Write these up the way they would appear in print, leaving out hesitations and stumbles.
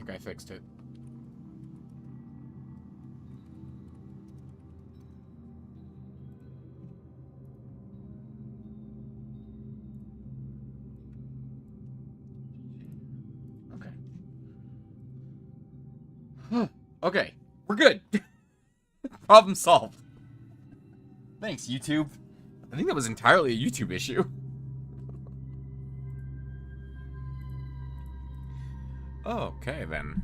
think I fixed it. Okay. Okay. We're good. Problem solved. Thanks, YouTube. I think that was entirely a YouTube issue. Okay, then.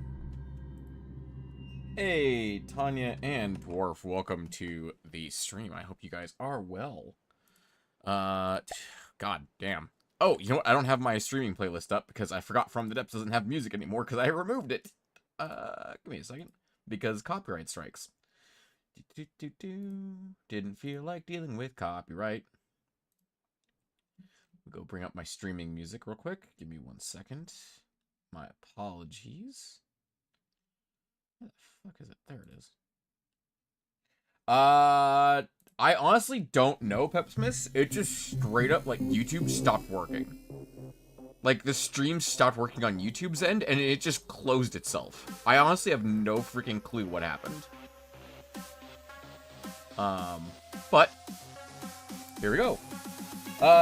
Hey, Tanya and Dwarf, welcome to the stream. I hope you guys are well. God damn. Oh, you know what? I don't have my streaming playlist up because I forgot From the Depths doesn't have music anymore because I removed it. Give me a second. Because copyright strikes. Didn't feel like dealing with copyright. We'll go bring up my streaming music real quick. Give me 1 second. My apologies. Where the fuck is it? There it is. I honestly don't know, Pepsmith. It just straight up, like, YouTube stopped working. Like, the stream stopped working on YouTube's end, and it just closed itself. I honestly have no freaking clue what happened. But, here we go.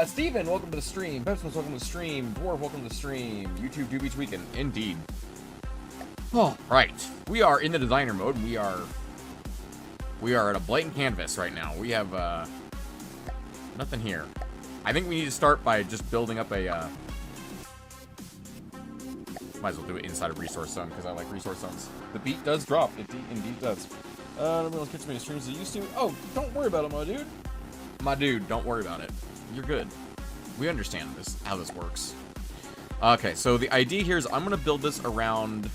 Steven, welcome to the stream. Pepsmith, welcome to the stream. Dwarf, welcome to the stream. YouTube Do Beach Weekend, indeed. Oh, right. We are in the designer mode. We are at a blank canvas right now. We have, nothing here. I think we need to start by just building up a, might as well do it inside of resource zone, because I like resource zones. The beat does drop. It indeed does. Nobody else catch me in streams as they used to. Oh, don't worry about it, my dude. My dude, don't worry about it. You're good. We understand this, how this works. Okay, so the idea here is I'm going to build this around,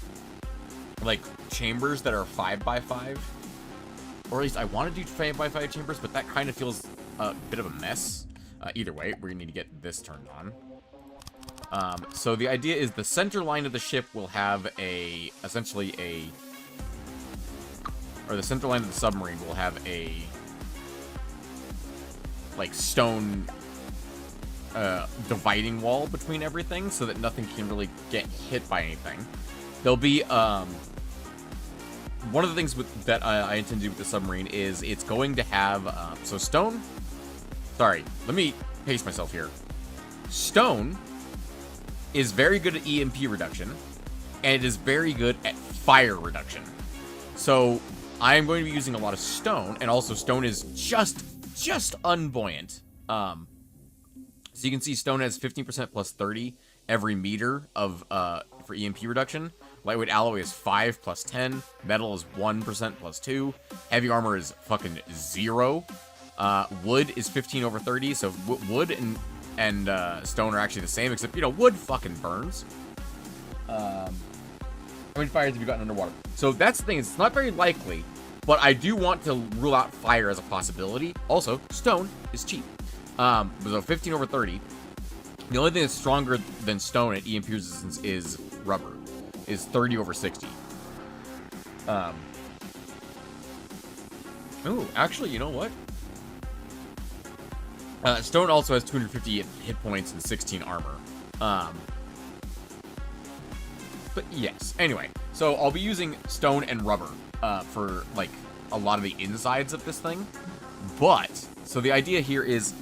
like, chambers that are 5x5. Or at least I want to do 5x5 chambers, but that kind of feels a bit of a mess. Either way, we're going to need to get this turned on. So the idea is the center line of the ship will have essentially or the center line of the submarine will have a, like, stone dividing wall between everything so that nothing can really get hit by anything. There'll be, one of the things that I intend to do with the submarine is it's going to have, so stone, sorry, let me pace myself here. Stone is very good at EMP reduction, and it is very good at fire reduction. So I am going to be using a lot of stone, and also stone is just unbuoyant. So you can see stone has 15% plus 30 every meter of for EMP reduction. Lightweight alloy is 5 plus 10. Metal is 1% plus 2. Heavy armor is fucking 0. Wood is 15 over 30. So wood and stone are actually the same, except, you know, wood fucking burns. How many fires have you gotten underwater? So that's the thing. It's not very likely, but I do want to rule out fire as a possibility. Also, stone is cheap. So 15 over 30. The only thing that's stronger than stone at EMP resistance is rubber. Is 30 over 60. Ooh, actually, you know what? Stone also has 250 hit points and 16 armor. But yes, anyway. So I'll be using stone and rubber for, like, a lot of the insides of this thing. But, so the idea here is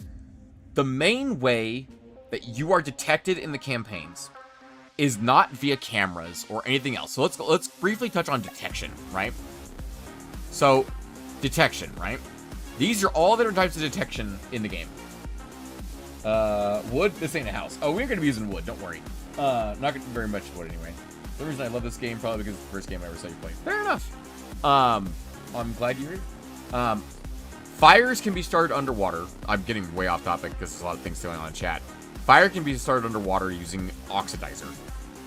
the main way that you are detected in the campaigns is not via cameras or anything else. So let's briefly touch on detection, right? So, detection, right? These are all different types of detection in the game. Wood? This ain't a house. Oh, we're gonna be using wood, don't worry. Not gonna very much wood anyway. The reason I love this game, probably because it's the first game I ever saw you play. Fair enough. I'm glad you're here. Fires can be started underwater. I'm getting way off topic because there's a lot of things going on in chat. Fire can be started underwater using oxidizer.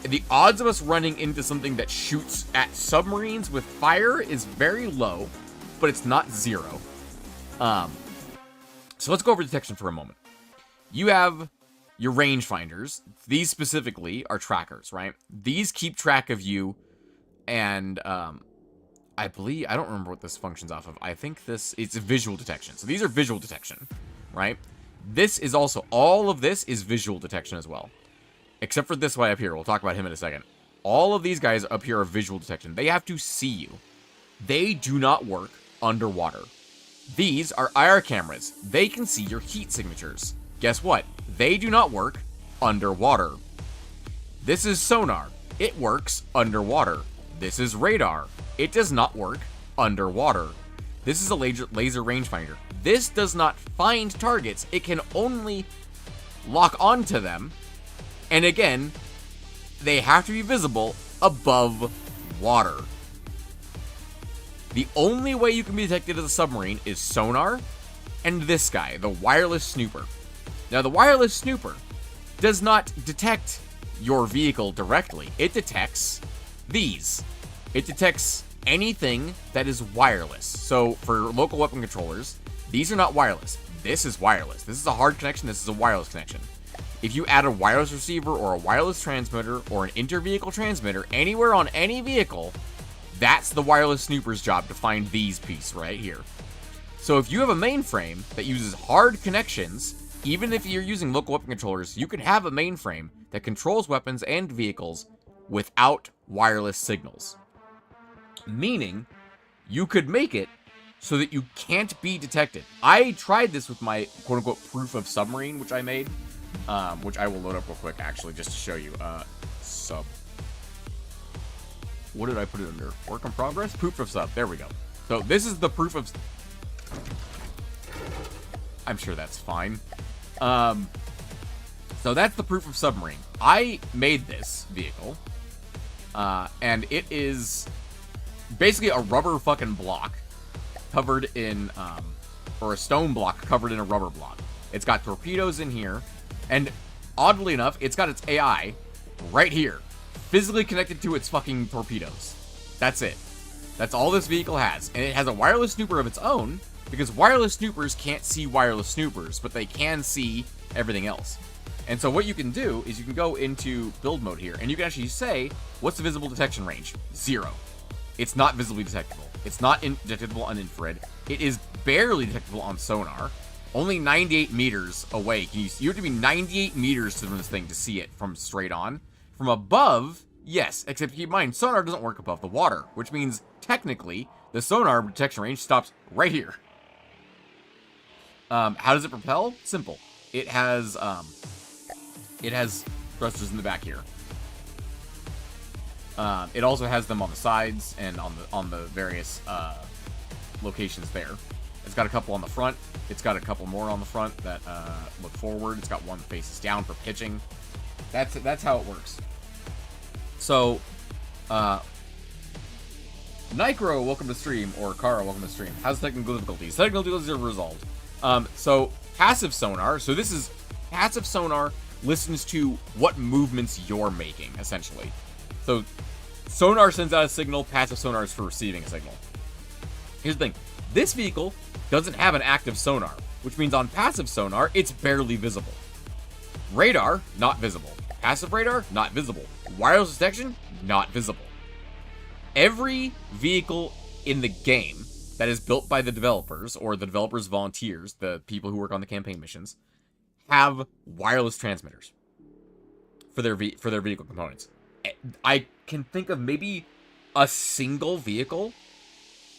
The odds of us running into something that shoots at submarines with fire is very low, but it's not 0. So let's go over detection for a moment. You have your rangefinders. These specifically are trackers, right? These keep track of you, and I believe, I don't remember what this functions off of. I think it's a visual detection. So these are visual detection, right? This is also, all of this is visual detection as well. Except for this guy up here. We'll talk about him in a second. All of these guys up here are visual detection. They have to see you. They do not work underwater. These are IR cameras. They can see your heat signatures. Guess what? They do not work underwater. This is sonar. It works underwater. This is radar. It does not work underwater. This is a laser rangefinder. This does not find targets. It can only lock onto them. And again, they have to be visible above water. The only way you can be detected as a submarine is sonar and this guy, the wireless snooper. Now, the wireless snooper does not detect your vehicle directly. It detects these. It detects anything that is wireless. So for local weapon controllers, these are not wireless. This is wireless. This is a hard connection. This is a wireless connection. If you add a wireless receiver or a wireless transmitter or an inter-vehicle transmitter anywhere on any vehicle, that's the wireless snooper's job to find these pieces right here. So if you have a mainframe that uses hard connections, even if you're using local weapon controllers, you can have a mainframe that controls weapons and vehicles without wireless signals. Meaning, you could make it so that you can't be detected. I tried this with my quote-unquote proof of submarine, which I made, which I will load up real quick, actually, just to show you. What did I put it under? Work in progress? Proof of sub. There we go. So this is the proof of... I'm sure that's fine. So that's the proof of submarine. I made this vehicle, and it is basically a rubber fucking block covered in, or a stone block covered in a rubber block. It's got torpedoes in here, and oddly enough, it's got its AI right here, physically connected to its fucking torpedoes. That's it. That's all this vehicle has. And it has a wireless snooper of its own, because wireless snoopers can't see wireless snoopers, but they can see everything else. And so what you can do is you can go into build mode here, and you can actually say, what's the visible detection range? 0. It's not visibly detectable. It's not detectable on infrared. It is barely detectable on sonar. Only 98 meters away. You have to be 98 meters from this thing to see it from straight on. From above, yes, except keep in mind, sonar doesn't work above the water, which means technically the sonar detection range stops right here. How does it propel? Simple. It has thrusters in the back here. It also has them on the sides and on the various locations there. It's got a couple on the front. It's got a couple more on the front that look forward. It's got one that faces down for pitching. That's how it works. So, Nicro, welcome to stream, or Kara, welcome to stream. How's technical difficulties? Technical difficulties are resolved. So passive sonar. So this is passive sonar listens to what movements you're making, essentially. So sonar sends out a signal. Passive sonar is for receiving a signal. Here's the thing. This vehicle doesn't have an active sonar, which means on passive sonar, it's barely visible. Radar, not visible. Passive radar, not visible. Wireless detection, not visible. Every vehicle in the game that is built by the developers, or the developers' volunteers, the people who work on the campaign missions, have wireless transmitters for their vehicle components. I can think of maybe a single vehicle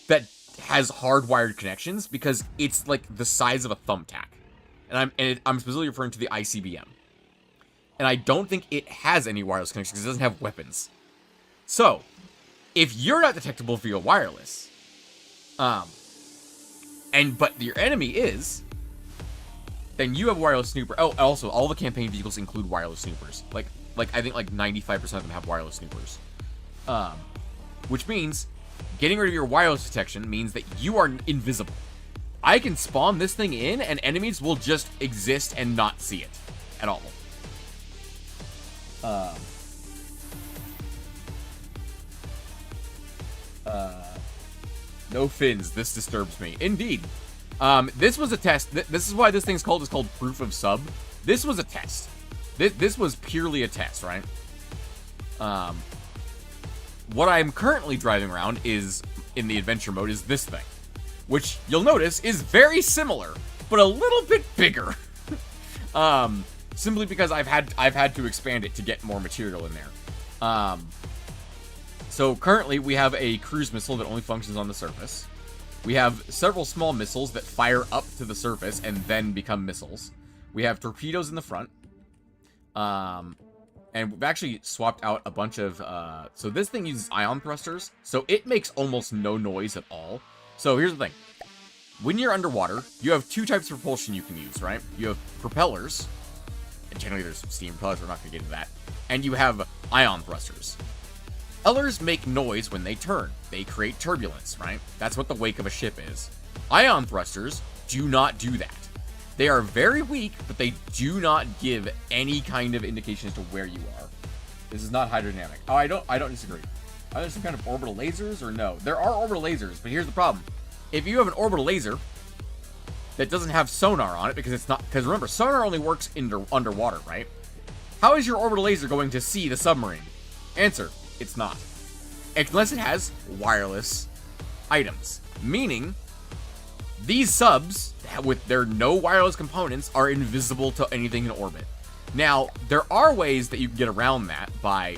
that has hardwired connections, because it's like the size of a thumbtack. And I'm specifically referring to the ICBM. And I don't think it has any wireless connections because it doesn't have weapons. So, if you're not detectable via wireless, but your enemy is, then you have wireless snooper. Oh, also, all the campaign vehicles include wireless snoopers. Like I think like 95% of them have wireless snoopers. Which means getting rid of your wireless detection means that you are invisible. I can spawn this thing in, and enemies will just exist and not see it at all. No fins. This disturbs me. Indeed. This was a test. This is why this thing's called proof of sub. This was a test. This was purely a test, right? What I'm currently driving around is, in the adventure mode, is this thing, which you'll notice is very similar, but a little bit bigger. Simply because I've had to expand it to get more material in there. So currently we have a cruise missile that only functions on the surface. We have several small missiles that fire up to the surface and then become missiles. We have torpedoes in the front. And we've actually swapped out a bunch of... so this thing uses ion thrusters, so it makes almost no noise at all. So here's the thing. When you're underwater, you have two types of propulsion you can use, right? You have propellers. And generally there's steam propellers, we're not going to get into that. And you have ion thrusters. Propellers make noise when they turn. They create turbulence, right? That's what the wake of a ship is. Ion thrusters do not do that. They are very weak, but they do not give any kind of indication as to where you are. This is not hydrodynamic. Oh, I don't disagree. Are there some kind of orbital lasers or no? There are orbital lasers, but here's the problem. If you have an orbital laser that doesn't have sonar on it, because remember, sonar only works underwater, right? How is your orbital laser going to see the submarine? Answer, it's not. Unless it has wireless items. Meaning, these subs, with their no wireless components, are invisible to anything in orbit. Now, there are ways that you can get around that by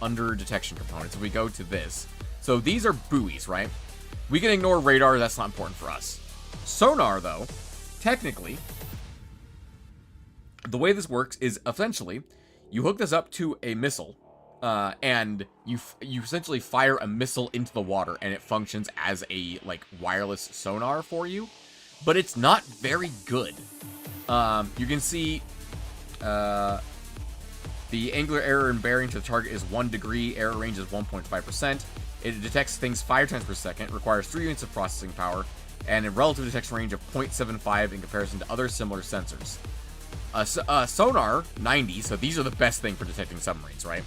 under detection components. If we go to this. So these are buoys, right? We can ignore radar, that's not important for us. Sonar, though, technically, the way this works is essentially, you hook this up to a missile, and you essentially fire a missile into the water, and it functions as a, like, wireless sonar for you, but it's not very good. You can see, the angular error in bearing to the target is 1 degree, error range is 1.5%. It detects things 5 times per second, requires 3 units of processing power, and a relative detection range of 0.75 in comparison to other similar sensors. Sonar, 90, so these are the best thing for detecting submarines, right?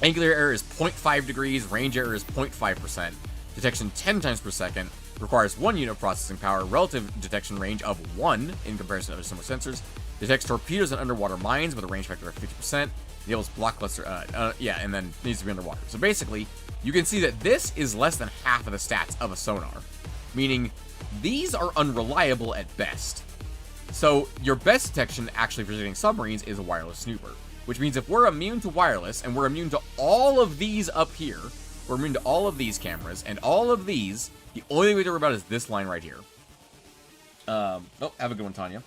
Angular error is 0.5 degrees, range error is 0.5%, detection 10 times per second, requires 1 unit of processing power, relative detection range of 1 in comparison to other similar sensors, detects torpedoes and underwater mines with a range factor of 50%, enables block cluster, and then needs to be underwater. So basically, you can see that this is less than half of the stats of a sonar, meaning these are unreliable at best. So your best detection actually for detecting submarines is a wireless snooper, which means if we're immune to wireless and we're immune to all of these up here, we're immune to all of these cameras and all of these, the only thing we have to worry about is this line right here. Oh, have a good one, Tanya.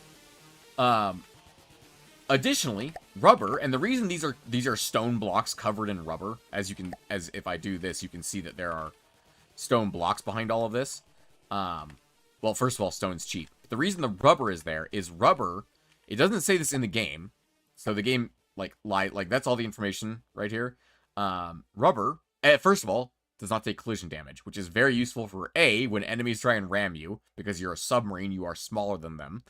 Additionally, rubber, and the reason these are stone blocks covered in rubber, as if I do this, you can see that there are stone blocks behind all of this. Well, first of all, stone's cheap. The reason the rubber is there is rubber, it doesn't say this in the game, so the game, like that's all the information right here. Rubber, first of all, does not take collision damage, which is very useful for A, when enemies try and ram you, because you're a submarine, you are smaller than them.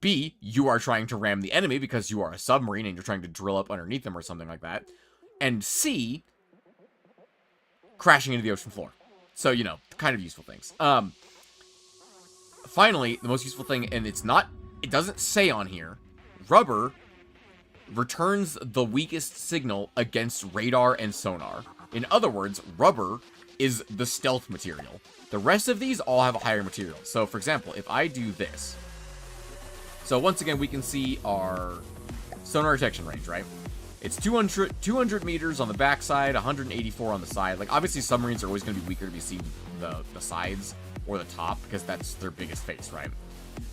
B, you are trying to ram the enemy because you are a submarine and you're trying to drill up underneath them or something like that. And C, crashing into the ocean floor. So, you know, kind of useful things. Finally, the most useful thing, and it doesn't say on here, rubber returns the weakest signal against radar and sonar. In other words, rubber is the stealth material. The rest of these all have a higher material. So, for example, if I do this, so once again, we can see our sonar detection range, right? It's 200 meters on the backside, 184 on the side. Like, obviously, submarines are always going to be weaker to be seen the sides or the top, because that's their biggest face, right?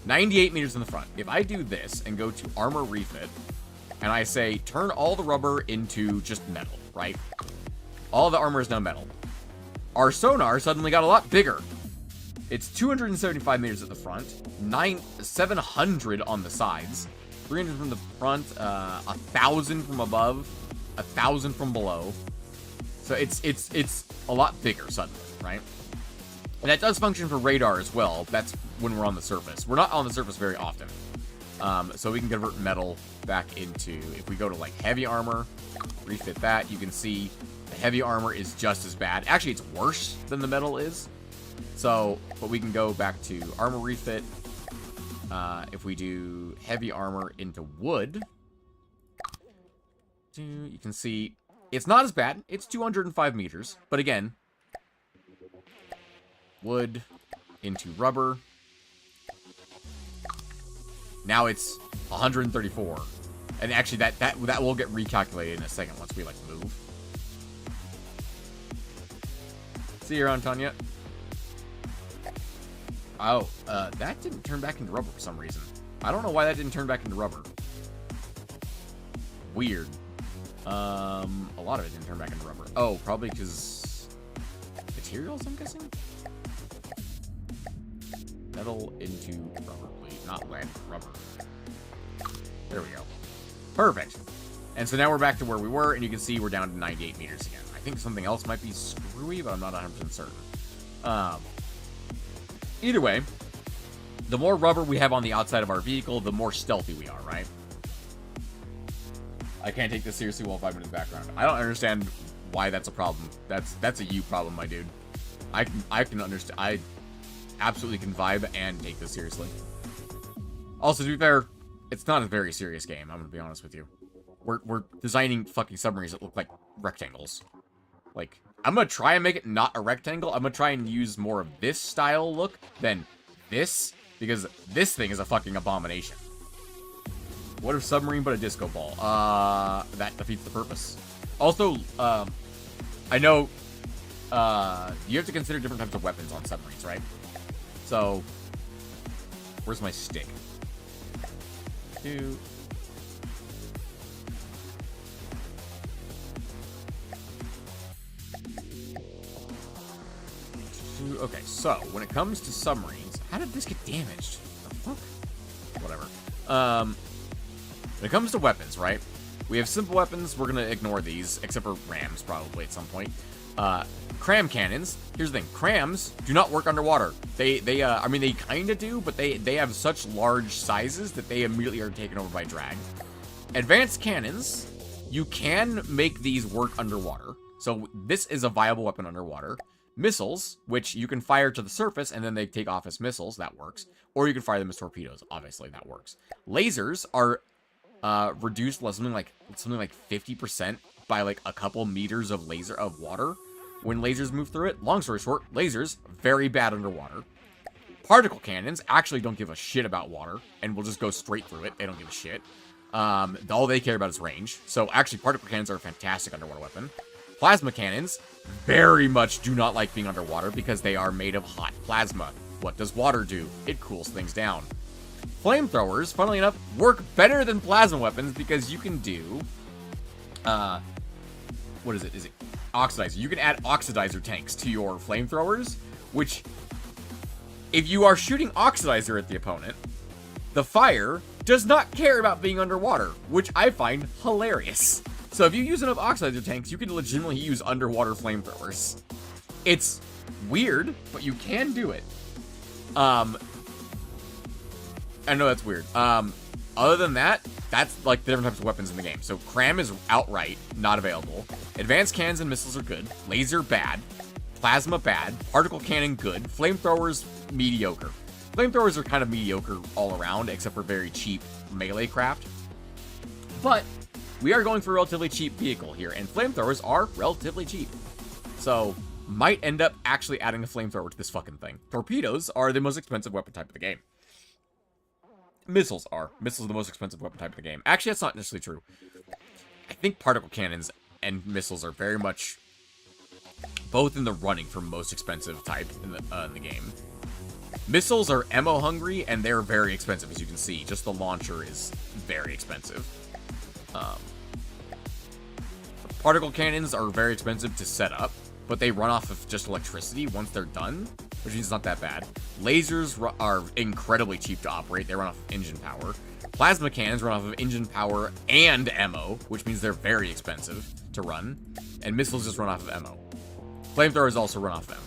98 meters in the front. If I do this and go to armor refit, and I say, turn all the rubber into just metal, right? All the armor is now metal. Our sonar suddenly got a lot bigger. It's 275 meters at the front, 700 on the sides, 300 from the front, 1,000 from above, 1,000 from below. So it's a lot bigger suddenly, right? And that does function for radar as well. That's when we're on the surface. We're not on the surface very often. So we can convert metal back into, if we go to like heavy armor, refit that, you can see the heavy armor is just as bad. Actually, it's worse than the metal is. So, but we can go back to armor refit. If we do heavy armor into wood, you can see it's not as bad. It's 205 meters. But again, wood into rubber. Now it's 134. And actually that will get recalculated in a second once we like move. See you around, Tanya. Oh, that didn't turn back into rubber for some reason. I don't know why that didn't turn back into rubber. Weird. A lot of it didn't turn back into rubber. Oh, probably because materials, I'm guessing? Metal into rubber, please. Not lead, rubber. There we go. Perfect. And so now we're back to where we were, and you can see we're down to 98 meters again. I think something else might be screwy, but I'm not 100% certain. Either way, the more rubber we have on the outside of our vehicle, the more stealthy we are, right? I can't take this seriously while 5 minutes background. I don't understand why that's a problem. That's a you problem, my dude. I can understand. I absolutely can vibe and take this seriously. Also, to be fair, it's not a very serious game. I'm gonna be honest with you. We're designing fucking submarines that look like rectangles. Like, I'm gonna try and make it not a rectangle. I'm gonna try and use more of this style look than this, because this thing is a fucking abomination. What if submarine but a disco ball? That defeats the purpose. Also, I know, you have to consider different types of weapons on submarines, right? So, where's my stick? Okay, so when it comes to submarines, how did this get damaged? The fuck? Whatever. When it comes to weapons, right? We have simple weapons. We're gonna ignore these, except for rams, probably at some point. Cram cannons. Here's the thing: crams do not work underwater. I mean, they kind of do, but they have such large sizes that they immediately are taken over by drag. Advanced cannons, you can make these work underwater. So this is a viable weapon underwater. Missiles, which you can fire to the surface and then they take off as missiles, that works. Or you can fire them as torpedoes, obviously that works. Lasers are reduced something like 50% by like a couple meters of water when lasers move through it. Long story short, lasers, very bad underwater. Particle cannons actually don't give a shit about water and will just go straight through it. They don't give a shit. All they care about is range. So actually, particle cannons are a fantastic underwater weapon. Plasma cannons very much do not like being underwater because they are made of hot plasma. What does water do? It cools things down. Flamethrowers, funnily enough, work better than plasma weapons because you can do... what is it? Is it oxidizer? You can add oxidizer tanks to your flamethrowers, which, if you are shooting oxidizer at the opponent, the fire does not care about being underwater, which I find hilarious. So if you use enough oxidizer tanks, you can legitimately use underwater flamethrowers. It's weird, but you can do it. I know that's weird. Other than that, that's like the different types of weapons in the game. So cram is outright not available. Advanced cannons and missiles are good. Laser bad. Plasma bad. Particle cannon good. Flamethrowers mediocre. Flamethrowers are kind of mediocre all around, except for very cheap melee craft. But we are going for a relatively cheap vehicle here, and flamethrowers are relatively cheap. So, might end up actually adding a flamethrower to this fucking thing. Torpedoes are the most expensive weapon type of the game. Missiles are. Missiles are the most expensive weapon type of the game. Actually, that's not necessarily true. I think particle cannons and missiles are very much both in the running for most expensive type in the game. Missiles are ammo hungry, and they're very expensive, as you can see. Just the launcher is very expensive. Particle cannons are very expensive to set up, but they run off of just electricity once they're done, which means it's not that bad. Lasers are incredibly cheap to operate. They run off of engine power. Plasma cannons run off of engine power and ammo, which means they're very expensive to run. And missiles just run off of ammo. Flamethrowers also run off of ammo.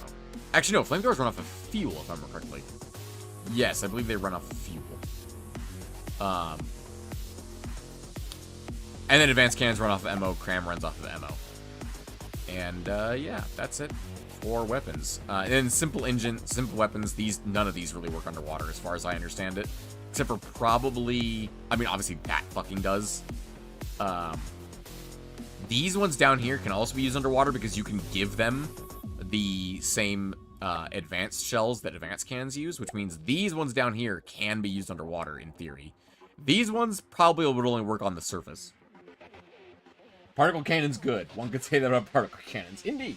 Actually, no, flamethrowers run off of fuel, if I remember correctly. Yes, I believe they run off of fuel. And then advanced cannons run off of ammo, cram runs off of ammo. And, yeah, that's it for weapons. And then simple weapons, none of these really work underwater, as far as I understand it. Except for probably, I mean, obviously that fucking does. These ones down here can also be used underwater because you can give them the same advanced shells that advanced cannons use, which means these ones down here can be used underwater in theory. These ones probably would only work on the surface. Particle cannons good. One could say that about particle cannons. Indeed.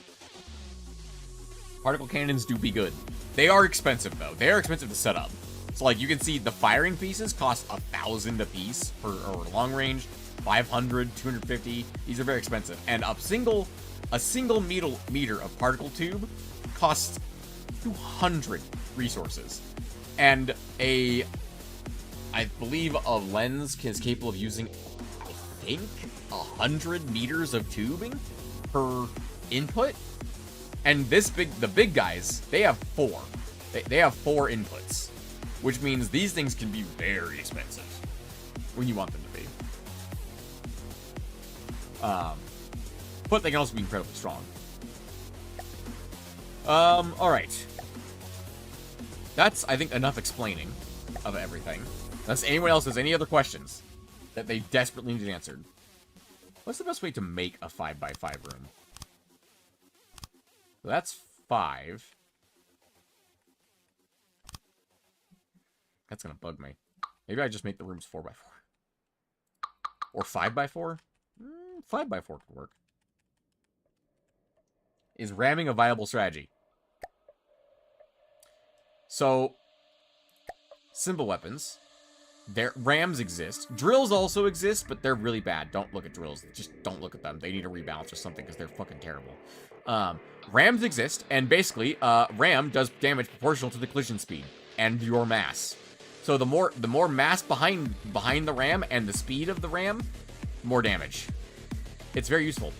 Particle cannons do be good. They are expensive, though. They are expensive to set up. So, like, you can see the firing pieces cost 1,000 a piece for or long range, 500, 250. These are very expensive. And a single meter of particle tube costs 200 resources. And I believe a lens is capable of using, I think, 100 meters of tubing per input. And the big guys, they have 4. They have 4 inputs, which means these things can be very expensive when you want them to be. But they can also be incredibly strong. Alright. That's, I think, enough explaining of everything. Unless anyone else has any other questions that they desperately need answered. What's the best way to make a 5x5 room? So that's 5. That's gonna bug me. Maybe I just make the rooms 4x4. Or 5x4? 5x4 could work. Is ramming a viable strategy? So, simple weapons. Rams exist. Drills also exist, but they're really bad. Don't look at drills. Just don't look at them. They need a rebalance or something because they're fucking terrible. Rams exist, and basically, ram does damage proportional to the collision speed and your mass. So the more mass behind the ram and the speed of the ram, more damage. It's very useful.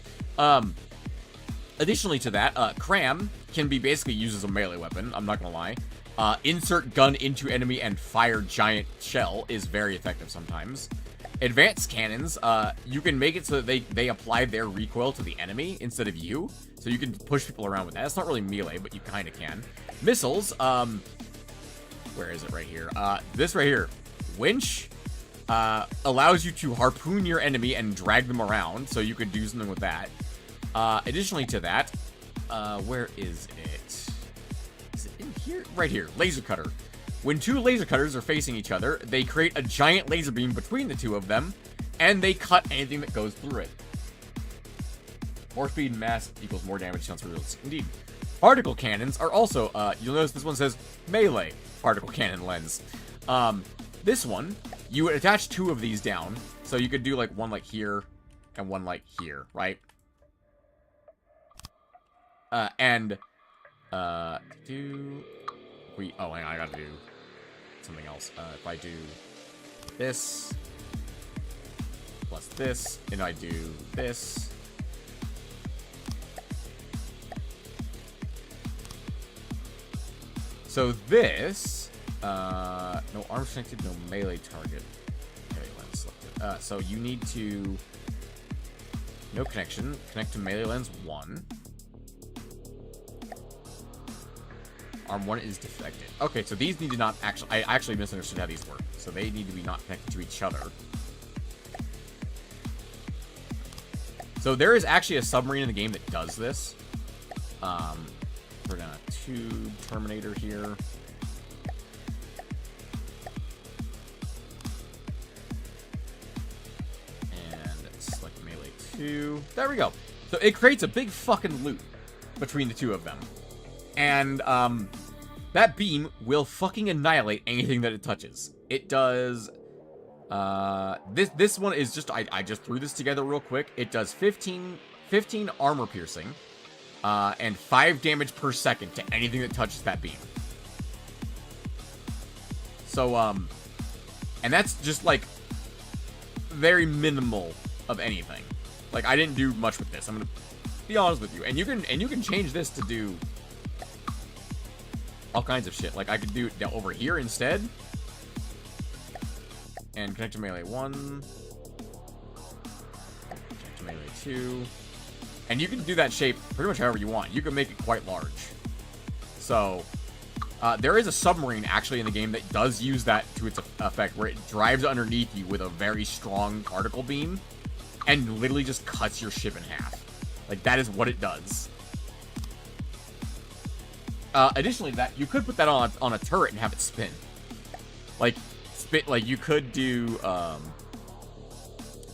Additionally to that, cram can be basically used as a melee weapon. I'm not gonna lie. Insert gun into enemy and fire giant shell is very effective sometimes. Advanced cannons, you can make it so that they apply their recoil to the enemy instead of you. So you can push people around with that. It's not really melee, but you kind of can. Missiles, where is it right here? This right here. Winch allows you to harpoon your enemy and drag them around, so you could do something with that. Additionally to that, where is it? Is it in here? Right here. Laser cutter. When 2 laser cutters are facing each other, they create a giant laser beam between the 2 of them, and they cut anything that goes through it. More speed and mass equals more damage. Sounds realistic indeed. Particle cannons are also, you'll notice this one says melee particle cannon lens. This one, you would attach 2 of these down, so you could do like one like here and one like here, right? Oh, hang on, I gotta do something else. If I do this plus this, and I do this. So this, no arms connected, no melee target. Melee lens selected. So you need to, no connection, connect to melee lens 1. Arm 1 is defected. Okay, so these need to not actually, I actually misunderstood how these work. So they need to be not connected to each other. So there is actually a submarine in the game that does this. We're gonna tube Terminator here. And select melee 2. There we go. So it creates a big fucking loop between the 2 of them. And that beam will fucking annihilate anything that it touches. It does. This one is just, I just threw this together real quick. It does 15 armor piercing, and 5 damage per second to anything that touches that beam. So and that's just like very minimal of anything. Like I didn't do much with this. I'm gonna be honest with you, and you can change this to do all kinds of shit. Like I could do it over here instead. And connect to melee 1. Connect to melee 2. And you can do that shape pretty much however you want. You can make it quite large. So, there is a submarine actually in the game that does use that to its effect, where it drives underneath you with a very strong particle beam and literally just cuts your ship in half. Like, that is what it does. Additionally to that, you could put that on a turret and have it spin. Like you could do, go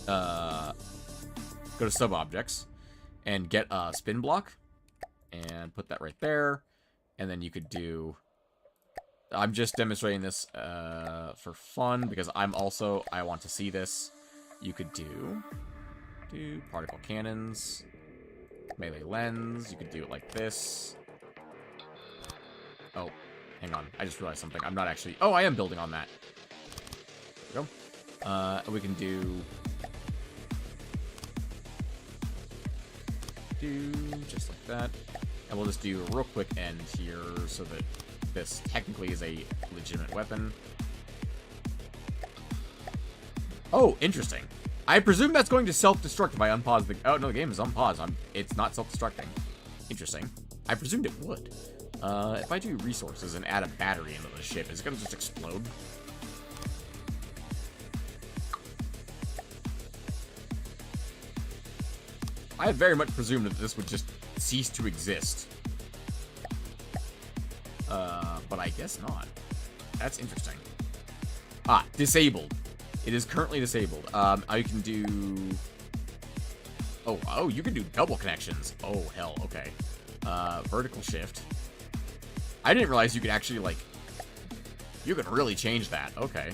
to sub objects and get a spin block and put that right there. And then you could do... I'm just demonstrating this for fun, because I want to see this. You could do particle cannons, melee lens. You could do it like this. Oh, hang on. I just realized something. I'm not actually... Oh, I am building on that. There we go. We can do just like that. And we'll just do a real quick end here so that this technically is a legitimate weapon. Oh, interesting. I presume that's going to self-destruct if I unpause the... Oh, no, the game is unpaused. It's not self-destructing. Interesting. I presumed it would. If I do resources and add a battery into the ship, is it going to just explode? I had very much presumed that this would just cease to exist. But I guess not. That's interesting. Ah, disabled. It is currently disabled. I can do... Oh, you can do double connections. Oh, hell, okay. Vertical shift. I didn't realize you could actually, like... You could really change that. Okay.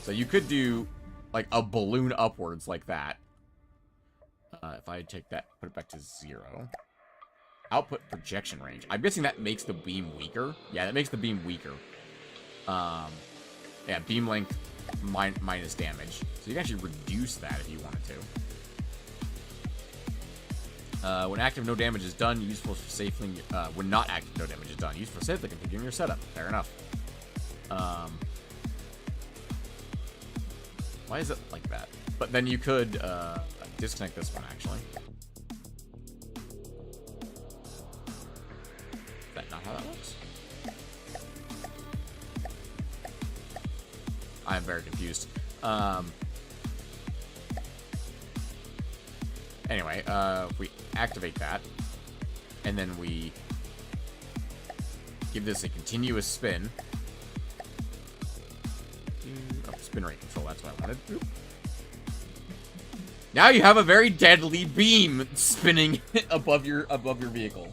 So you could do, like, a balloon upwards like that. If I take that, put it back to 0. Output projection range. I'm guessing that makes the beam weaker. Yeah, that makes the beam weaker. Yeah, beam length minus damage. So you can actually reduce that if you wanted to. When active, no damage is done. Useful for safely. When not active, no damage is done. Useful for safely configuring your setup. Fair enough. Why is it like that? But then you could disconnect this one, actually. Is that not how that works? I am very confused. Anyway, if we activate that, and then we give this a continuous spin. Oh, spin rate control, that's what I wanted. Oop. Now you have a very deadly beam spinning above your vehicle.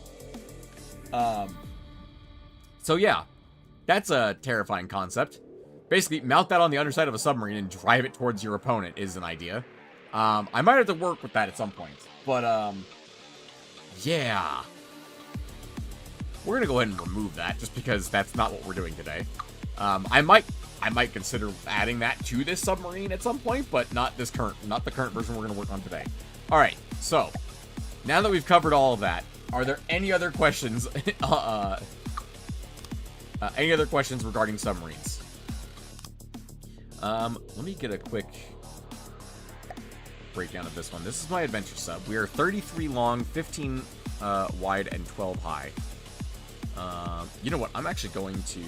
So yeah, that's a terrifying concept. Basically, mount that on the underside of a submarine and drive it towards your opponent is an idea. I might have to work with that at some point. But, yeah. We're gonna go ahead and remove that, just because that's not what we're doing today. I might consider adding that to this submarine at some point, but not the current version we're gonna work on today. Alright, so, now that we've covered all of that, are there any other questions, any other questions regarding submarines? Let me get a quick breakdown of this one. This is my adventure sub. We are 33 long, 15 wide, and 12 high. You know what? I'm actually going to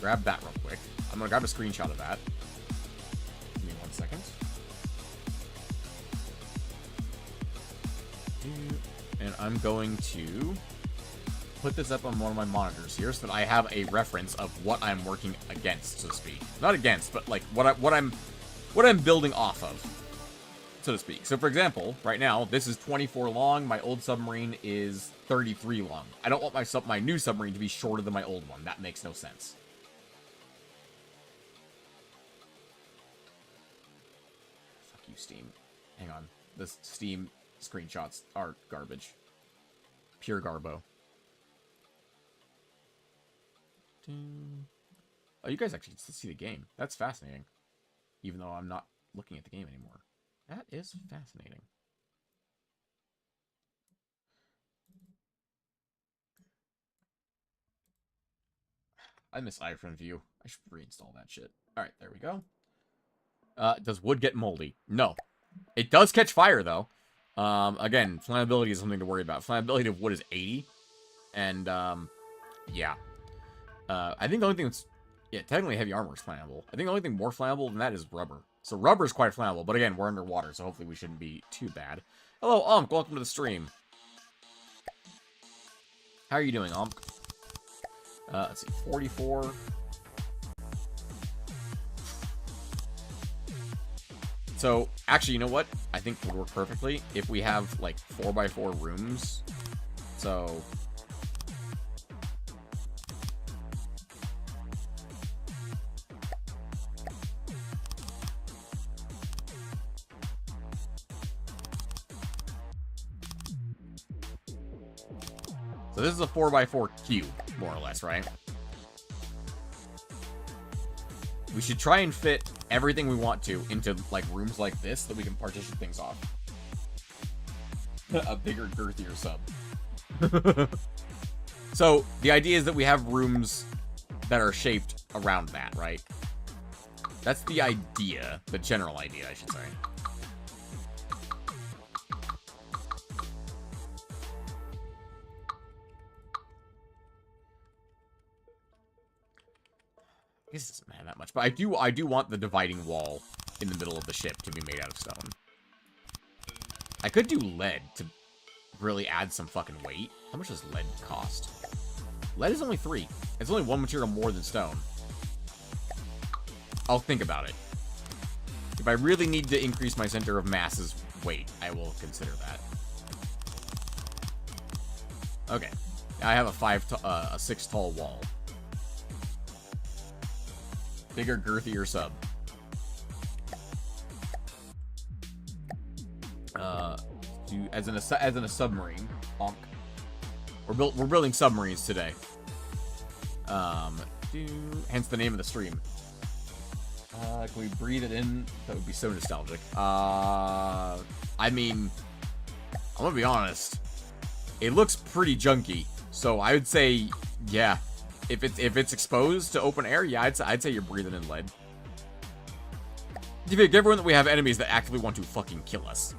grab that real quick. I'm going to grab a screenshot of that. Give me 1 second. And I'm going to put this up on one of my monitors here so that I have a reference of what I'm working against, so to speak. Not against, but like what I'm building off of, so to speak. So for example, right now this is 24 long. My old submarine is 33 long. I don't want my new submarine to be shorter than my old one. That makes no sense. Fuck you, Steam. Hang on. The Steam screenshots are garbage. Pure garbo. Oh, you guys actually get to see the game. That's fascinating. Even though I'm not looking at the game anymore. That is fascinating. I miss iframe view. I should reinstall that shit. Alright, there we go. Does wood get moldy? No. It does catch fire, though. Again, flammability is something to worry about. Flammability of wood is 80. And, yeah. I think the only thing that's... Yeah, technically heavy armor is flammable. I think the only thing more flammable than that is rubber. So rubber is quite flammable, but again, we're underwater, so hopefully we shouldn't be too bad. Hello, Omk. Welcome to the stream. How are you doing, Omk? Let's see, 44. So, actually, you know what? I think would work perfectly if we have, like, 4x4 rooms. So... So this is a 4x4 cube, more or less, right? We should try and fit everything we want to into, like, rooms like this that we can partition things off. A bigger, girthier sub. So, the idea is that we have rooms that are shaped around that, right? That's the idea. The general idea, I should say. I guess it doesn't matter that much, but I do want the dividing wall in the middle of the ship to be made out of stone. I could do lead to really add some fucking weight. How much does lead cost? Lead is only 3. It's only 1 material more than stone. I'll think about it. If I really need to increase my center of mass's weight, I will consider that. Okay. I have a 6 tall wall. Bigger, girthier sub. As in a submarine. Honk. We're building submarines today. Hence the name of the stream. Can we breathe it in? That would be so nostalgic. I mean, I'm gonna be honest. It looks pretty junky, so I would say, yeah. If it's exposed to open air, yeah, I'd say you're breathing in lead. Given that we have enemies that actively want to fucking kill us,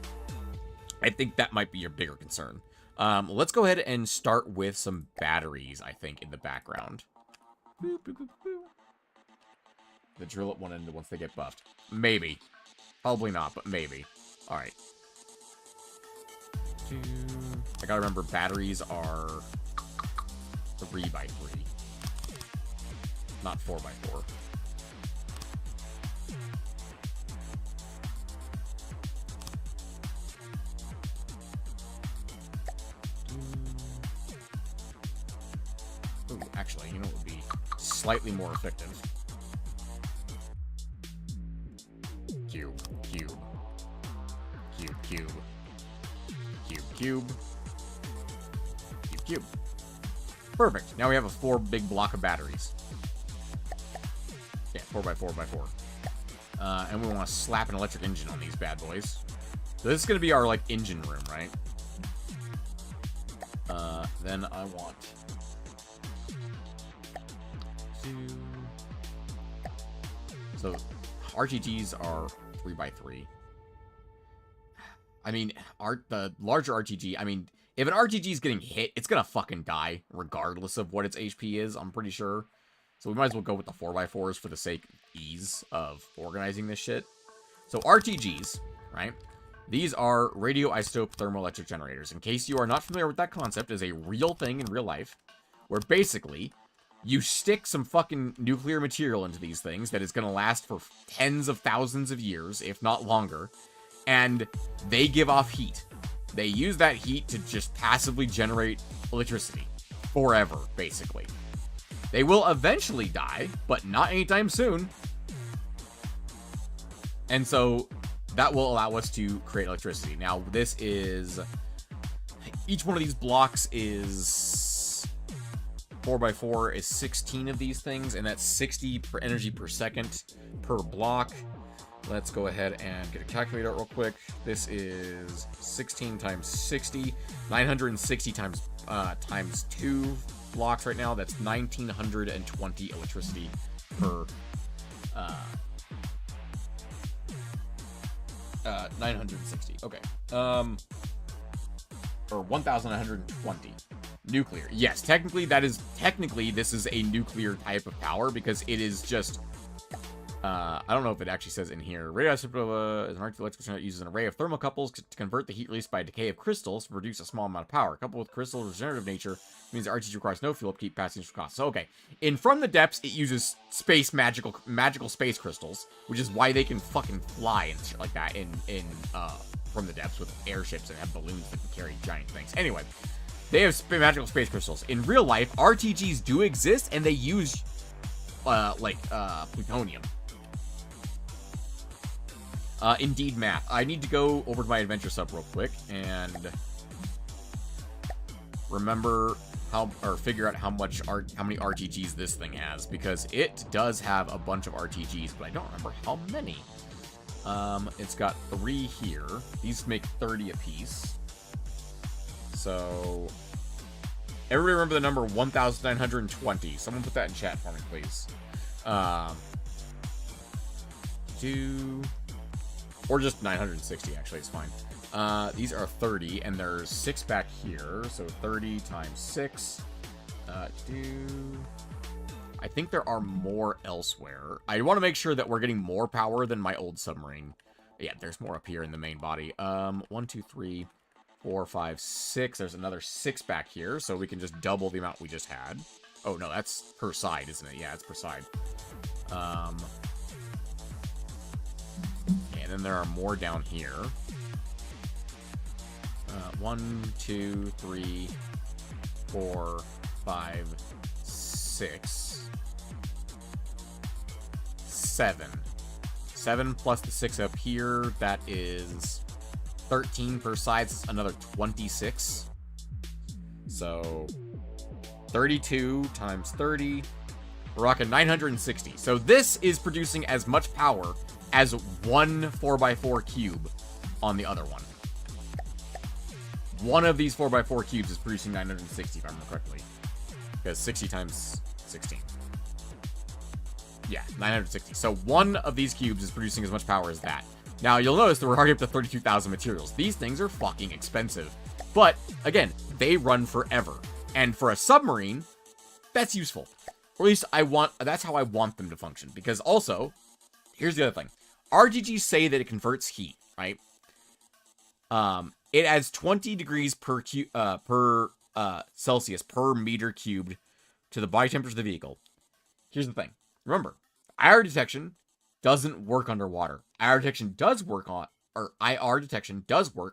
I think that might be your bigger concern. Let's go ahead and start with some batteries, I think, in the background. Boop, boop, boop, boop. The drill at one end once they get buffed. Maybe. Probably not, but maybe. Alright. I gotta remember, batteries are 3x3. Not 4x4. Ooh, actually, you know what would be slightly more effective? Cube, cube. Cube, cube. Cube, cube. Cube, cube. Perfect. Now we have a 4 big block of batteries. Yeah, 4x4x4. And we want to slap an electric engine on these bad boys. So this is going to be our, like, engine room, right? Then I want to... So, RTGs are 3x3. I mean, the larger RTG, I mean, if an RTG is getting hit, it's going to fucking die, regardless of what its HP is, I'm pretty sure. So we might as well go with the 4x4s for the sake of ease of organizing this shit. So RTGs, right? These are radioisotope thermoelectric generators. In case you are not familiar with that concept, is a real thing in real life, where basically you stick some fucking nuclear material into these things that is going to last for tens of thousands of years, if not longer, and they give off heat. They use that heat to just passively generate electricity forever, basically. They will eventually die, but not anytime soon. And so that will allow us to create electricity. Now, this is... Each one of these blocks is... 4x4 is 16 of these things, and that's 60 per energy per second per block. Let's go ahead and get a calculator real quick. This is 16 times 60. 960 times 2 blocks right now. That's 1920 electricity per 960. Okay. Or 1920 nuclear. Yes, technically this is a nuclear type of power because it is just I don't know if it actually says in here. Radioactive is an electrical that uses an array of thermocouples to convert the heat released by decay of crystals to produce a small amount of power. Coupled with crystal regenerative nature means the RTG requires no fuel to keep passing through costs. So, okay. In From the Depths, it uses space magical space crystals, which is why they can fucking fly and shit like that in From the Depths with airships that have balloons that can carry giant things. Anyway, they have magical space crystals. In real life, RTGs do exist, and they use, plutonium. Indeed math. I need to go over to my adventure sub real quick and remember figure out how many RTGs this thing has, because it does have a bunch of RTGs, but I don't remember how many. It's got 3 here. These make 30 apiece. So everybody remember the number 1920. Someone put that in chat for me, please. Or just 960, actually, it's fine. These are 30, and there's 6 back here, so 30 times 6. I think there are more elsewhere. I want to make sure that we're getting more power than my old submarine. Yeah, there's more up here in the main body. 1, 2, 3, 4, 5, 6. There's another 6 back here, so we can just double the amount we just had. Oh, no, that's per side, isn't it? Yeah, it's per side. And then there are more down here. 1, 2, 3, 4, 5, 6, 7. 7 plus the 6 up here, that is 13 per side, so another 26. So 32 times 30, we're rocking 960. So this is producing as much power as 1 4x4 cube on the other one. One of these 4x4 cubes is producing 960, if I remember correctly. Because 60 times 16. Yeah, 960. So one of these cubes is producing as much power as that. Now, you'll notice that we're already up to 32,000 materials. These things are fucking expensive. But, again, they run forever. And for a submarine, that's useful. Or at least that's how I want them to function. Because also, here's the other thing. RGGs say that it converts heat, right? It adds 20 degrees per Celsius per meter cubed to the body temperature of the vehicle. Here's the thing. Remember, IR detection doesn't work underwater. IR detection does work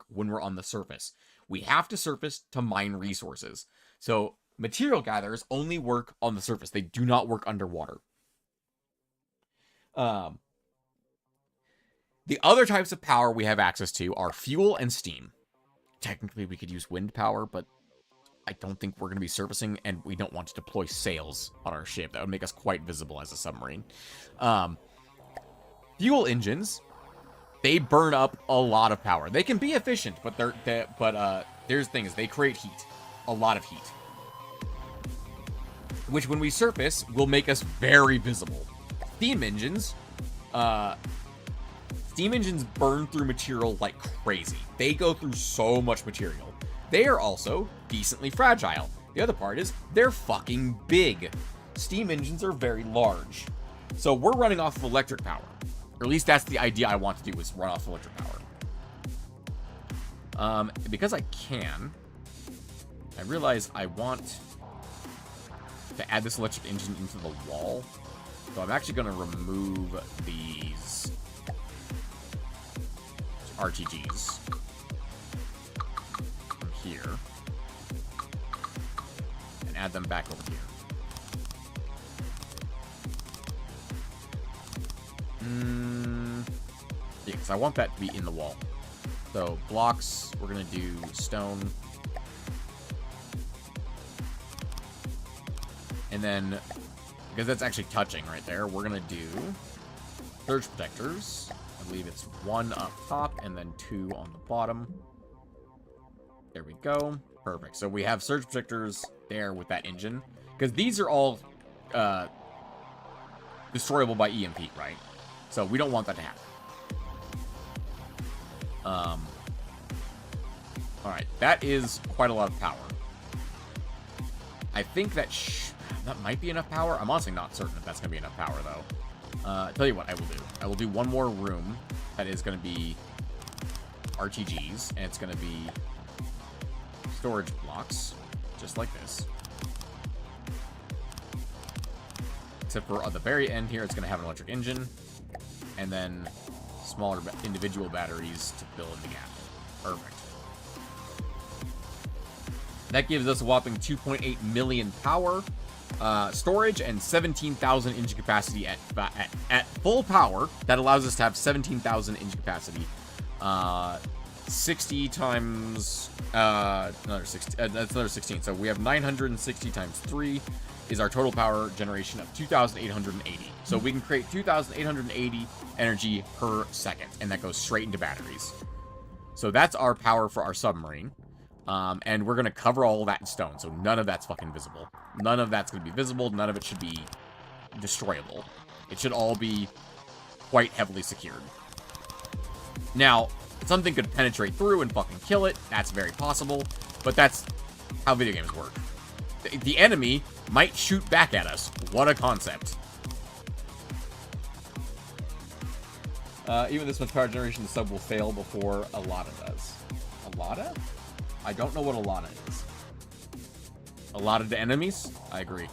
when we're on the surface. We have to surface to mine resources. So material gatherers only work on the surface. They do not work underwater. The other types of power we have access to are fuel and steam. Technically, we could use wind power, but I don't think we're going to be surfacing, and we don't want to deploy sails on our ship. That would make us quite visible as a submarine. Fuel engines, they burn up a lot of power. They can be efficient, but there's the thing is they create heat, a lot of heat, which when we surface will make us very visible. Steam engines burn through material like crazy. They go through so much material. They are also decently fragile. The other part is they're fucking big. Steam engines are very large. So we're running off of electric power. Or at least that's the idea I want to do, is run off electric power. Because I can, I realize I want to add this electric engine into the wall. So I'm actually going to remove these RTGs from here and add them back over here. Yeah, because I want that to be in the wall. So blocks, we're going to do stone. And then, because that's actually touching right there, we're going to do surge protectors. I believe it's 1 up top and then 2 on the bottom. There we go. Perfect. So we have surge protectors there with that engine. Because these are all destroyable by EMP, right? So we don't want that to happen. Alright, that is quite a lot of power. I think that might be enough power. I'm honestly not certain if that's going to be enough power, though. Tell you what I will do. I will do one more room that is going to be RTGs, and it's going to be storage blocks, just like this. Except for at the very end here, it's going to have an electric engine, and then smaller individual batteries to fill in the gap. Perfect. That gives us a whopping 2.8 million power, storage, and 17,000 engine capacity at full power. That allows us to have 17,000 engine capacity. 60 times another 60. That's another 16. So we have 960 times 3 is our total power generation of 2,880. So we can create 2,880 energy per second, and that goes straight into batteries. So that's our power for our submarine. And we're going to cover all of that in stone, so none of that's fucking visible. None of that's going to be visible. None of it should be destroyable. It should all be quite heavily secured. Now, something could penetrate through and fucking kill it. That's very possible, but that's how video games work. The enemy might shoot back at us. What a concept. Even this much power generation, the sub will fail before Alada does. Alada? I don't know what Alada is. Alada to enemies? I agree.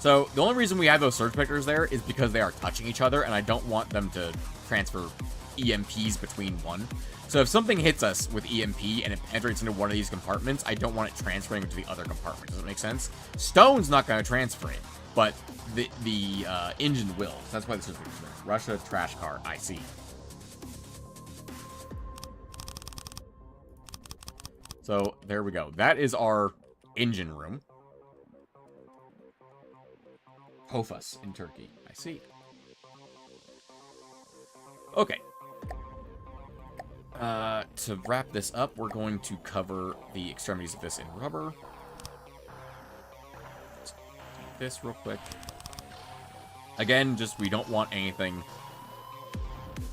So, the only reason we have those surge vectors there is because they are touching each other, and I don't want them to transfer EMPs between one. So if something hits us with EMP and it penetrates into one of these compartments, I don't want it transferring to the other compartment. Does that make sense? Stone's not going to transfer it, but the engine will. So that's why this is there. Russia trash car. I see. So there we go. That is our engine room. Hofas in Turkey. I see. Okay. To wrap this up, we're going to cover the extremities of this in rubber. Let's do this real quick. Again, just we don't want anything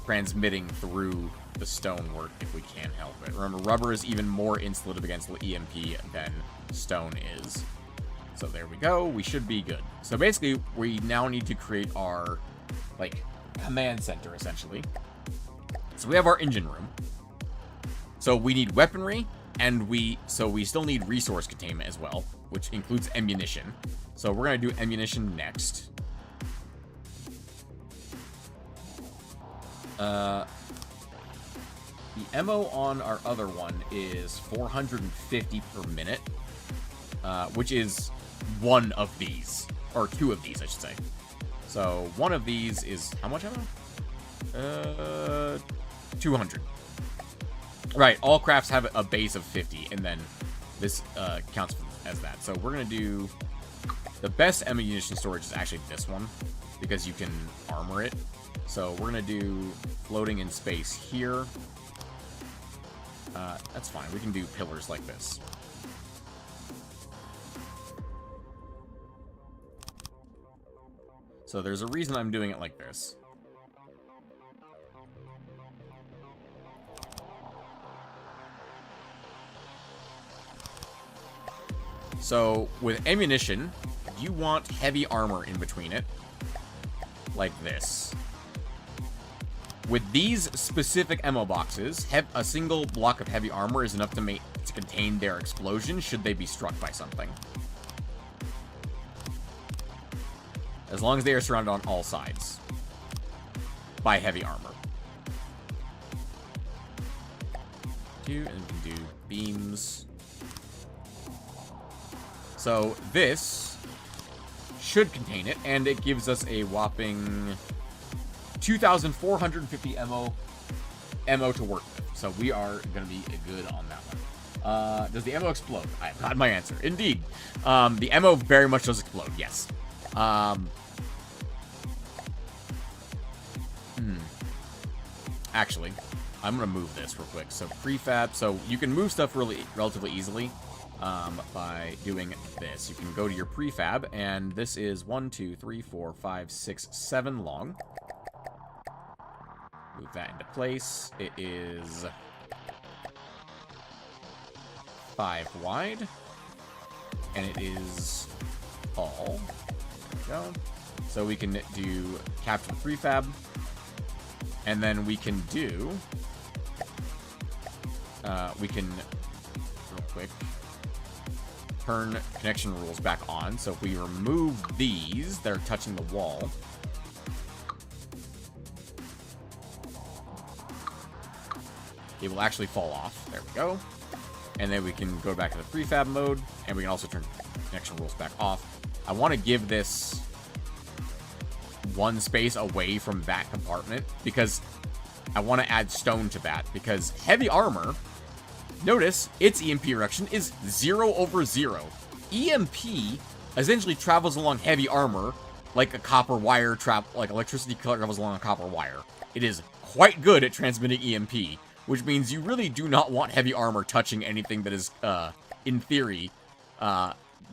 transmitting through the stonework if we can help it. Remember, rubber is even more insulative against EMP than stone is. So there we go. We should be good. So basically, we now need to create our, like, command center, essentially. So we have our engine room. So we need weaponry, and we still need resource containment as well, which includes ammunition. So we're going to do ammunition next. The ammo on our other one is 450 per minute, which is one of these, or two of these, I should say. So one of these is how much ammo? 200. Right, all crafts have a base of 50, and then this counts as that. So we're going to do... The best ammunition storage is actually this one, because you can armor it. So we're going to do floating in space here. That's fine. We can do pillars like this. So there's a reason I'm doing it like this. So, with ammunition, you want heavy armor in between it. Like this. With these specific ammo boxes, a single block of heavy armor is enough to contain their explosion should they be struck by something. As long as they are surrounded on all sides by heavy armor. And we can do beams. So this should contain it, and it gives us a whopping 2,450 ammo to work with. So we are going to be good on that one. Does the ammo explode? I have got my answer. Indeed. The ammo very much does explode, yes. Actually, I'm going to move this real quick. So prefab. So you can move stuff relatively easily. By doing this. You can go to your prefab, and this is 1, 2, 3, 4, 5, 6, 7 long. Move that into place. It is 5 wide, and it is tall. There we go. So we can do capture the prefab. And then we can do... we can, real quick, turn connection rules back on. So if we remove these that are touching the wall... it will actually fall off. There we go. And then we can go back to the prefab mode, and we can also turn connection rules back off. I want to give this one space away from that compartment, because I want to add stone to that, because heavy armor, notice, its EMP reduction is 0/0. EMP essentially travels along heavy armor like a copper wire like electricity travels along a copper wire. It is quite good at transmitting EMP, which means you really do not want heavy armor touching anything that is, in theory,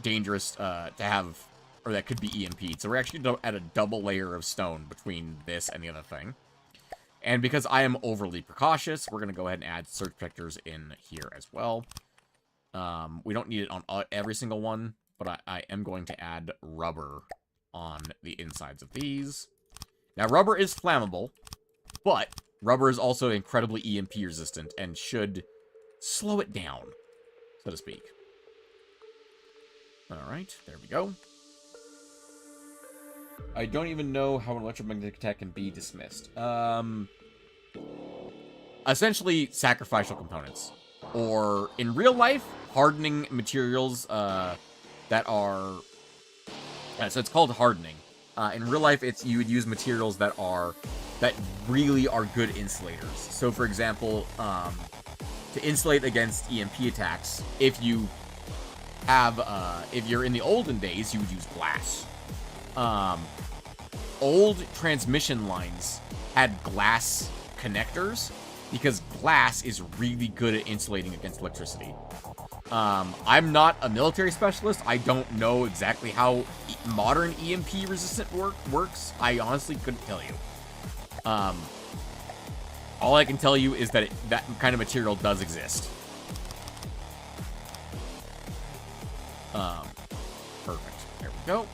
dangerous to have, or that could be EMP'd. So we're actually going to add a double layer of stone between this and the other thing. And because I am overly precautious, we're going to go ahead and add surge protectors in here as well. We don't need it on every single one, but I am going to add rubber on the insides of these. Now, rubber is flammable, but rubber is also incredibly EMP resistant and should slow it down, so to speak. Alright, there we go. I don't even know how an electromagnetic attack can be dismissed. Essentially, sacrificial components. Or, in real life, hardening materials that are... so it's called hardening. In real life, you would use materials that really are good insulators. So, for example, to insulate against EMP attacks, if you're in the olden days, you would use glass. Old transmission lines had glass connectors because glass is really good at insulating against electricity. I'm not a military specialist. I don't know exactly how modern EMP resistant works. I honestly couldn't tell you. All I can tell you is that that kind of material does exist. Perfect. There we go.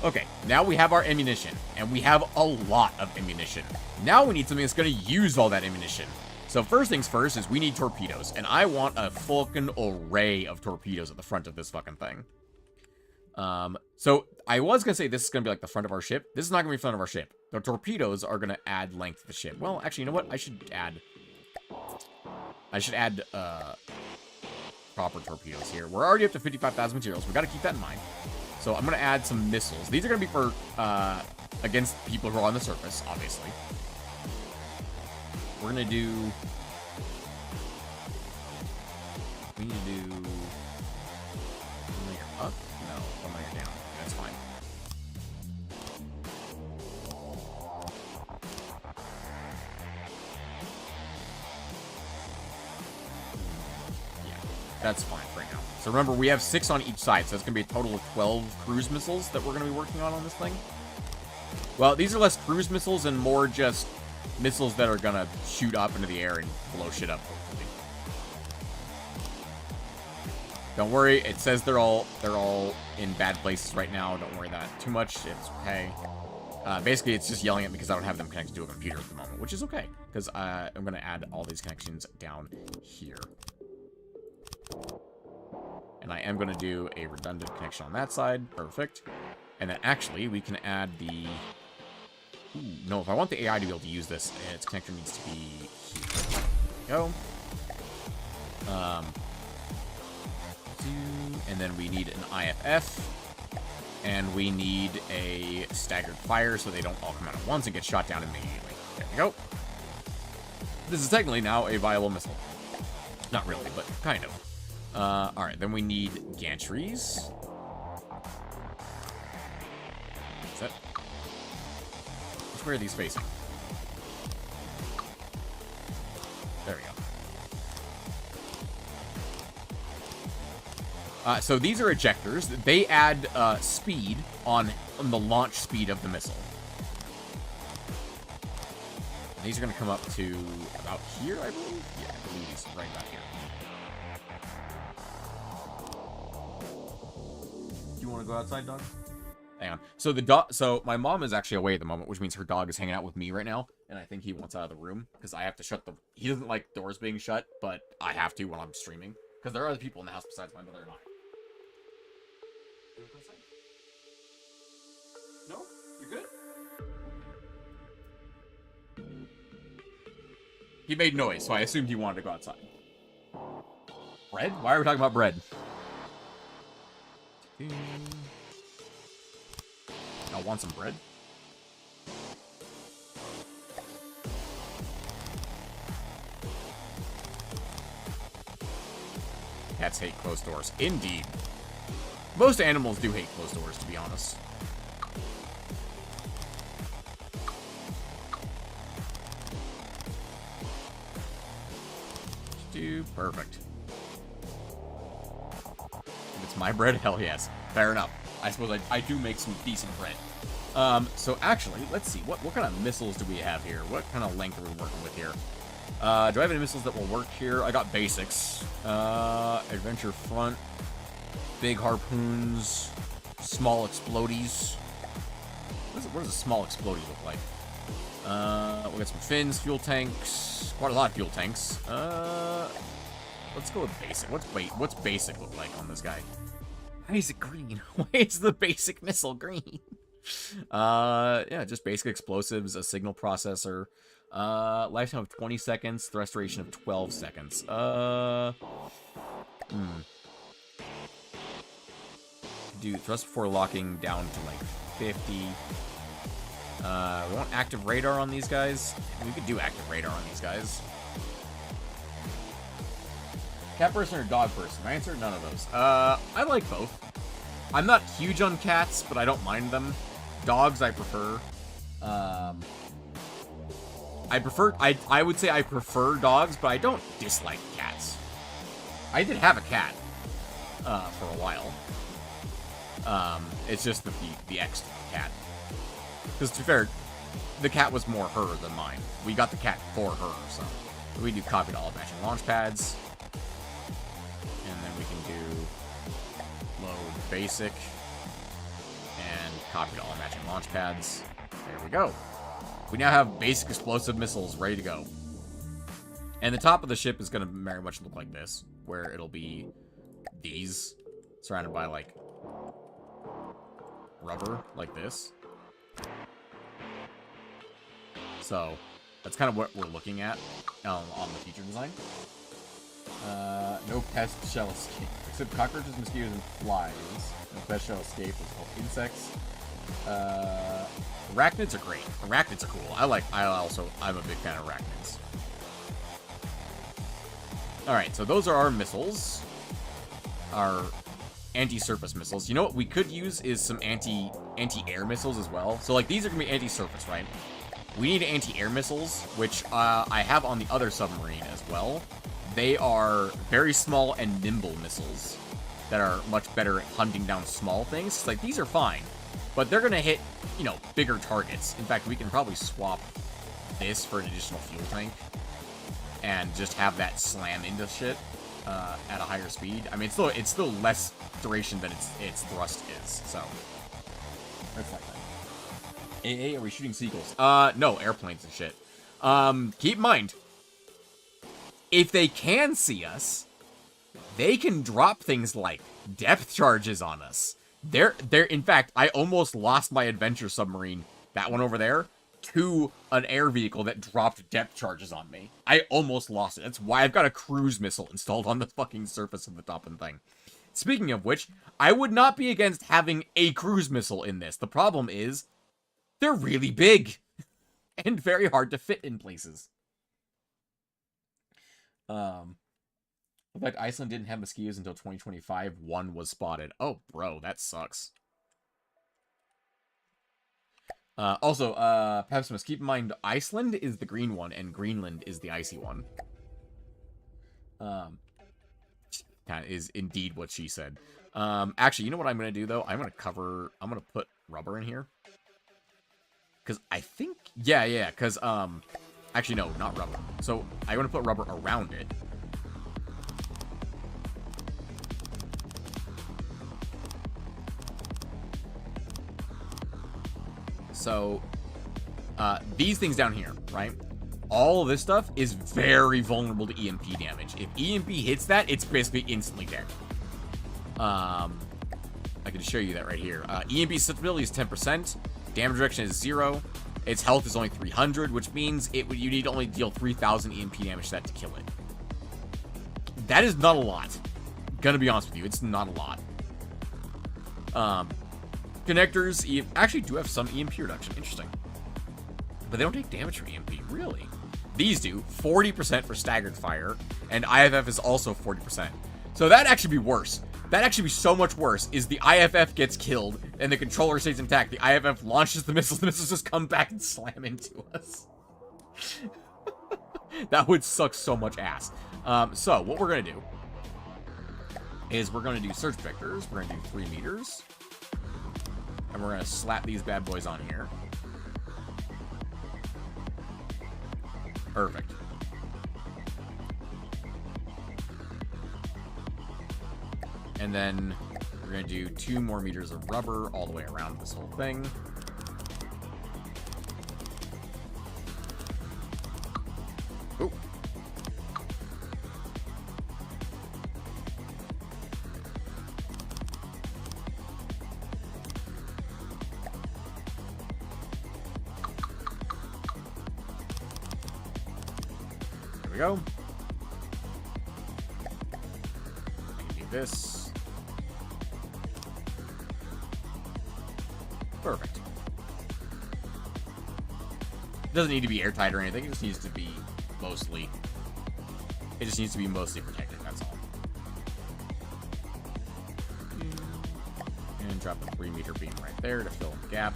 Okay, now we have our ammunition, and we have a lot of ammunition. Now we need something that's going to use all that ammunition. So first things first is we need torpedoes, and I want a fucking array of torpedoes at the front of this fucking thing. So I was going to say this is going to be like the front of our ship. This is not going to be the front of our ship. The torpedoes are going to add length to the ship. Well, actually, you know what? I should add proper torpedoes here. We're already up to 55,000 materials. We got to keep that in mind. So I'm going to add some missiles. These are going to be for against people who are on the surface, obviously. We're going to do... we need to do... one layer up? No, one layer down. That's fine. Yeah, that's fine for right now. So remember, we have 6 on each side, so it's going to be a total of 12 cruise missiles that we're going to be working on this thing. Well, these are less cruise missiles and more just missiles that are going to shoot up into the air and blow shit up, hopefully. Don't worry, it says they're all in bad places right now. Don't worry that too much. It's okay. Basically, it's just yelling at me because I don't have them connected to a computer at the moment, which is okay, because I'm going to add all these connections down here. And I am going to do a redundant connection on that side. Perfect. And then actually, we can add the... ooh, no, if I want the AI to be able to use this, its connector needs to be here. There we go. And then we need an IFF. And we need a staggered fire so they don't all come out at once and get shot down immediately. There we go. This is technically now a viable missile. Not really, but kind of. Alright, then we need gantries. Is that... where are these facing? There we go. So these are ejectors. They add speed on the launch speed of the missile. And these are going to come up to about here, I believe? Yeah, I believe it's right about here. Do you want to go outside, dog? Hang on. So the dog. So my mom is actually away at the moment, which means her dog is hanging out with me right now, and I think he wants out of the room because I have to shut the. He doesn't like doors being shut, but I have to when I'm streaming because there are other people in the house besides my mother and I. No, you're good. He made noise, so I assumed he wanted to go outside. Bread? Why are we talking about bread? I want some bread. Cats hate closed doors. Indeed. Most animals do hate closed doors, to be honest. Perfect. If it's my bread, hell yes. Fair enough. I suppose I do make some decent bread. So actually, let's see. What kind of missiles do we have here? What kind of length are we working with here? Do I have any missiles that will work here? I got basics. Adventure front. Big harpoons. Small explodies. What does a small explodie look like? We got some fins, fuel tanks. Quite a lot of fuel tanks. Let's go with basic. What's basic look like on this guy? Why is it green? Why is the basic missile green? Yeah, just basic explosives, a signal processor. Lifetime of 20 seconds, thrust duration of 12 seconds. Do thrust before locking down to like 50. We want active radar on these guys. We could do active radar on these guys. Cat person or dog person? My answer, none of those. I like both. I'm not huge on cats, but I don't mind them. Dogs, I prefer. I would say I prefer dogs, but I don't dislike cats. I did have a cat, for a while. It's just the ex-cat. Because to be fair, the cat was more her than mine. We got the cat for her, so we do copy to all matching launch pads. And then we can do load basic and copy to all matching launch pads. There we go. We now have basic explosive missiles ready to go. And the top of the ship is going to very much look like this, where it'll be these surrounded by like rubber like this. So that's kind of what we're looking at on the feature design. No pest shall escape. Except cockroaches, mosquitoes, and flies. No pest shall escape. It's called insects. Arachnids are great. Arachnids are cool. I'm a big fan of arachnids. Alright, so those are our missiles. Our anti-surface missiles. You know what we could use is some anti-air missiles as well. So like these are going to be anti-surface, right? We need anti-air missiles, which I have on the other submarine as well. They are very small and nimble missiles that are much better at hunting down small things. Like, these are fine, but they're going to hit, you know, bigger targets. In fact, we can probably swap this for an additional fuel tank and just have that slam into shit at a higher speed. I mean, it's still less duration than its thrust is, so that's like that. AA, are we shooting seagulls? No, airplanes and shit. Keep in mind, if they can see us, they can drop things like depth charges on us. In fact, I almost lost my adventure submarine, that one over there, to an air vehicle that dropped depth charges on me. I almost lost it. That's why I've got a cruise missile installed on the fucking surface of the top of the thing. Speaking of which, I would not be against having a cruise missile in this. The problem is, they're really big and very hard to fit in places. In fact, Iceland didn't have mosquitoes until 2025. One was spotted. Oh, bro, that sucks. Also, Pepsimus, keep in mind, Iceland is the green one, and Greenland is the icy one. That is indeed what she said. Actually, you know what I'm going to do, though? I'm going to put rubber in here. Because I think... Yeah, because, actually, no, not rubber. So, I want to put rubber around it. So, these things down here, right? All of this stuff is very vulnerable to EMP damage. If EMP hits that, it's basically instantly dead. I can show you that right here. EMP susceptibility is 10%. Damage reduction is 0. Its health is only 300, which means you need to only deal 3,000 EMP damage to that to kill it. That is not a lot. Gonna be honest with you, it's not a lot. Connectors actually do have some EMP reduction. Interesting. But they don't take damage from EMP, really. These do. 40% for staggered fire, and IFF is also 40%. So that'd actually be worse. That'd actually be so much worse, is the IFF gets killed, and the controller stays intact. The IFF launches the missiles just come back and slam into us. That would suck so much ass. So, what we're gonna do is we're gonna do search vectors. We're gonna do 3 meters. And we're gonna slap these bad boys on here. Perfect. And then we're going to do 2 more meters of rubber all the way around this whole thing. Oh. There we go. I can do this. Perfect. It doesn't need to be airtight or anything. It just needs to be mostly... It just needs to be mostly protected, that's all. And drop a 3-meter beam right there to fill the gap.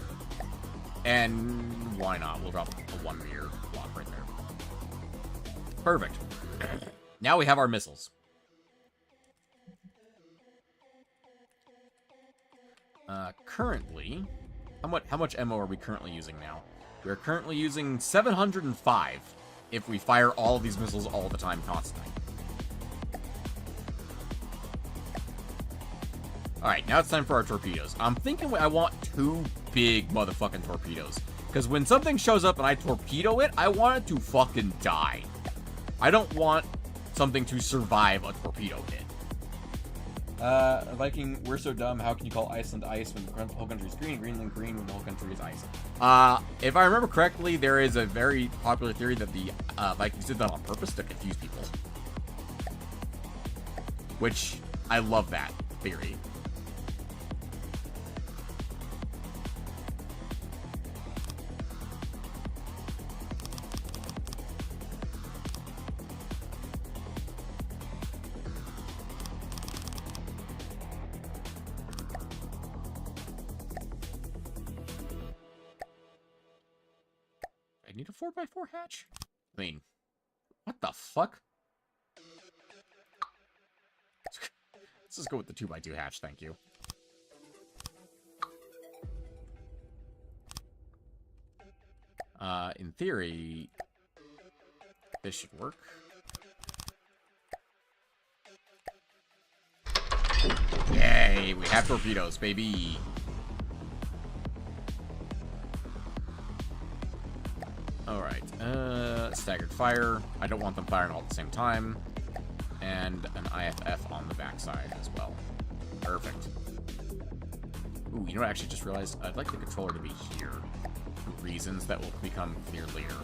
And why not? We'll drop a 1-meter block right there. Perfect. Now we have our missiles. Currently... How much ammo are we currently using now? We're currently using 705 if we fire all of these missiles all the time, constantly. Alright, now it's time for our torpedoes. I'm thinking I want 2 big motherfucking torpedoes. Because when something shows up and I torpedo it, I want it to fucking die. I don't want something to survive a torpedo hit. Viking, we're so dumb. How can you call Iceland ice when the whole country is green? Greenland green when the whole country is ice. If I remember correctly, there is a very popular theory that the Vikings did that on purpose to confuse people. Which, I love that theory. I need a 4x4 hatch? I mean, what the fuck? Let's just go with the 2x2 hatch, thank you. In theory, this should work. Yay, we have torpedoes, baby. Alright, staggered fire. I don't want them firing all at the same time. And an IFF on the backside as well. Perfect. Ooh, you know what I actually just realized? I'd like the controller to be here. For reasons that will become clear later.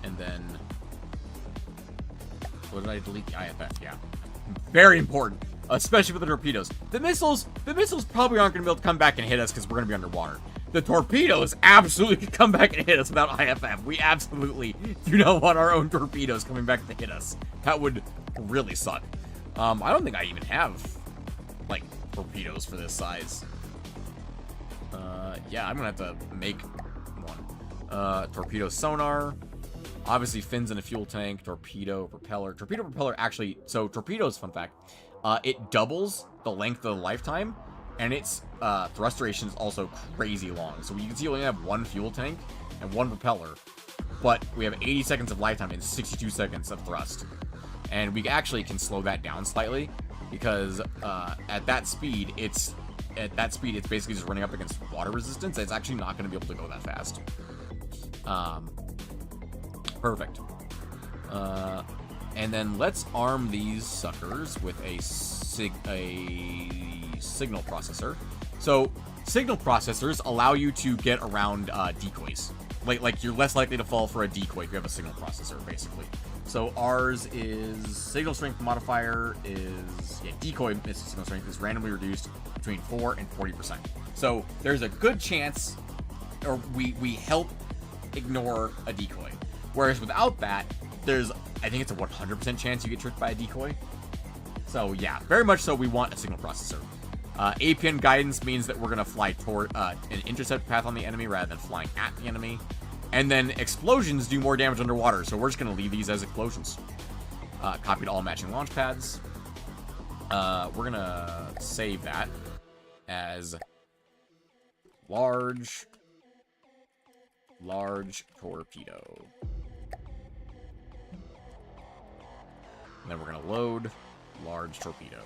And then... What did I delete? The IFF, yeah. Very important. Especially for the torpedoes. The missiles probably aren't going to be able to come back and hit us because we're going to be underwater. The torpedoes absolutely could come back and hit us without IFF. We absolutely do not want our own torpedoes coming back to hit us. That would really suck. I don't think I even have, like, torpedoes for this size. Yeah, I'm going to have to make one. Torpedo sonar. Obviously, fins in a fuel tank. Torpedo propeller. Torpedo propeller actually... So, torpedoes, fun fact. It doubles the length of the lifetime. And its thrust duration is also crazy long. So you can see we only have 1 fuel tank and 1 propeller. But we have 80 seconds of lifetime and 62 seconds of thrust. And we actually can slow that down slightly. Because at that speed, its at that speed, it's basically just running up against water resistance. It's actually not going to be able to go that fast. Perfect. And then let's arm these suckers with a signal processor. So signal processors allow you to get around decoys. Like you're less likely to fall for a decoy if you have a signal processor, basically. So ours is signal strength modifier is decoy signal strength is randomly reduced between 4 and 40%. So there's a good chance, or we help ignore a decoy. Whereas without that, there's, I think it's a 100% chance you get tricked by a decoy. So yeah, very much so we want a signal processor. APN guidance means that we're going to fly toward an intercept path on the enemy rather than flying at the enemy. And then explosions do more damage underwater, so we're just going to leave these as explosions. Copied all matching launch pads. We're going to save that as large torpedo. And then we're going to load large torpedo.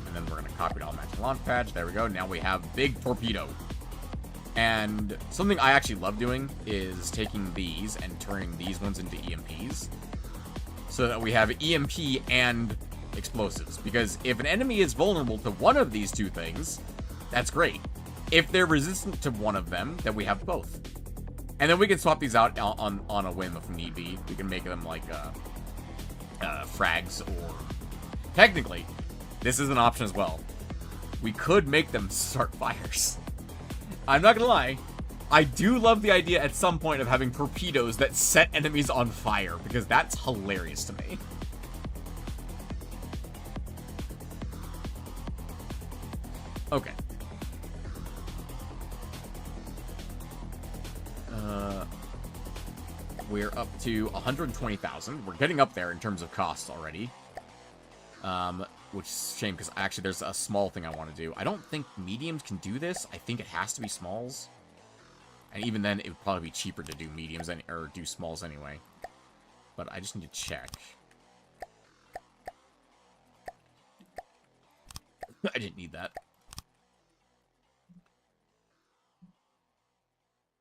And then we're going to copy it all matching launch pads. There we go. Now we have big torpedo. And something I actually love doing is taking these and turning these ones into EMPs. So that we have EMP and explosives. Because if an enemy is vulnerable to one of these two things, that's great. If they're resistant to one of them, then we have both. And then we can swap these out on a whim if need be. We can make them like frags, or technically, this is an option as well. We could make them start fires. I'm not gonna lie, I do love the idea at some point of having torpedoes that set enemies on fire, because that's hilarious to me. Okay. We're up to 120,000. We're getting up there in terms of costs already. Which is a shame, because actually there's a small thing I want to do. I don't think mediums can do this. I think it has to be smalls. And even then, it would probably be cheaper to do mediums or do smalls anyway. But I just need to check. I didn't need that.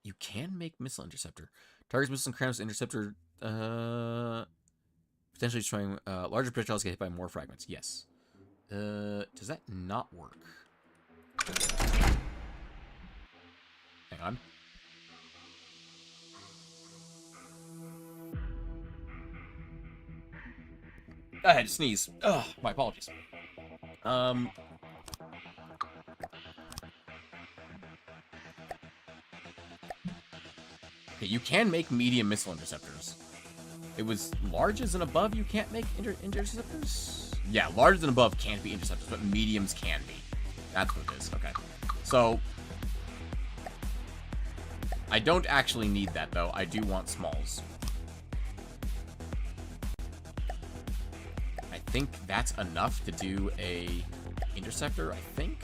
You can make missile interceptor. Targets missile and crams interceptor. Potentially destroying larger projectiles get hit by more fragments. Yes. Does that not work? Hang on. I had to sneeze. Ugh, my apologies. Okay, you can make medium missile interceptors. It was larges and above you can't make interceptors? Yeah, larges and above can't be interceptors, but mediums can be. That's what it is. Okay. So, I don't actually need that, though. I do want smalls. I think that's enough to do a interceptor, I think.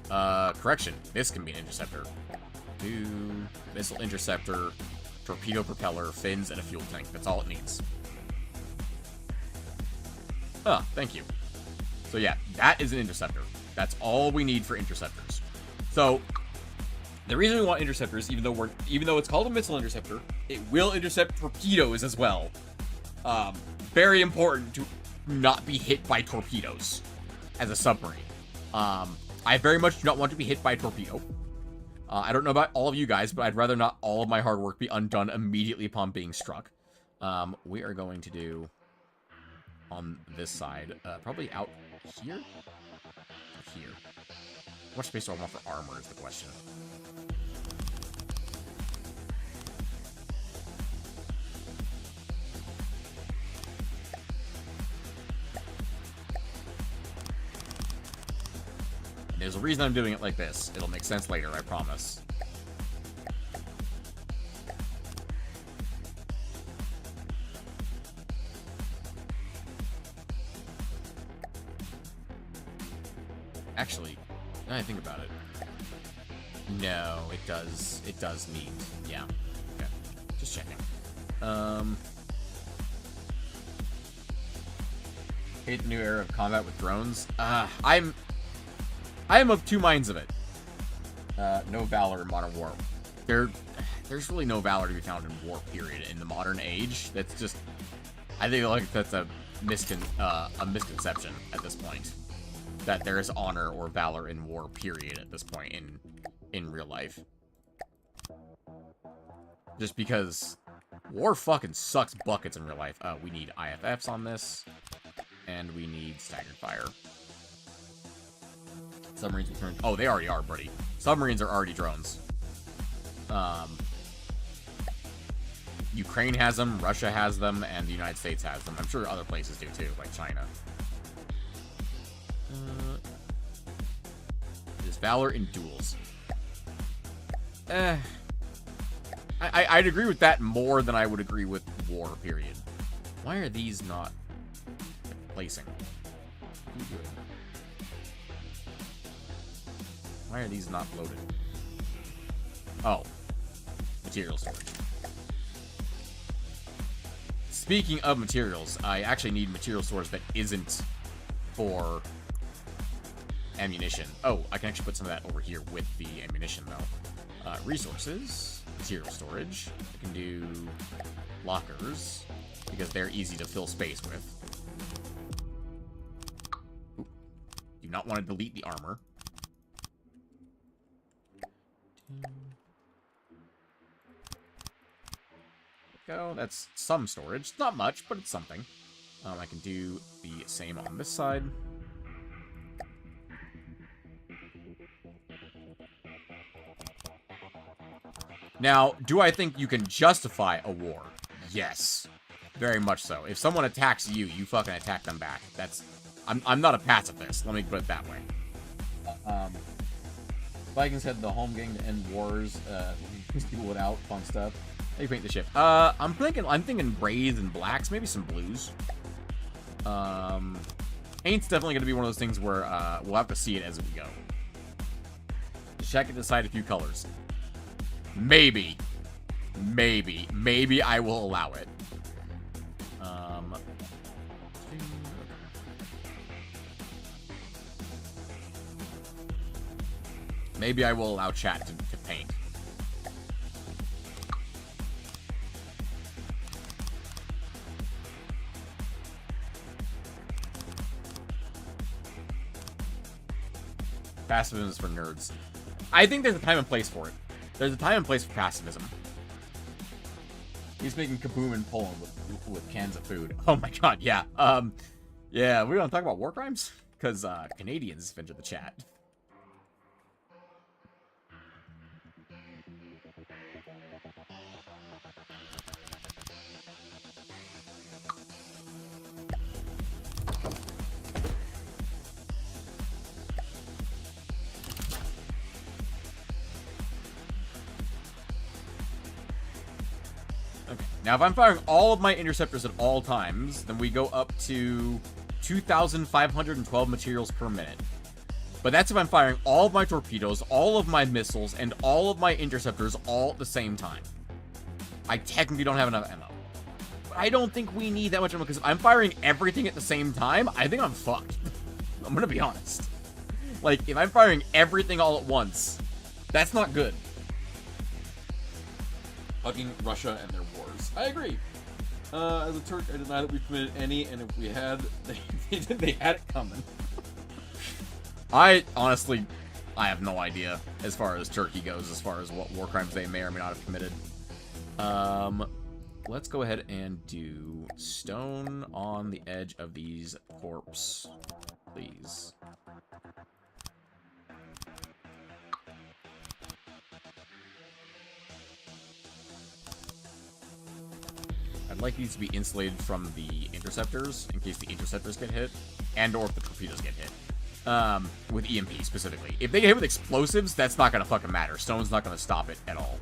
Correction. This can be an interceptor. Do missile interceptor, torpedo propeller, fins, and a fuel tank. That's all it needs. Ah, thank you. So yeah, that is an interceptor. That's all we need for interceptors. So the reason we want interceptors, even though it's called a missile interceptor, it will intercept torpedoes as well. Very important to not be hit by torpedoes as a submarine. I very much do not want to be hit by a torpedo. I don't know about all of you guys, but I'd rather not all of my hard work be undone immediately upon being struck. We are going to do on this side, probably out here? Here. How much space do I want for armor is the question. There's a reason I'm doing it like this. It'll make sense later, I promise. Actually, now I think about it. No, it does. It does need. Yeah. Okay. Just checking. Hate the new era of combat with drones. I am of two minds of it. No valor in modern war. There's really no valor to be found in war, period. In the modern age, that's just, I think like that's a misconception at this point. That there is honor or valor in war, period, at this point in real life. Just because war fucking sucks buckets in real life. We need IFFs on this. And we need staggered fire. Submarines return. Oh, they already are, buddy. Submarines are already drones. Ukraine has them, Russia has them, and the United States has them. I'm sure other places do too, like China. There's valor in duels. I'd agree with that more than I would agree with war, period. Why are these not placing? Why are these not loaded? Oh. Material storage. Speaking of materials, I actually need material storage that isn't for ammunition. Oh, I can actually put some of that over here with the ammunition, though. Resources. Material storage. I can do lockers, because they're easy to fill space with. Ooh. Do not want to delete the armor. Go. That's some storage. Not much, but it's something. I can do the same on this side. Now, do I think you can justify a war? Yes. Very much so. If someone attacks you, you fucking attack them back. That's... I'm not a pacifist. Let me put it that way. Vikings had the home game to end wars. People without fun stuff. How you paint the ship? I'm thinking grays and blacks, maybe some blues. Paint's definitely gonna be one of those things where we'll have to see it as we go. Check and decide a few colors. Maybe I will allow it. Maybe I will allow chat to paint. Pacifism is for nerds. I think there's a time and place for it. There's a time and place for pacifism. He's making kaboom in Poland with cans of food. Oh my god, yeah. Yeah, we want to talk about war crimes? Because Canadians have entered the chat. Now, if I'm firing all of my interceptors at all times, then we go up to 2,512 materials per minute. But that's if I'm firing all of my torpedoes, all of my missiles, and all of my interceptors all at the same time. I technically don't have enough ammo. But I don't think we need that much ammo, because if I'm firing everything at the same time, I think I'm fucked. I'm gonna be honest. Like, if I'm firing everything all at once, that's not good. Hugging Russia and their wars. I agree. As a Turk, I deny that we committed any, and if we had, they had it coming. I honestly have no idea as far as Turkey goes, as far as what war crimes they may or may not have committed. Let's go ahead and do stone on the edge of these corpse, please. I'd like these to be insulated from the interceptors, in case the interceptors get hit, and or if the torpedoes get hit. With EMP, specifically. If they get hit with explosives, that's not gonna fucking matter. Stone's not gonna stop it at all.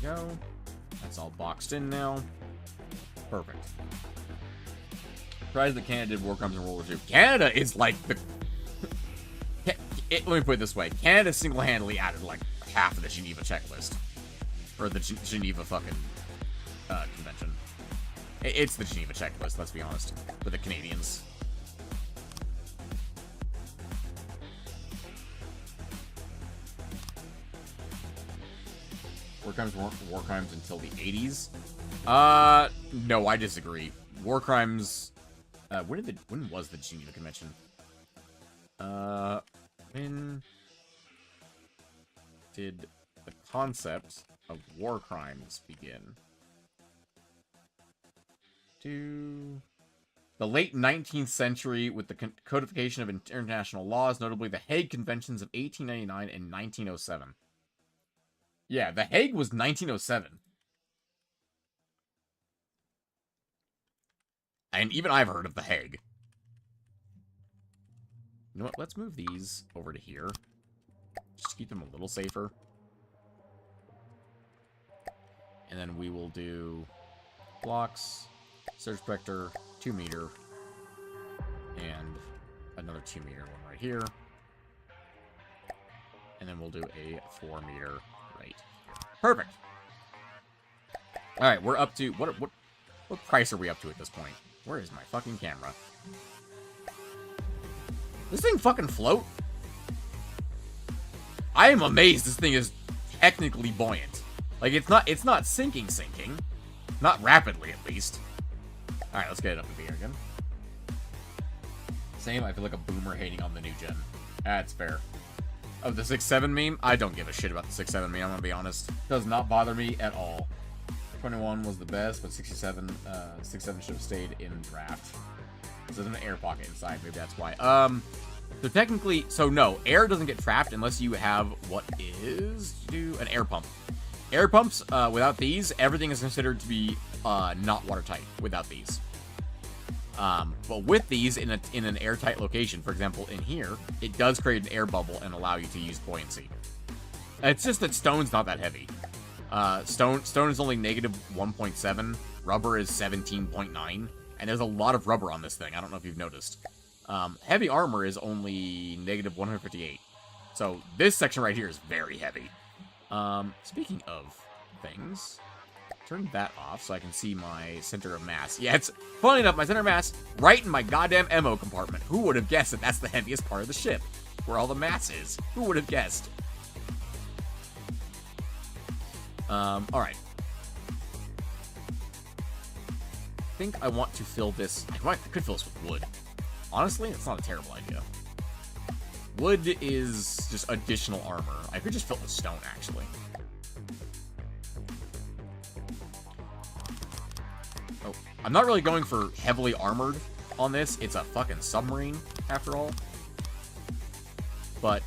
There we go. That's all boxed in now. Perfect. Surprised that Canada did war crimes in World War II. Canada is like the... let me put it this way. Canada single-handedly added, like, half of the Geneva checklist. Or the Geneva fucking convention. It's the Geneva checklist, let's be honest. For the Canadians. War crimes weren't war crimes until the 80s? No, I disagree. War crimes... when was the Geneva Convention? When did the concept of war crimes begin? To the late 19th century with the codification of international laws, notably the Hague Conventions of 1899 and 1907. Yeah, the Hague was 1907. And even I've heard of the Hague. You know what? Let's move these over to here. Just keep them a little safer. And then we will do blocks, surge vector, 2 meter, and another 2 meter one right here. And then we'll do a 4 meter right here. Perfect. All right, we're up to what price are we up to at this point? Where is my fucking camera? This thing fucking float? I am amazed this thing is technically buoyant. Like, it's not sinking. Not rapidly, at least. Alright, let's get it up in the air again. Same, I feel like a boomer hating on the new gen. That's fair. Oh, the 6-7 meme? I don't give a shit about the 6-7 meme, I'm gonna be honest. Does not bother me at all. 21 was the best, but 67, 6-7 should have stayed in draft. There's an air pocket inside, maybe that's why. So technically, no, air doesn't get trapped unless you have what is an air pump. Air pumps, without these, everything is considered to be not watertight without these. But with these in an airtight location, for example, in here, it does create an air bubble and allow you to use buoyancy. It's just that stone's not that heavy. Stone is only negative 1.7. Rubber is 17.9. And there's a lot of rubber on this thing. I don't know if you've noticed. Heavy armor is only negative 158. So this section right here is very heavy. Speaking of things, turn that off so I can see my center of mass. Yeah, it's funny enough, my center of mass right in my goddamn ammo compartment. Who would have guessed that that's the heaviest part of the ship? Where all the mass is. Who would have guessed? Alright. I think I want to fill this... I could fill this with wood. Honestly, it's not a terrible idea. Wood is just additional armor. I could just fill it with stone, actually. Oh, I'm not really going for heavily armored on this. It's a fucking submarine, after all. But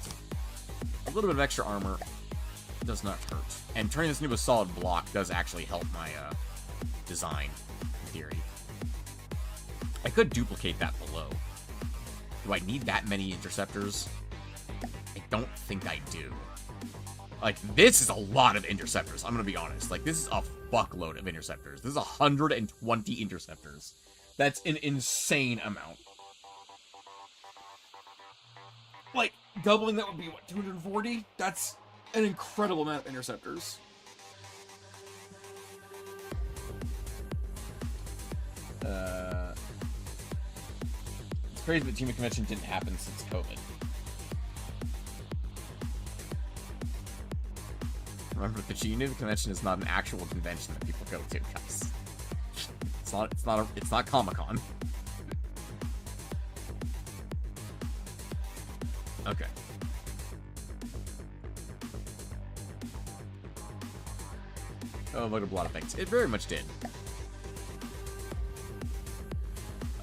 a little bit of extra armor does not hurt. And turning this into a solid block does actually help my design, in theory. I could duplicate that below. Do I need that many interceptors? I don't think I do. Like, this is a lot of interceptors, I'm gonna be honest. Like, this is a fuckload of interceptors. This is 120 interceptors. That's an insane amount. Like, doubling that would be, what, 240? That's an incredible amount of interceptors. It's crazy that Geneva Convention didn't happen since COVID. Remember, the Geneva Convention is not an actual convention that people go to, guys. It's not Comic-Con. Okay. Oh, look at a lot of things. It very much did.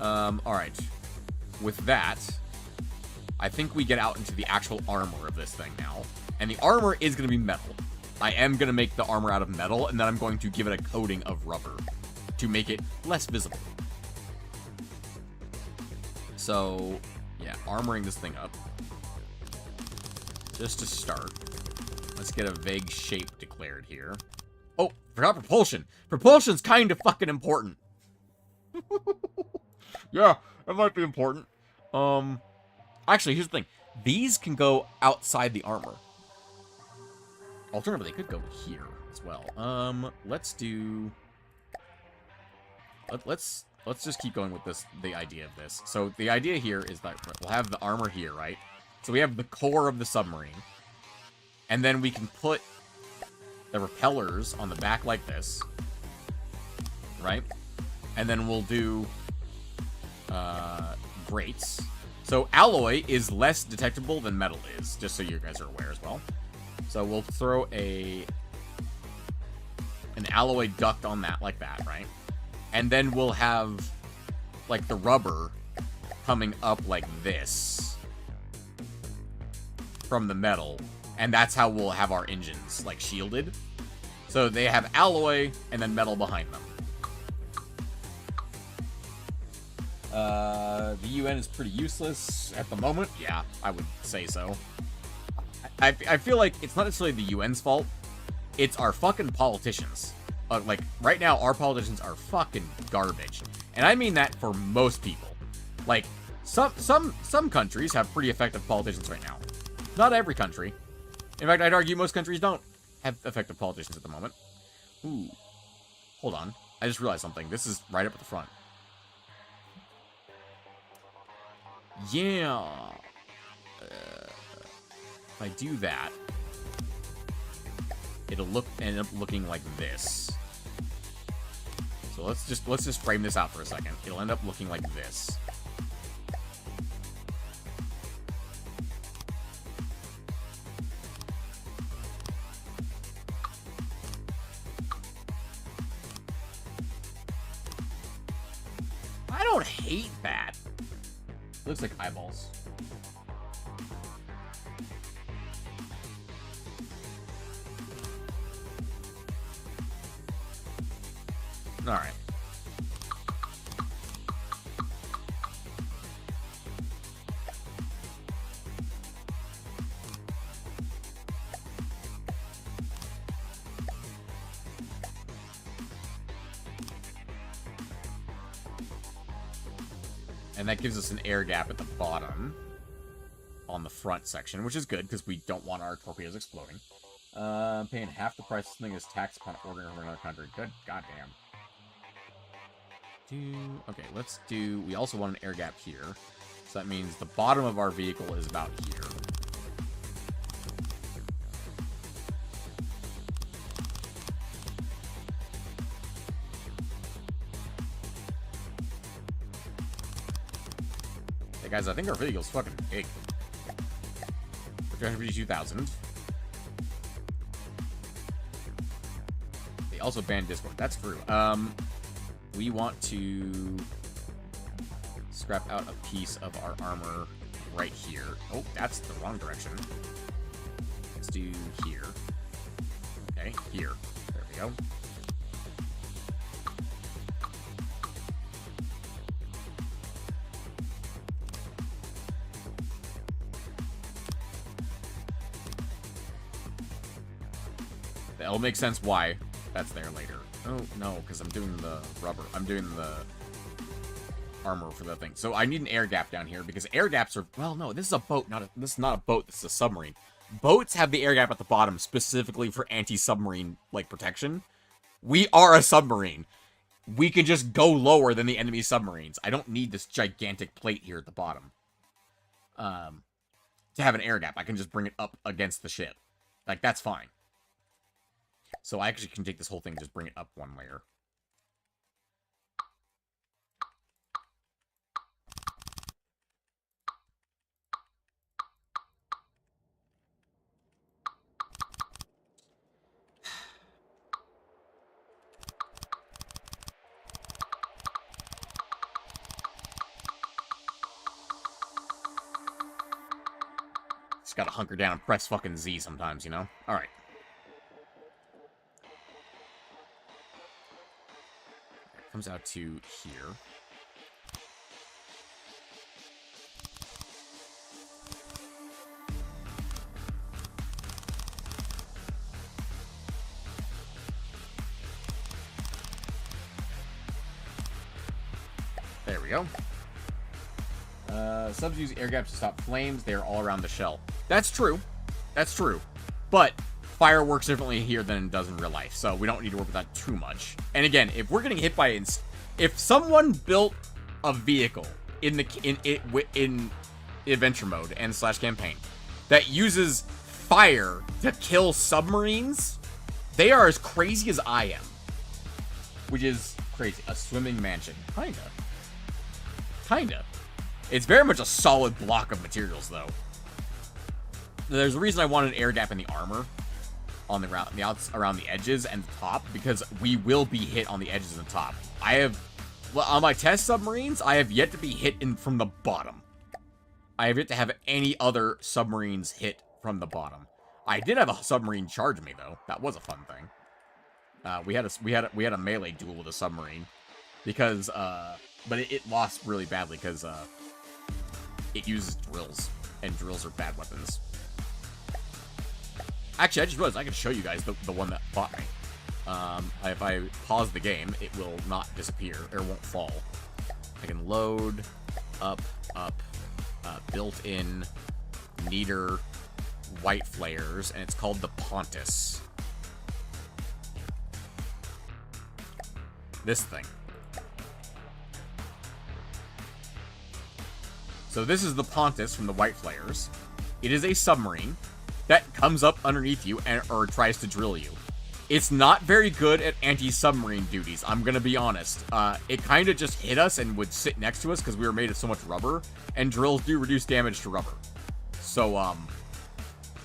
Alright. With that, I think we get out into the actual armor of this thing now. And the armor is going to be metal. I am going to make the armor out of metal, and then I'm going to give it a coating of rubber to make it less visible. So, yeah, armoring this thing up. Just to start, let's get a vague shape declared here. Oh, forgot propulsion. Propulsion's kind of fucking important. Yeah, that might be important. Actually, here's the thing. These can go outside the armor. Alternatively, they could go here as well. Let's do... Let's just keep going with this, the idea of this. So the idea here is that we'll have the armor here, right? So we have the core of the submarine. And then we can put the repellers on the back like this. Right? And then we'll do grates. So alloy is less detectable than metal is, just so you guys are aware as well. So we'll throw an alloy duct on that like that, right? And then we'll have, like, the rubber coming up like this from the metal. And that's how we'll have our engines, like, shielded. So they have alloy and then metal behind them. The UN is pretty useless at the moment. Yeah, I would say so. I feel like it's not necessarily the UN's fault. It's our fucking politicians. Like, right now, our politicians are fucking garbage. And I mean that for most people. Like, some countries have pretty effective politicians right now. Not every country. In fact, I'd argue most countries don't have effective politicians at the moment. Ooh. Hold on. I just realized something. This is right up at the front. Yeah. If I do that, it'll end up looking like this. So let's just frame this out for a second. It'll end up looking like this. I don't hate that. Looks like eyeballs. Alright. And that gives us an air gap at the bottom on the front section, which is good because we don't want our torpedoes exploding. Paying half the price of something is tax upon ordering from another country. Good goddamn. Okay, let's do... We also want an air gap here. So that means the bottom of our vehicle is about here. Hey guys, I think our vehicle's fucking big. 352,000. They also banned Discord. That's true. We want to scrap out a piece of our armor right here. Oh, that's the wrong direction. Let's do here. Okay, here. There we go. It'll make sense why that's there later. Oh, no, because I'm doing the rubber. I'm doing the armor for the thing. So I need an air gap down here, because air gaps are... Well, no, this is a boat, this is not a boat, this is a submarine. Boats have the air gap at the bottom, specifically for anti-submarine, like, protection. We are a submarine. We can just go lower than the enemy submarines. I don't need this gigantic plate here at the bottom. To have an air gap, I can just bring it up against the ship. Like, that's fine. So I actually can take this whole thing and just bring it up one layer. Just gotta hunker down and press fucking Z sometimes, you know? Alright. Comes out to here. There we go. Subs use air gaps to stop flames. They are all around the shell. That's true. That's true. But fire works differently here than it does in real life, so we don't need to worry about that too much. And again, if we're getting hit by if someone built a vehicle in adventure mode and / campaign that uses fire to kill submarines, they are as crazy as I am. Which is crazy. A swimming mansion. Kinda. It's very much a solid block of materials, though. There's a reason I wanted an air gap in the armor on around the edges and the top, because we will be hit on the edges and the top. On my test submarines, I have yet to be hit from the bottom. I have yet to have any other submarines hit from the bottom. I did have a submarine charge me, though. That was a fun thing. We had a melee duel with a submarine because but it lost really badly because it uses drills, and drills are bad weapons. Actually, I just realized I can show you guys the one that fought me. If I pause the game, it will not disappear, or won't fall. I can load, up, built-in, neater, white flares, and it's called the Pontus. This thing. So this is the Pontus from the white flares. It is a submarine that comes up underneath you or tries to drill you. It's not very good at anti-submarine duties, I'm gonna be honest. It kind of just hit us and would sit next to us because we were made of so much rubber, and drills do reduce damage to rubber. So,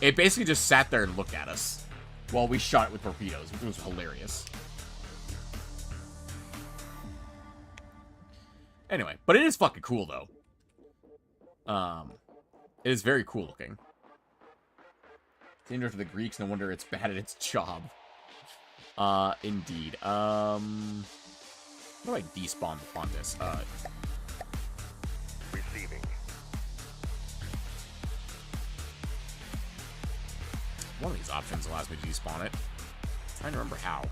it basically just sat there and looked at us while we shot it with torpedoes, which was hilarious. Anyway, but it is fucking cool, though. It is very cool looking. It's dangerous for the Greeks, no wonder it's bad at its job. Indeed. How do I despawn the Pontus? Receiving. One of these options allows me to despawn it. I'm trying to remember how.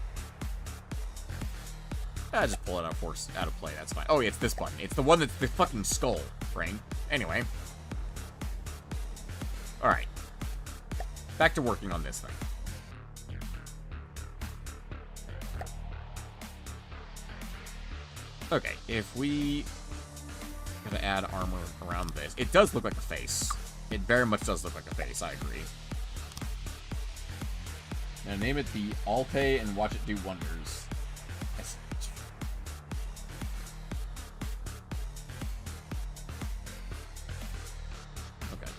Just pull it out of play, that's fine. Oh, yeah, it's this button. It's the one that's the fucking skull, right? Anyway. Alright. Back to working on this thing. Okay, if we gotta add armor around this, it does look like a face. It very much does look like a face, I agree. Now name it the Alpe and watch it do wonders. Okay.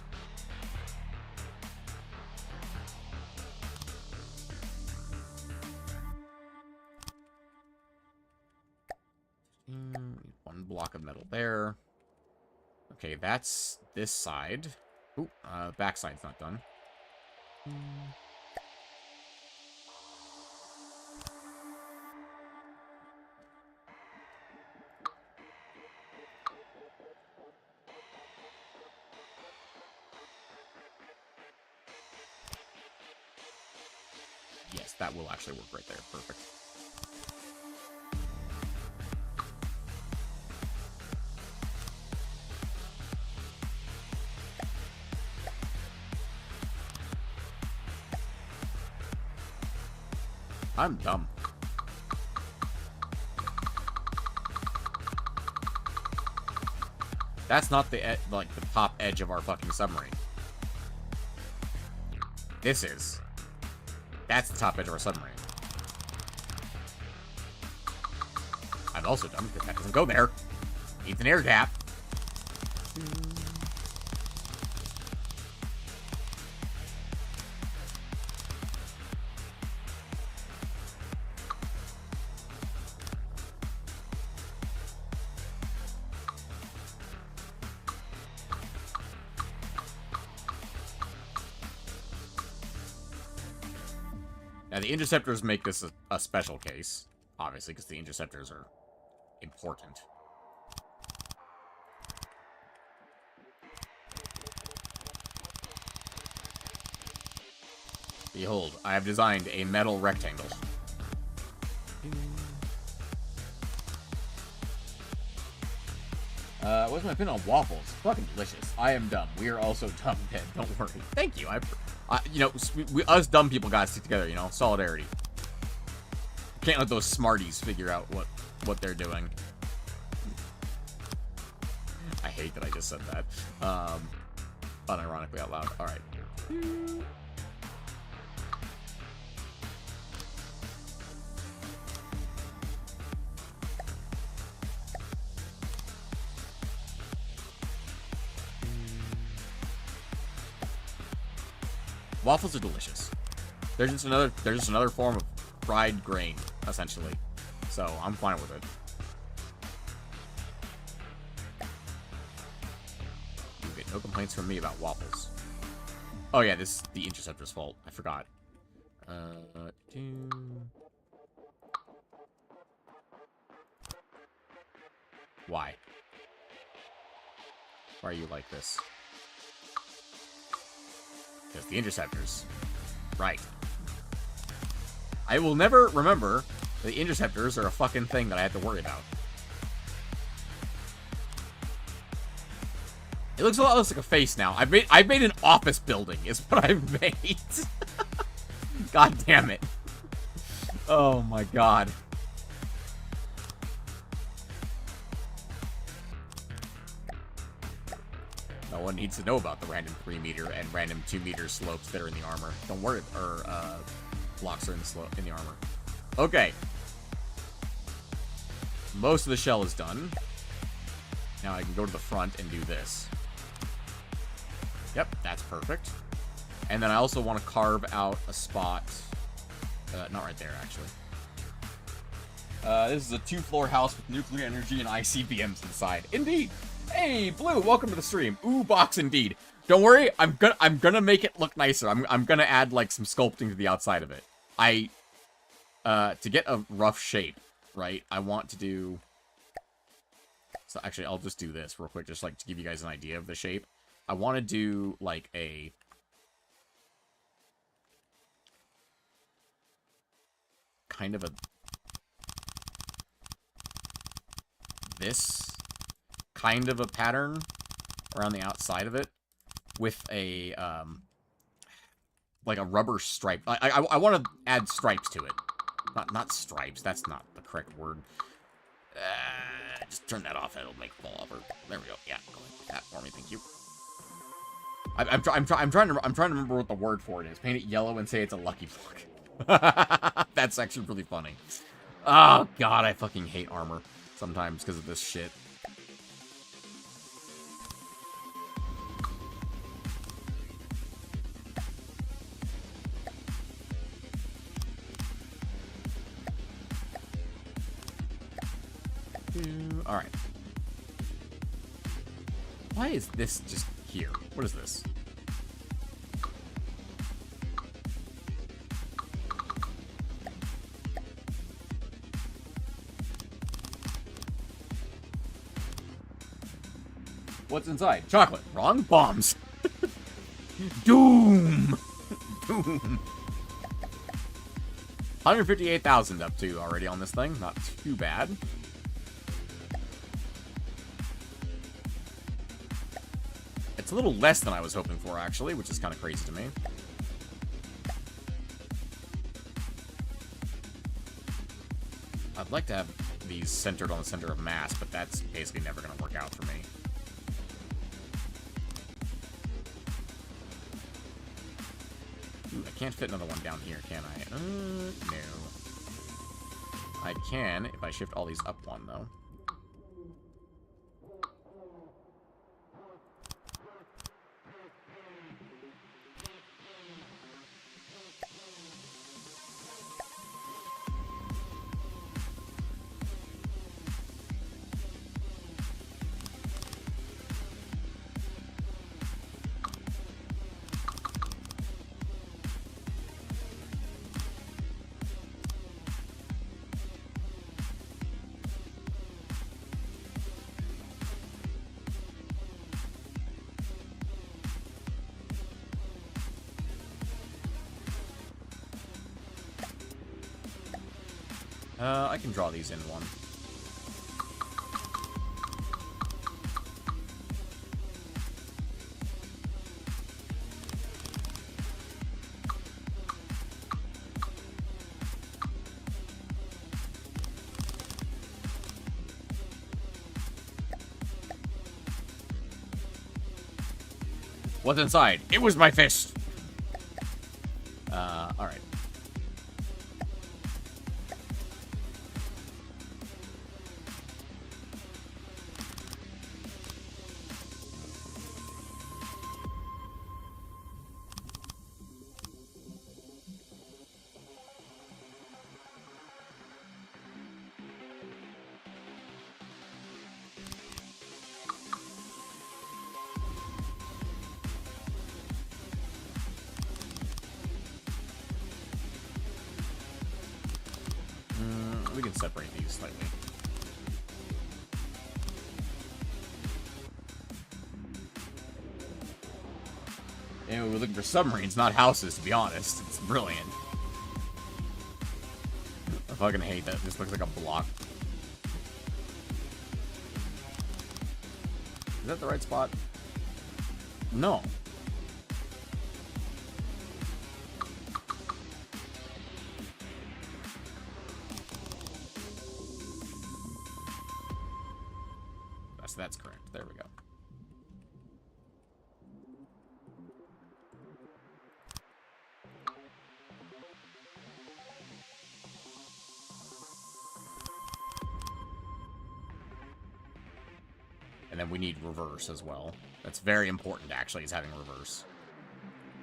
One block of metal there. Okay, that's this side. Ooh, back side's not done. Yes, that will actually work right there. Perfect. I'm dumb. That's not the the top edge of our fucking submarine. This is. That's the top edge of our submarine. I'm also dumb because that doesn't go there. Needs an air gap. Now, the interceptors make this a special case, obviously, because the interceptors are important. Behold, I have designed a metal rectangle. What's my opinion on waffles? Fucking delicious. I am dumb. We are also dumb, Ted. Don't worry. Thank you. You know, us dumb people gotta stick together, you know? Solidarity. Can't let those smarties figure out what they're doing. I hate that I just said that. Unironically out loud. Alright. Waffles are delicious. They're just another form of fried grain, essentially. So I'm fine with it. You get no complaints from me about waffles. Oh yeah, this is the Interceptor's fault. I forgot. Why? Why are you like this? Because the Interceptors. Right. I will never remember that the Interceptors are a fucking thing that I have to worry about. It looks a lot less like a face now. I've made an office building, is what I've made. God damn it. Oh my god. No one needs to know about the random 3-meter and random 2-meter slopes that are in the armor. Don't worry, or blocks are in the armor. Okay. Most of the shell is done. Now I can go to the front and do this. Yep, that's perfect. And then I also want to carve out a spot. Not right there, actually. This is a 2-floor house with nuclear energy and ICBMs inside. Indeed. Hey, Blue, welcome to the stream. Ooh, box indeed. Don't worry, I'm gonna make it look nicer. I'm gonna add like some sculpting to the outside of it. To get a rough shape, right? I want to do. So actually, I'll just do this real quick, just like to give you guys an idea of the shape. I want to do like a kind of a this kind of a pattern around the outside of it with a like a rubber stripe. I want to add stripes to it. Not stripes. That's not the correct word. Just turn that off and it'll make fall over. There we go. Yeah, go ahead with that for me. Thank you. I'm trying to remember what the word for it is. Paint it yellow and say it's a lucky block. That's actually really funny. Oh god, I fucking hate armor sometimes because of this shit. Alright. Why is this just here? What is this? What's inside? Chocolate. Wrong. Bombs. Doom. Doom. 158,000 up to already on this thing. Not too bad. It's a little less than I was hoping for, actually, which is kind of crazy to me. I'd like to have these centered on the center of mass, but that's basically never going to work out for me. Ooh, I can't fit another one down here, can I? No. I can if I shift all these up one, though. I can draw these in one. What's inside? It was my fist. All right. We can separate these slightly. And we're looking for submarines, not houses, to be honest. It's brilliant. I fucking hate that. This looks like a block. Is that the right spot? No. That's correct. There we go. And then we need reverse as well. That's very important, actually, is having reverse.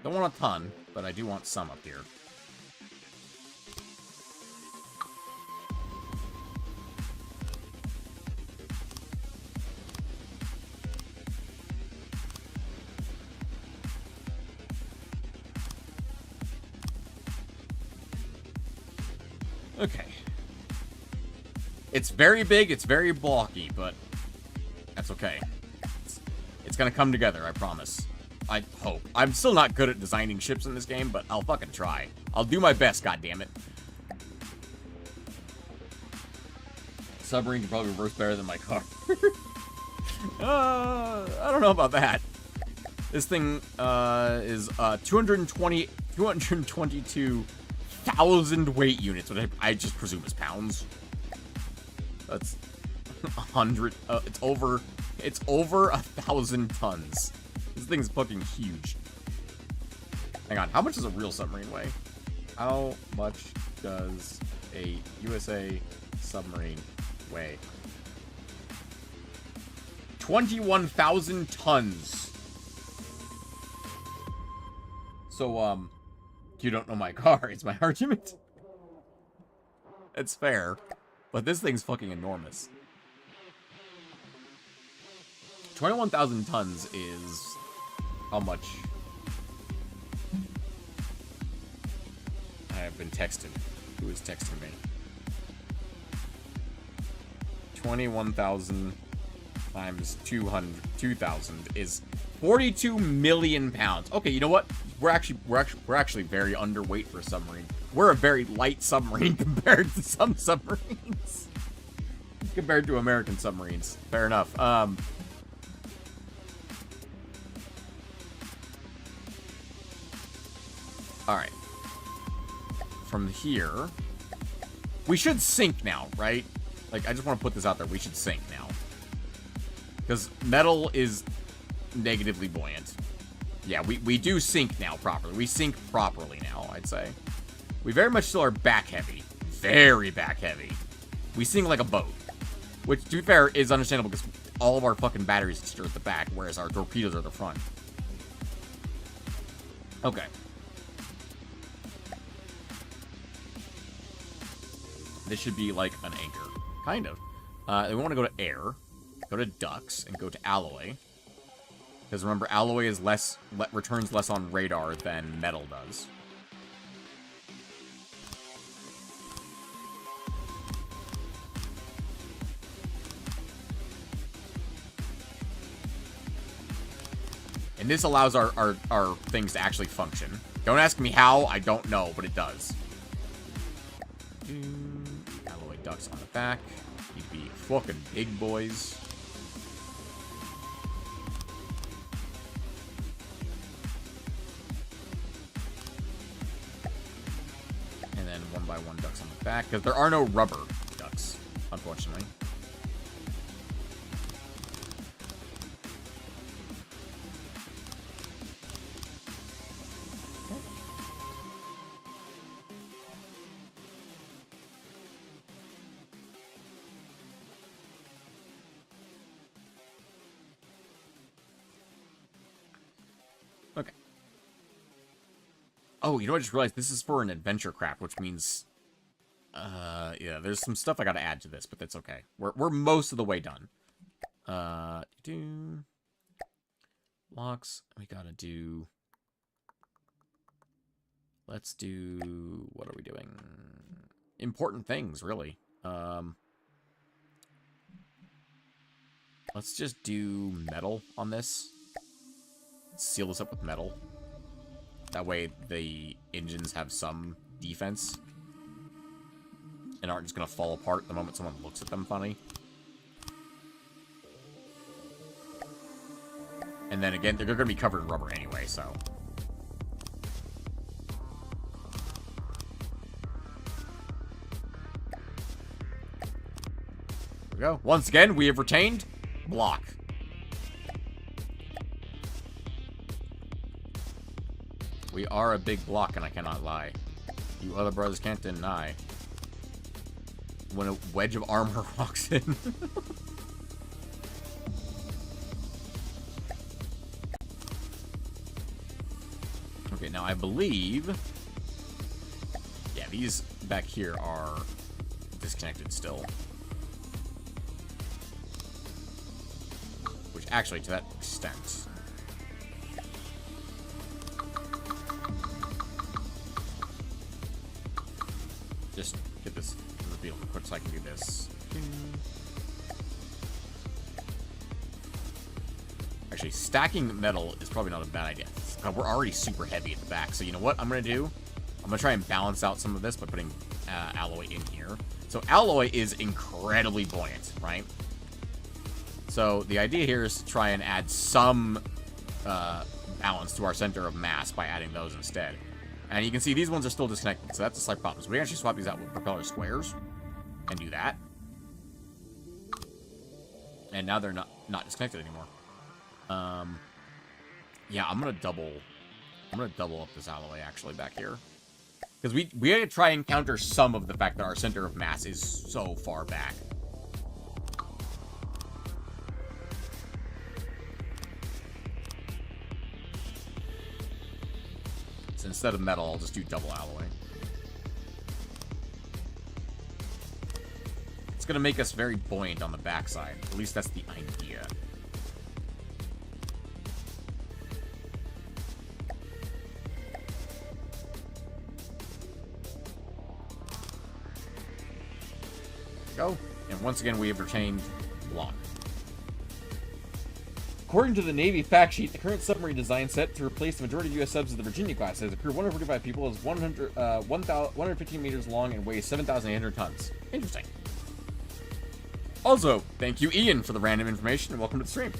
Don't want a ton, but I do want some up here. Okay. It's very big, it's very blocky, but that's okay. It's gonna come together, I promise. I hope. I'm still not good at designing ships in this game, but I'll fucking try. I'll do my best, goddammit. Submarine can probably reverse better than my car. I don't know about that. This thing is 222,000 weight units, which I just presume is pounds. That's 100. It's over 1,000 tons. This thing's fucking huge. Hang on, how much does a real submarine weigh? How much does a USA submarine weigh? 21,000 tons. So, you don't know my car, it's my argument. It's fair. But this thing's fucking enormous. 21,000 tons is... how much? I have been texted. Who is texting me? 21,000 times 2,000 is 42 million pounds. Okay, you know what? We're actually very underweight for a submarine. We're a very light submarine compared to some submarines. Compared to American submarines. Fair enough. Alright. From here... we should sink now, right? Like, I just want to put this out there. We should sink now. Because metal is negatively buoyant. Yeah, we do sink now properly. We sink properly now, I'd say. We very much still are back-heavy. Very back-heavy. We sink like a boat. Which, to be fair, is understandable because all of our fucking batteries are at the back, whereas our torpedoes are at the front. Okay. This should be like an anchor. Kind of. We want to go to air, go to ducts, and go to alloy. Because remember, alloy is returns less on radar than metal does. And this allows our things to actually function. Don't ask me how, I don't know, but it does. Alloy ducts on the back. Need to be fucking big boys. And then 1x1 ducts on the back, because there are no rubber ducts, unfortunately. Oh, you know what I just realized? This is for an adventure craft, which means... yeah, there's some stuff I gotta add to this, but that's okay. We're most of the way done. Blocks. We gotta do... Let's do... What are we doing? Important things, really. Let's just do metal on this. Seal this up with metal. That way the engines have some defense. And aren't just gonna fall apart the moment someone looks at them funny. And then again, they're gonna be covered in rubber anyway, so... There we go. Once again, we have retained block. We are a big block, and I cannot lie. You other brothers can't deny. When a wedge of armor walks in. Okay, now I believe... Yeah, these back here are disconnected still. Which, actually, to that extent... Just get this revealed real quick so I can do this. Actually, stacking metal is probably not a bad idea. We're already super heavy at the back, so you know what I'm going to do? I'm going to try and balance out some of this by putting alloy in here. So alloy is incredibly buoyant, right? So the idea here is to try and add some balance to our center of mass by adding those instead. And you can see these ones are still disconnected, so that's a slight problem. So we can actually swap these out with propeller squares and do that. And now they're not disconnected anymore. Yeah, I'm gonna double up this alloy actually back here. Because we gotta try and counter some of the fact that our center of mass is so far back. So instead of metal, I'll just do double alloy. It's gonna make us very buoyant on the backside. At least that's the idea. Go. And once again, we have retained block. According to the Navy fact sheet, the current submarine design set to replace the majority of U.S. subs of the Virginia class has a crew of 145 people, is 115 meters long, and weighs 7,800 tons. Interesting. Also, thank you, Ian, for the random information, and welcome to the stream.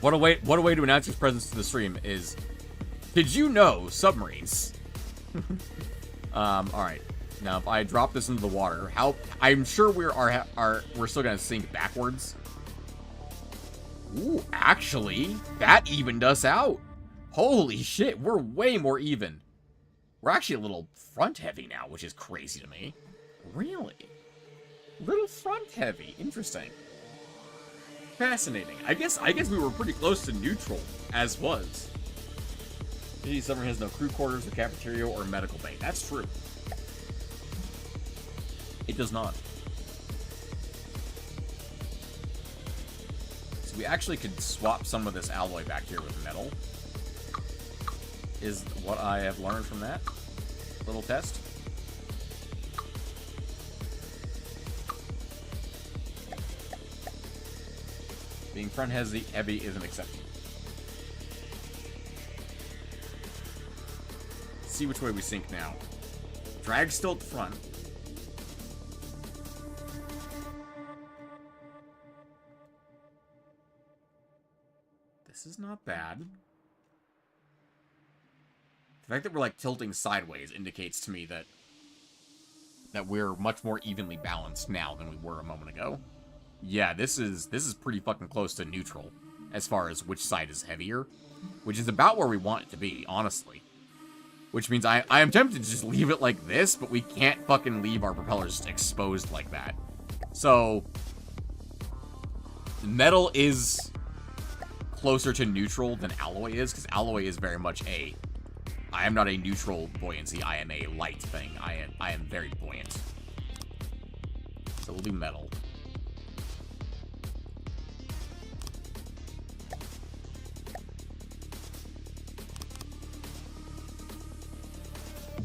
What a way to announce your presence to the stream is, did you know submarines? Alright. Now, if I drop this into the water, I'm sure we're still gonna sink backwards. Ooh, actually, that evened us out. Holy shit, we're way more even. We're actually a little front heavy now, which is crazy to me. Really? Little front heavy. Interesting. Fascinating. I guess we were pretty close to neutral, as was. The submarine has no crew quarters, or cafeteria, or medical bay. That's true. It does not. So we actually could swap some of this alloy back here with metal. Is what I have learned from that little test. Being front heavy is an exception. Let's see which way we sink now. Drag's still at the front. This is not bad. The fact that we're like tilting sideways indicates to me that we're much more evenly balanced now than we were a moment ago. Yeah, this is pretty fucking close to neutral as far as which side is heavier, which is about where we want it to be, honestly. Which means I am tempted to just leave it like this, but we can't fucking leave our propellers exposed like that. So metal is closer to neutral than alloy is, because alloy is very much a I am not a neutral buoyancy. I am a light thing. I am very buoyant. So we'll do metal.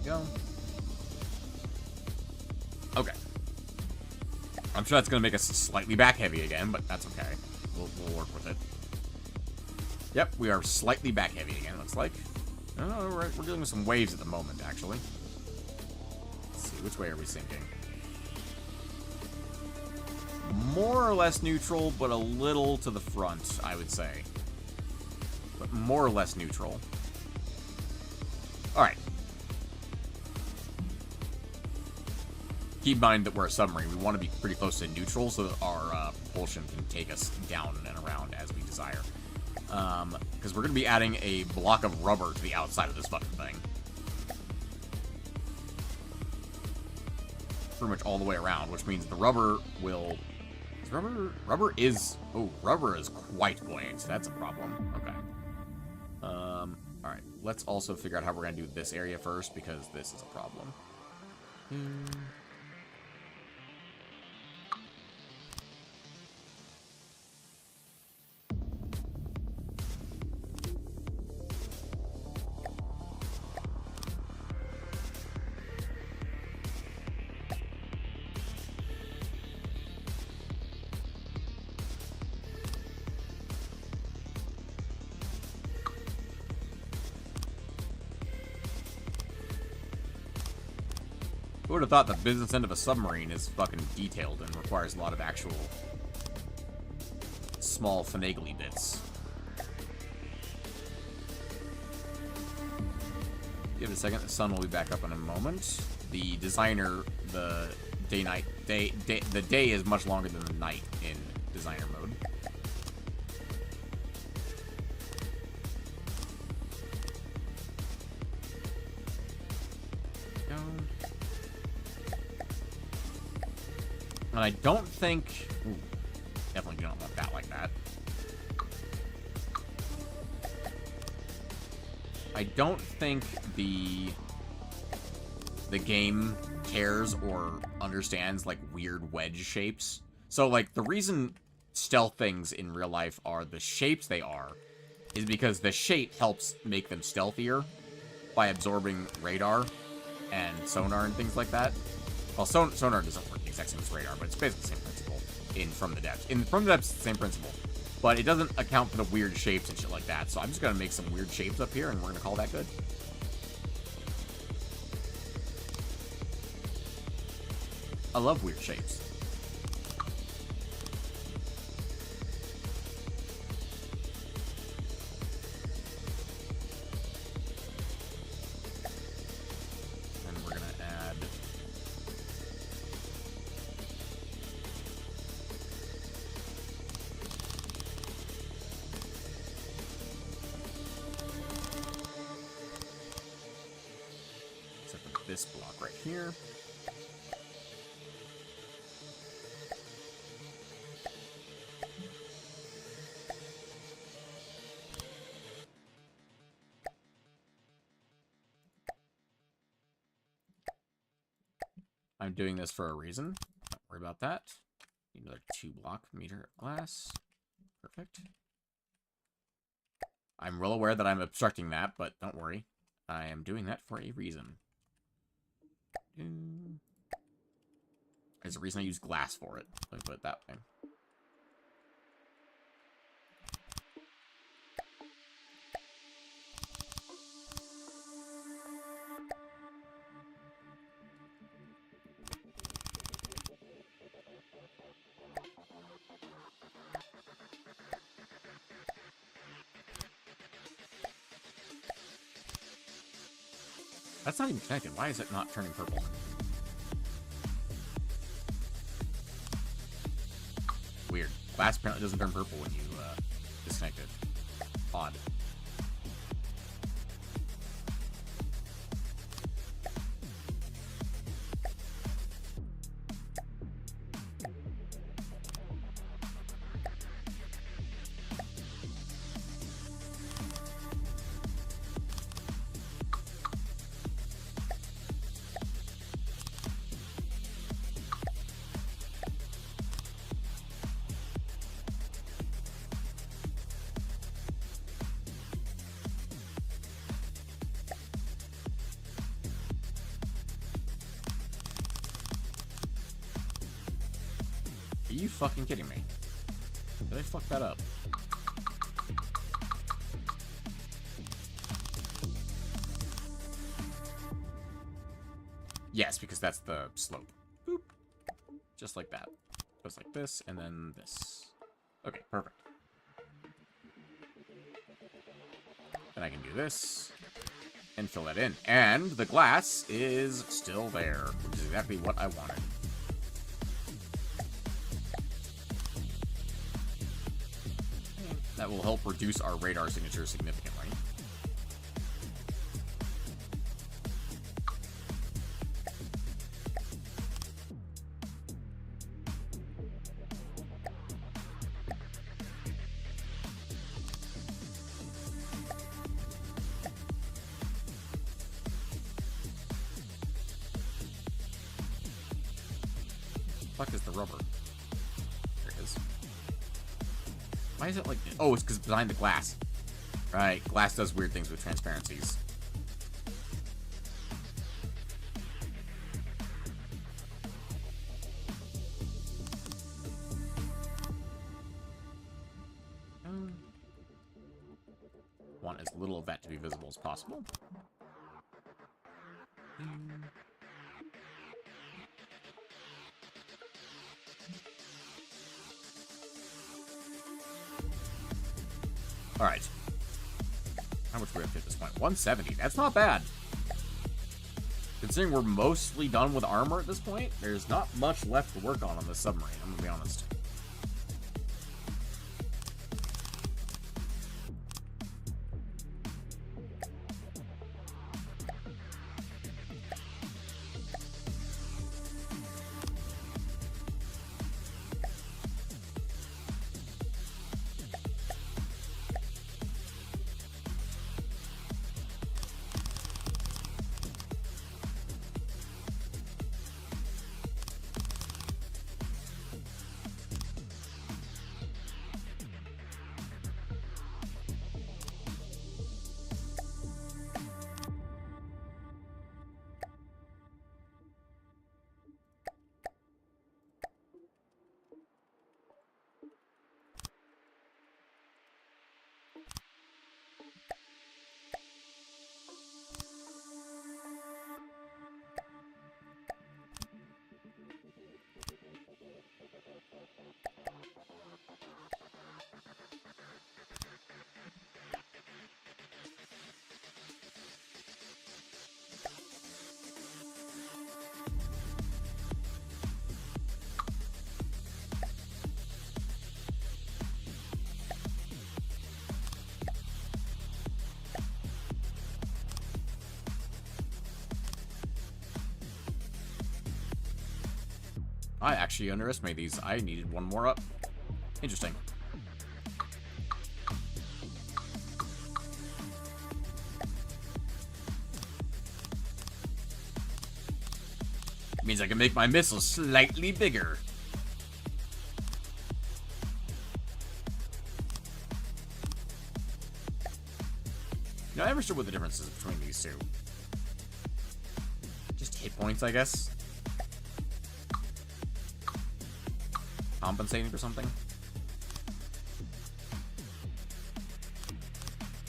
Go. Okay. I'm sure that's going to make us slightly back heavy again, but that's okay. We'll work with it. Yep, we are slightly back heavy again, looks like. Oh, we're dealing with some waves at the moment, actually. Let's see, which way are we sinking? More or less neutral, but a little to the front, I would say. But more or less neutral. Alright. Keep in mind that we're a submarine. We want to be pretty close to neutral so that our propulsion can take us down and around as we desire. Because we're going to be adding a block of rubber to the outside of this fucking thing. Pretty much all the way around, which means the rubber will... Rubber is quite buoyant. That's a problem. Okay. Alright. Let's also figure out how we're going to do this area first, because this is a problem. Who would have thought the business end of a submarine is fucking detailed and requires a lot of actual small finagly bits. Give it a second. The sun will be back up in a moment. The designer, the day is much longer than the night in designer mode. And I don't think... Ooh, definitely do not want that like that. I don't think the game cares or understands, like, weird wedge shapes. So, like, the reason stealth things in real life are the shapes they are is because the shape helps make them stealthier by absorbing radar and sonar and things like that. Well, sonar doesn't work the exact same as radar, but it's basically the same principle in From the Depths. In From the Depths, it's the same principle. But it doesn't account for the weird shapes and shit like that. So I'm just going to make some weird shapes up here, and we're going to call that good. I love weird shapes. This block right here. I'm doing this for a reason. Don't worry about that. Need another 2-block meter glass. Perfect. I'm well aware that I'm obstructing that, but don't worry. I am doing that for a reason. There's a reason I use glass for it. Let me put it that way. That's not even connected. Why is it not turning purple? Weird. Glass apparently doesn't turn purple when you disconnect it. Odd. you fucking kidding me? Did I fuck that up? Yes, because that's the slope. Boop. Just like that. Goes like this, and then this. Okay, perfect. Then I can do this, and fill that in. And the glass is still there, which is exactly what I wanted. That will help reduce our radar signature significantly. Fuck is the rubber? There it is. Why is it like... Oh, it's because behind the glass. Right, glass does weird things with transparencies. Want as little of that to be visible as possible. Alright. How much are we up to at this point? 170. That's not bad. Considering we're mostly done with armor at this point, there's not much left to work on this submarine, I'm gonna be honest. I actually underestimated these. I needed one more up. Interesting. Means I can make my missiles slightly bigger. You know, I never understood what the difference is between these two. Just hit points, I guess. Compensating for something.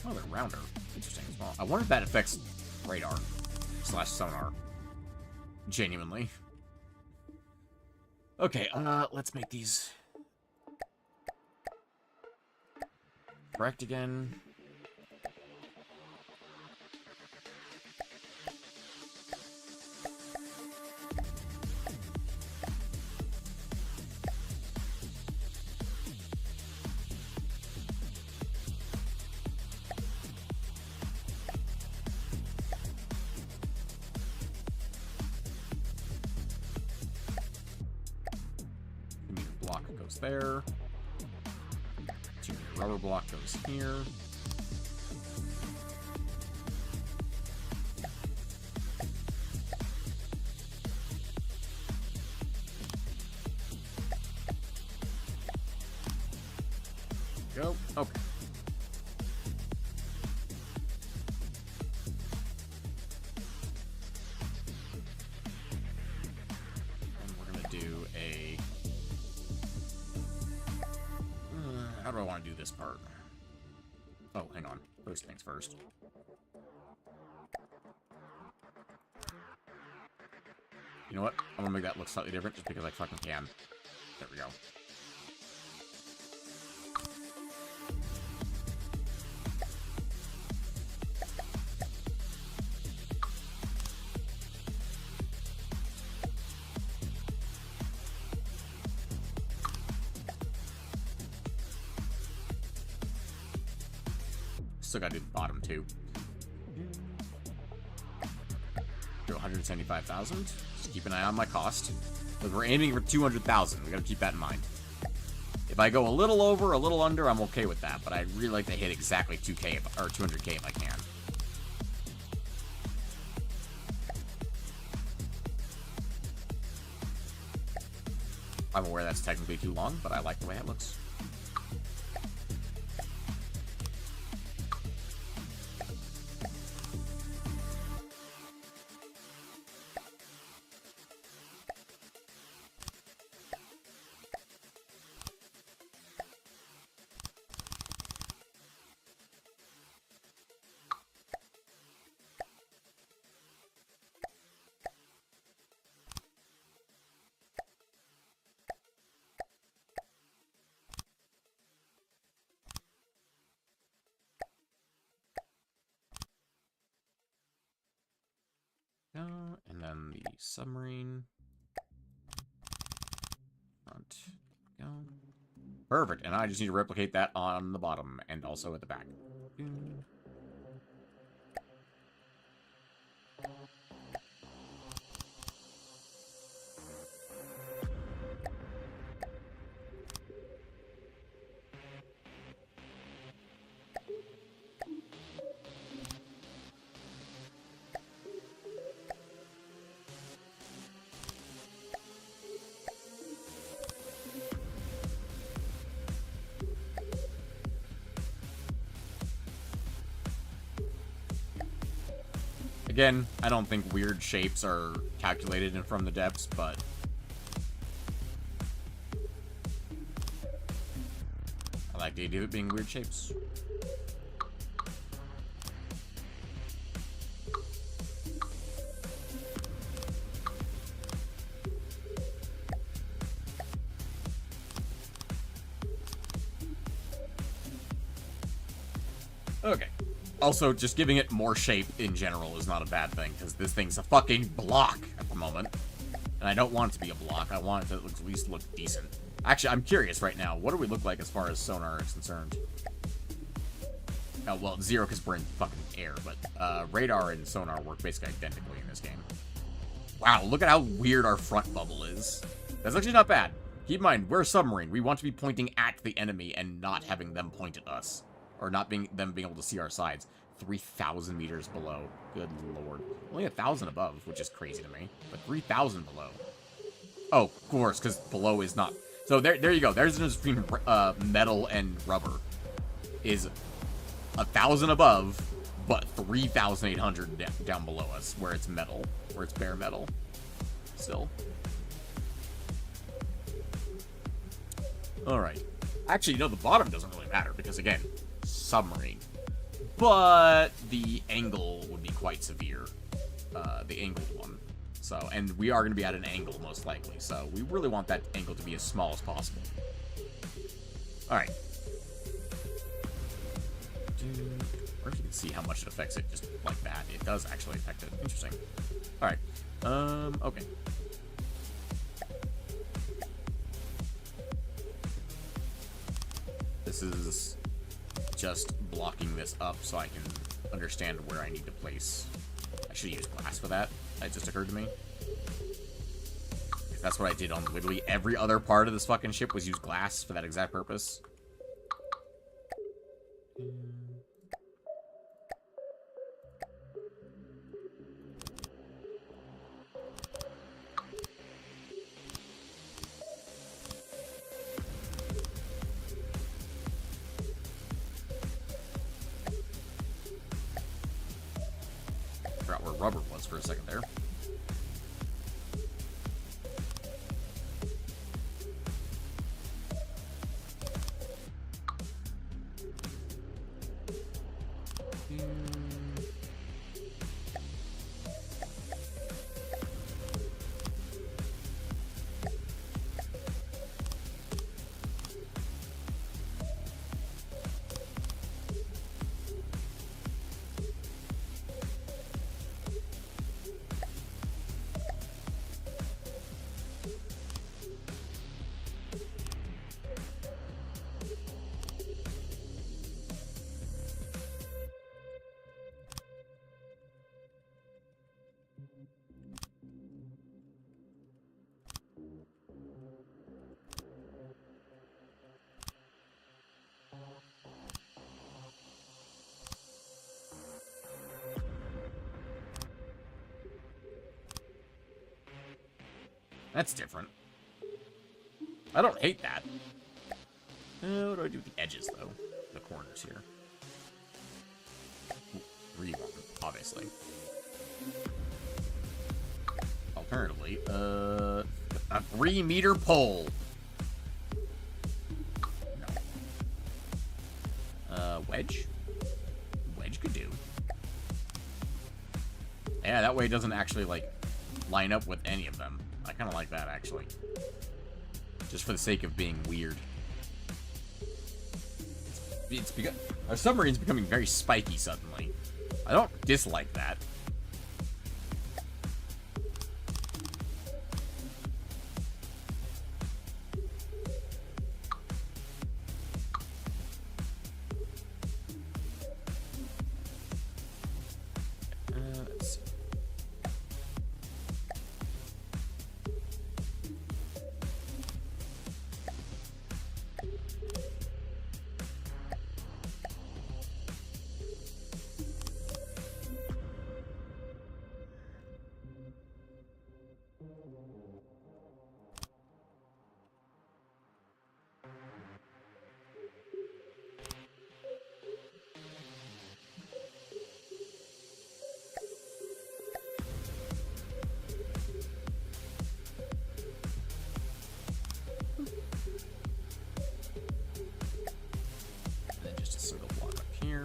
Oh, they're rounder. Interesting as well. I wonder if that affects radar / sonar. Genuinely. Okay, let's make these correct again. There. 2-meter rubber block goes here. Go. Okay. And we're gonna do a how do I want to do this part? Oh, hang on. First things first. You know what? I'm gonna make that look slightly different just because I fucking can. There we go. Still gotta do the bottom too. Do 175,000. Just keep an eye on my cost. Because we're aiming for 200,000. We gotta keep that in mind. If I go a little over, a little under, I'm okay with that. But I'd really like to hit exactly 2K or 200K if I can. I'm aware that's technically too long, but I like the way it looks. And then the submarine. Front. Go. Perfect. And I just need to replicate that on the bottom and also at the back. Again, I don't think weird shapes are calculated in from the depths, but I like the idea of it being weird shapes. Okay. Also, just giving it more shape in general is not a bad thing, because this thing's a fucking block at the moment. And I don't want it to be a block. I want it to at least look decent. Actually, I'm curious right now. What do we look like as far as sonar is concerned? Oh, well, it's 0 because we're in fucking air, but radar and sonar work basically identically in this game. Wow, look at how weird our front bubble is. That's actually not bad. Keep in mind, we're a submarine. We want to be pointing at the enemy and not having them point at us. Or not being able to see our sides. 3,000 meters below. Good lord. Only 1,000 above, which is crazy to me. But 3,000 below. Oh, of course, because below is not... So there you go. There's the difference between metal and rubber. Is 1,000 above, but 3,800 down below us, where it's metal. Where it's bare metal. Still. Alright. Actually, you know, the bottom doesn't really matter, because again... submarine, but the angle would be quite severe, the angled one. So, and we are going to be at an angle most likely, so we really want that angle to be as small as possible. All right. Or you can see how much it affects it just like that. It does actually affect it. Interesting. All right. Okay. This is just blocking this up so I can understand where I need to place. I should use glass for that. That just occurred to me. That's what I did on literally every other part of this fucking ship, was use glass for that exact purpose. Forgot where rubber was for a second there. That's different. I don't hate that. What do I do with the edges, though? The corners here. Ooh, 3-1, obviously. Alternatively, a 3-meter pole. No. Wedge? Wedge could do. Yeah, that way it doesn't actually, like, line up with any of them. I kind of like that, actually. Just for the sake of being weird. It's because our submarine's becoming very spiky suddenly. I don't dislike that. Let's see.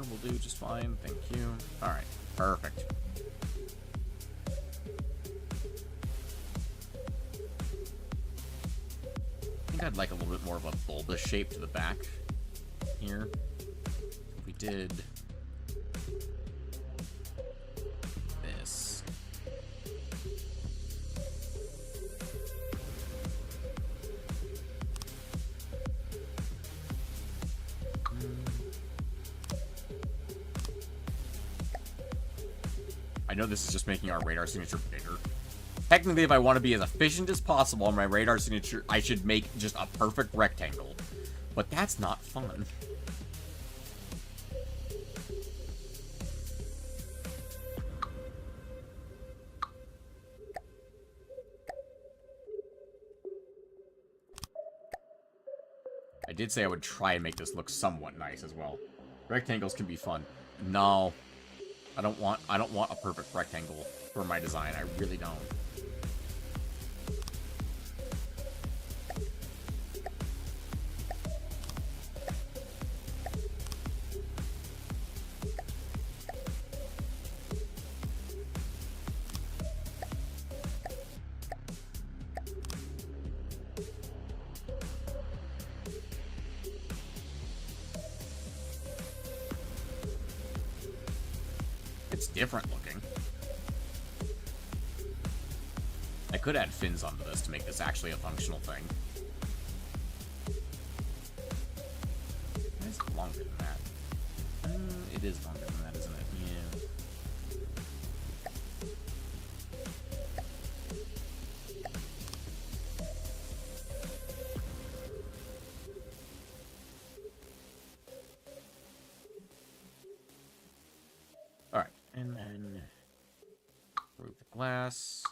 Will do just fine, thank you. Alright, perfect. I think I'd like a little bit more of a bulbous shape to the back here. If we did this. I know this is just making our radar signature bigger. Technically, if I want to be as efficient as possible on my radar signature, I should make just a perfect rectangle. But that's not fun. I did say I would try and make this look somewhat nice as well. Rectangles can be fun. No. I don't want a perfect rectangle for my design. I really don't. It's different looking. I could add fins onto this to make this actually a functional thing. It's longer than that. It is longer than that, isn't it? Yeah. Alright, and then remove the glass.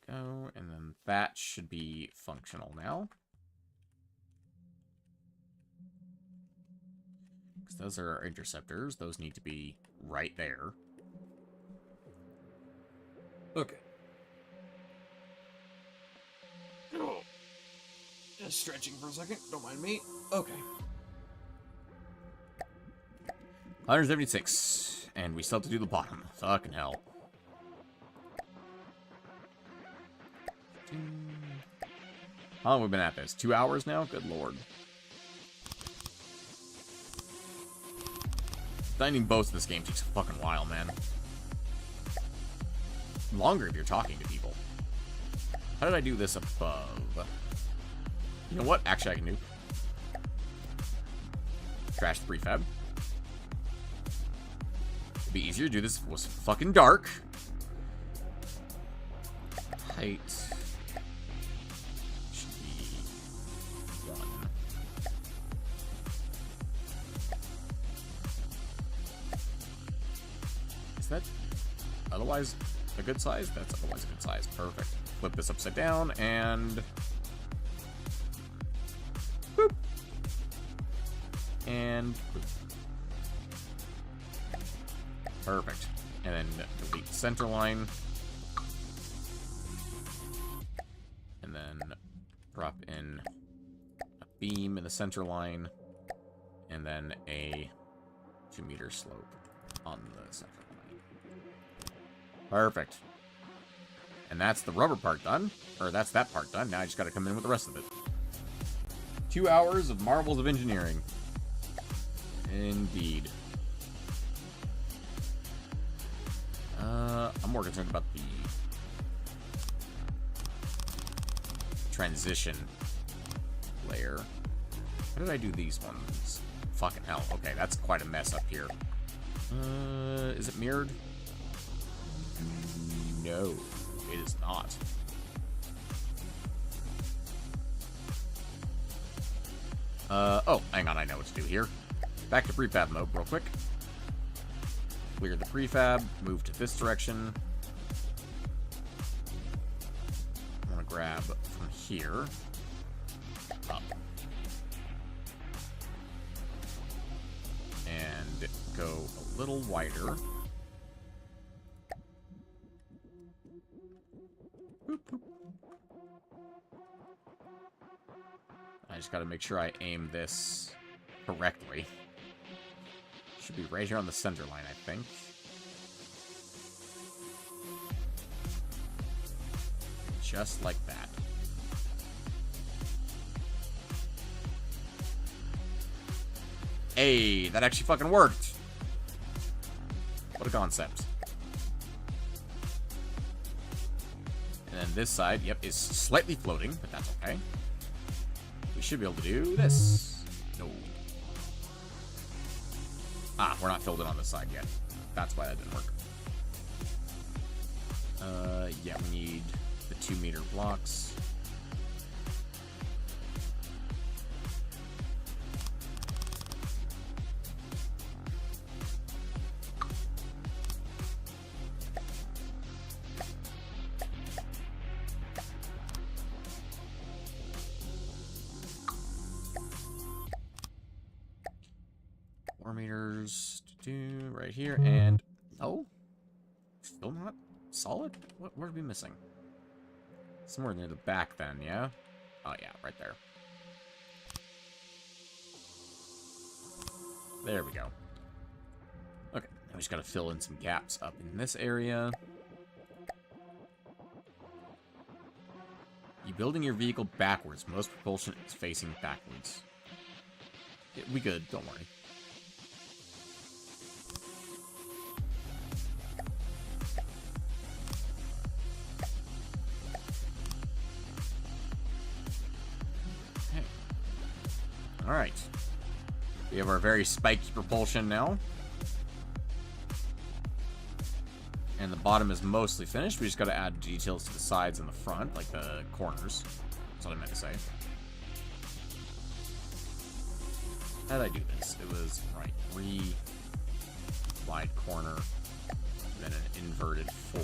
Go, and then that should be functional now. Because those are our interceptors. Those need to be right there. Okay. Oh. Just stretching for a second. Don't mind me. Okay. 176. And we still have to do the bottom. Fucking hell. How long have we been at this? 2 hours now? Good lord. Finding boats in this game takes a fucking while, man. Longer if you're talking to people. How did I do this above? You know what? Actually, I can do. Trash the prefab. It'd be easier to do this if it was fucking dark. Height. Should be 1. Is that... Otherwise... a good size? That's otherwise a good size. Perfect. Flip this upside down, and... boop. And... boop. Perfect. And then delete center line. And then drop in a beam in the center line. And then a 2-meter slope on the center line. Perfect. And that's the rubber part done. Or that's that part done. Now I just gotta come in with the rest of it. 2 hours of marvels of engineering. Indeed. I'm more concerned about the transition layer. How did I do these ones? Fucking hell. Okay, that's quite a mess up here. Is it mirrored? No, it is not. Oh, hang on, I know what to do here. Back to prefab mode real quick. Clear the prefab, move to this direction. I want to grab from here up. And go a little wider. Boop, boop. I just got to make sure I aim this correctly. Should be right here on the center line, I think. Just like that. Hey, that actually fucking worked. What a concept. And then this side, yep, is slightly floating, but that's okay. We should be able to do this. No. Ah, we're not filled in on this side yet. That's why that didn't work. Yeah, we need the 2-meter blocks. Meters to do right here, and oh, still not solid. What are we missing? Somewhere near the back, then, yeah. Oh yeah, right there. There we go. Okay, now we just gotta fill in some gaps up in this area. You're building your vehicle backwards. Most propulsion is facing backwards. Yeah, we good. Don't worry. Alright. We have our very spiky propulsion now. And the bottom is mostly finished. We just gotta add details to the sides and the front, like the corners. That's what I meant to say. How did I do this? It was, right, 3 wide corner, then an inverted 4.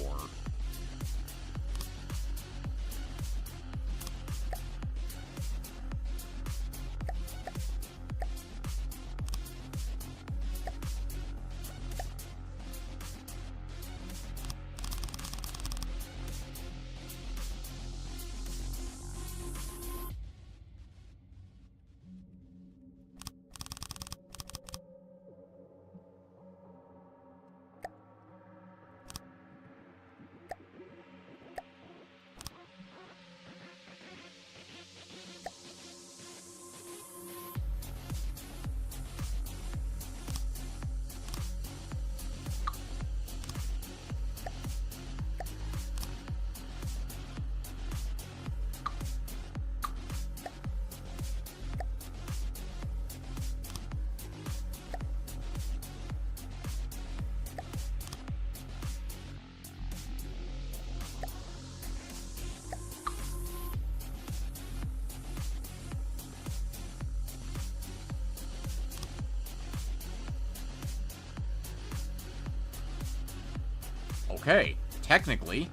Okay, technically,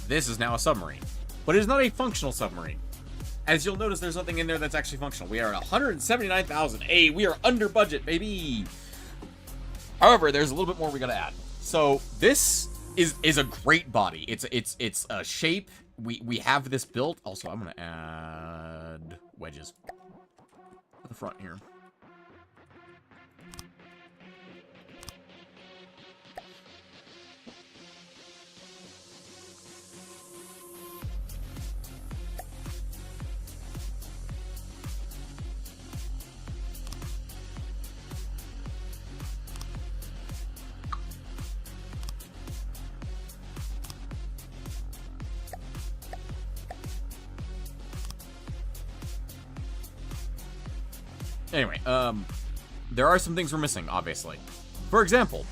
this is now a submarine. But it is not a functional submarine. As you'll notice, there's nothing in there that's actually functional. We are at 179,000. Hey, we are under budget, baby. However, there's a little bit more we gotta add. So this is a great body. It's a shape. We have this built. Also, I'm gonna add wedges to the front here. Anyway, there are some things we're missing, obviously. For example,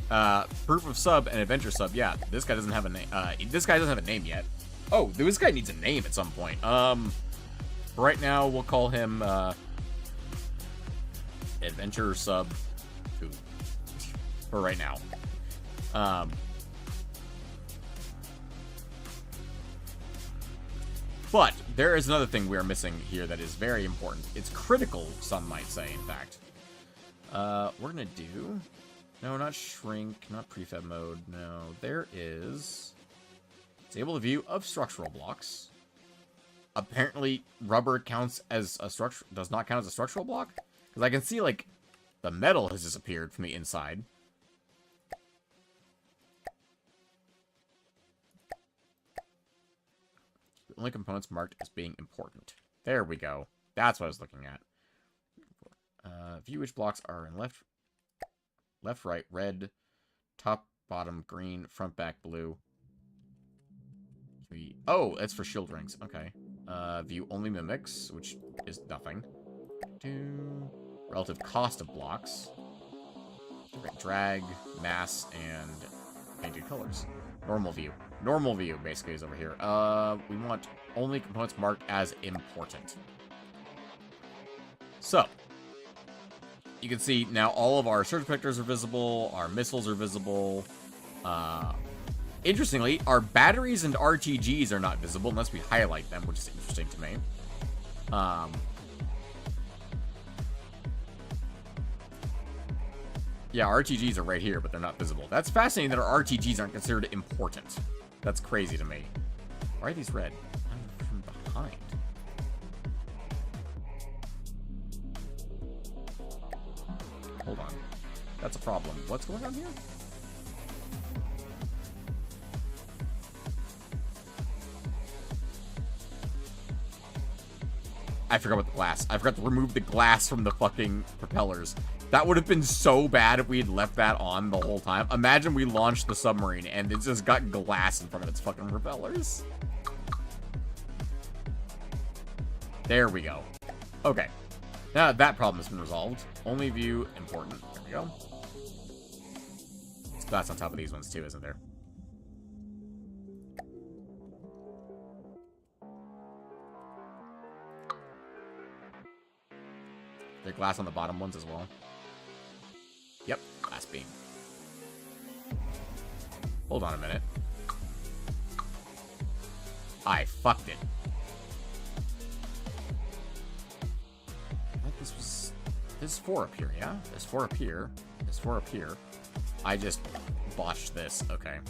proof of sub and adventure sub. Yeah, this guy doesn't have a name. This guy doesn't have a name yet. Oh, this guy needs a name at some point. Right now we'll call him adventure sub 2 for right now. But there is another thing we are missing here that is very important. It's critical, some might say, in fact. We're gonna do... No, not shrink, not prefab mode. No, there is... Disable the view of structural blocks. Apparently, rubber counts as a structure... Does not count as a structural block? Because I can see, like, the metal has disappeared from the inside. Only components marked as being important. There we go. That's what I was looking at. View which blocks are in left, right, red, top, bottom, green, front, back, blue. Oh, that's for shield rings. Okay. View only mimics, which is nothing. Relative cost of blocks. Drag, mass, and painted colors. Normal view. Normal view, basically, is over here. We want only components marked as important. So, you can see now all of our surge protectors are visible, our missiles are visible. Interestingly, our batteries and RTGs are not visible unless we highlight them, which is interesting to me. Yeah, RTGs are right here, but they're not visible. That's fascinating that our RTGs aren't considered important. That's crazy to me. Why are these red? I'm from behind. Hold on. That's a problem. What's going on here? I forgot about the glass. I forgot to remove the glass from the fucking propellers. That would have been so bad if we had left that on the whole time. Imagine we launched the submarine and it's just got glass in front of its fucking propellers. There we go. Okay. Now that problem has been resolved. Only view important. There we go. There's glass on top of these ones too, isn't there? There's glass on the bottom ones as well. Yep, glass beam. Hold on a minute. I fucked it. I thought this was... There's 4 up here, yeah? There's 4 up here. There's 4 up here. I just botched this. Okay.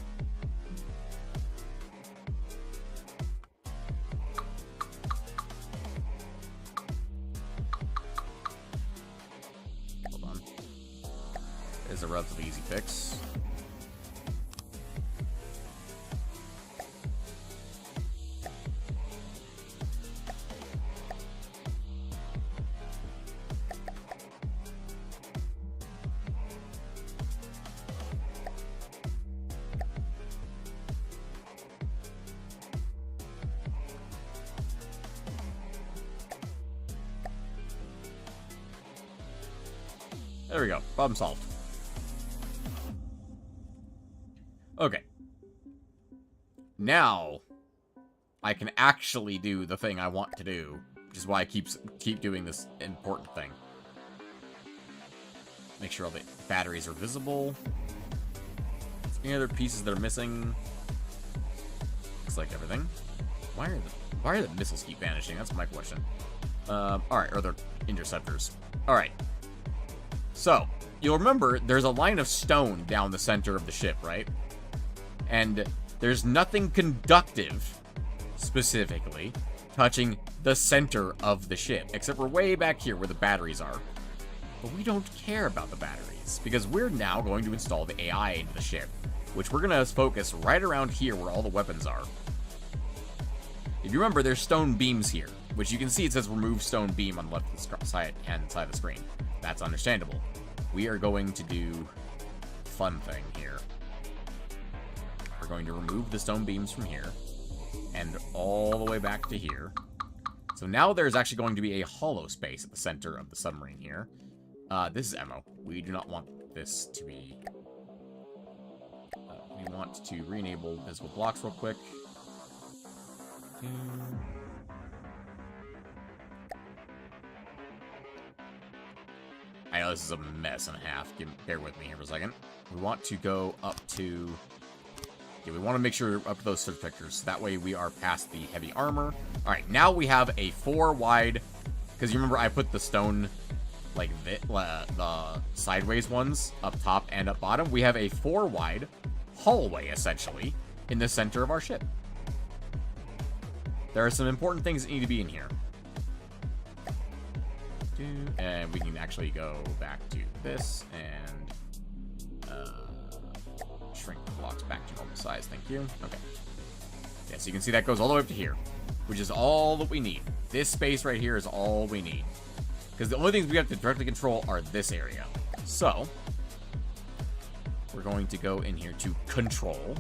Is a relatively easy fix. There we go. Problem solved. Okay. Now, I can actually do the thing I want to do, which is why I keep doing this important thing. Make sure all the batteries are visible. Any other pieces that are missing? Looks like everything. Why are the missiles keep vanishing? That's my question. Alright, or they're interceptors. Alright. So, you'll remember there's a line of stone down the center of the ship, right? And there's nothing conductive, specifically, touching the center of the ship. Except we're way back here where the batteries are. But we don't care about the batteries, because we're now going to install the AI into the ship, which we're going to focus right around here where all the weapons are. If you remember, there's stone beams here, which you can see it says remove stone beam on the left side and side of the screen. That's understandable. We are going to do a fun thing here. We're going to remove the stone beams from here and all the way back to here. So now there's actually going to be a hollow space at the center of the submarine here. This is ammo. We do not want this to be... we want to re-enable visible blocks real quick. I know this is a mess and a half. Bear with me here for a second. We want to go up to... yeah, we want to make sure we're up to those search vectors. That way we are past the heavy armor. Alright, now we have a 4 wide... because you remember I put the stone, like, the sideways ones up top and up bottom. We have a 4 wide hallway, essentially, in the center of our ship. There are some important things that need to be in here. And we can actually go back to this and shrink the blocks back to normal size. Thank you. Okay. Yeah, so you can see that goes all the way up to here, which is all that we need. This space right here is all we need. Because the only things we have to directly control are this area. So, we're going to go in here to control.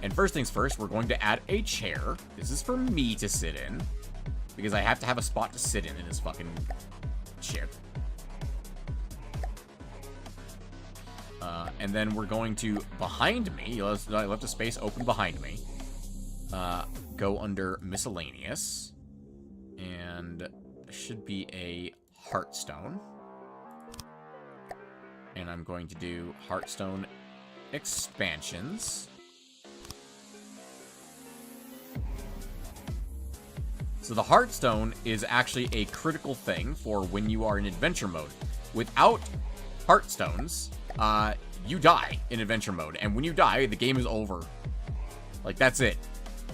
And first things first, we're going to add a chair. This is for me to sit in, because I have to have a spot to sit in this fucking ship. And then we're going to, behind me, I left a space open behind me, go under miscellaneous, and there should be a heartstone. And I'm going to do heartstone expansions. So the Heartstone is actually a critical thing for when you are in adventure mode. Without Heartstones, you die in adventure mode. And when you die, the game is over. Like, that's it.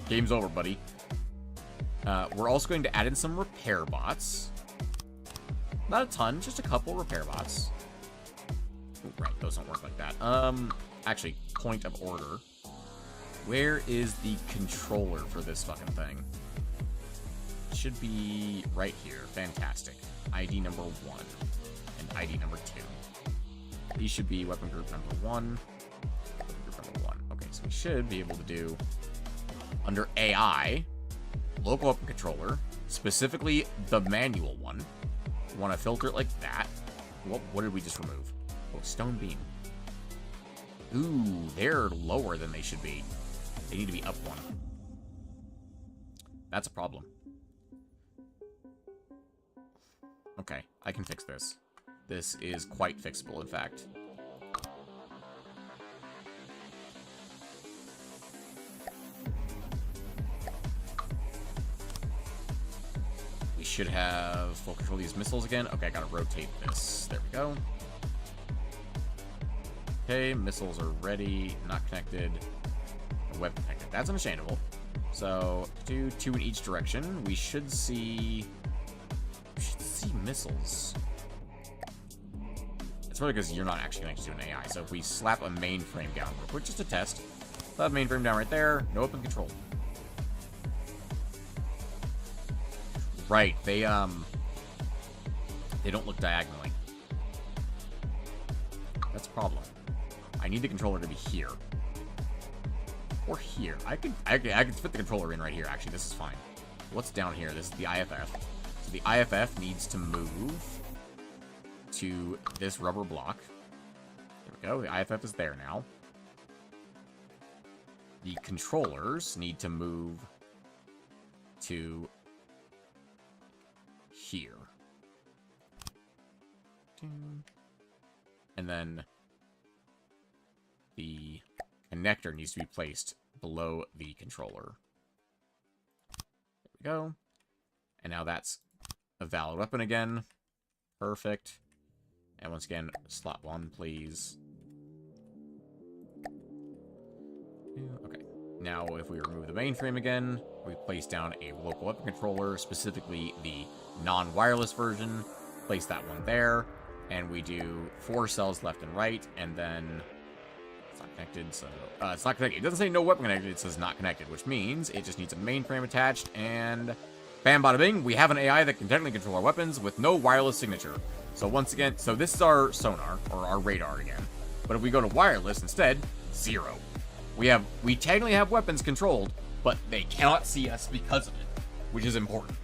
Game's over, buddy. We're also going to add in some repair bots. Not a ton, just a couple repair bots. Ooh, right, those don't work like that. Actually, point of order. Where is the controller for this fucking thing? Should be right here. Fantastic. ID number 1 and ID number 2. These should be weapon group number 1. Weapon group number 1. Okay, so we should be able to do under AI, local weapon controller, specifically the manual one. We want to filter it like that. What did we just remove? Oh, stone beam. Ooh, they're lower than they should be. They need to be up 1. That's a problem. Okay, I can fix this. This is quite fixable, in fact. We should have full control of these missiles again. Okay, I gotta rotate this. There we go. Okay, missiles are ready. Not connected. Weapon connected. That's understandable. So, do 2 in each direction. We should see missiles. It's probably because you're not actually connected to an AI. So if we slap a mainframe down real quick, just to test. Slap mainframe down right there. No open control. Right, they don't look diagonally. That's a problem. I need the controller to be here. Or here. I could fit the controller in right here, actually. This is fine. What's down here? This is the IFF. So the IFF needs to move to this rubber block. There we go. The IFF is there now. The controllers need to move to here. And then the connector needs to be placed below the controller. There we go. And now that's a valid weapon again. Perfect. And once again, slot 1, please. Okay. Now, if we remove the mainframe again, we place down a local weapon controller, specifically the non-wireless version. Place that one there. And we do 4 cells left and right, and then it's not connected, so it's not connected. It doesn't say no weapon connected, it says not connected, which means it just needs a mainframe attached, and bam, bada bing, we have an AI that can technically control our weapons with no wireless signature. So once again, so this is our sonar, or our radar again. But if we go to wireless instead, 0. We technically have weapons controlled, but they cannot see us because of it, which is important.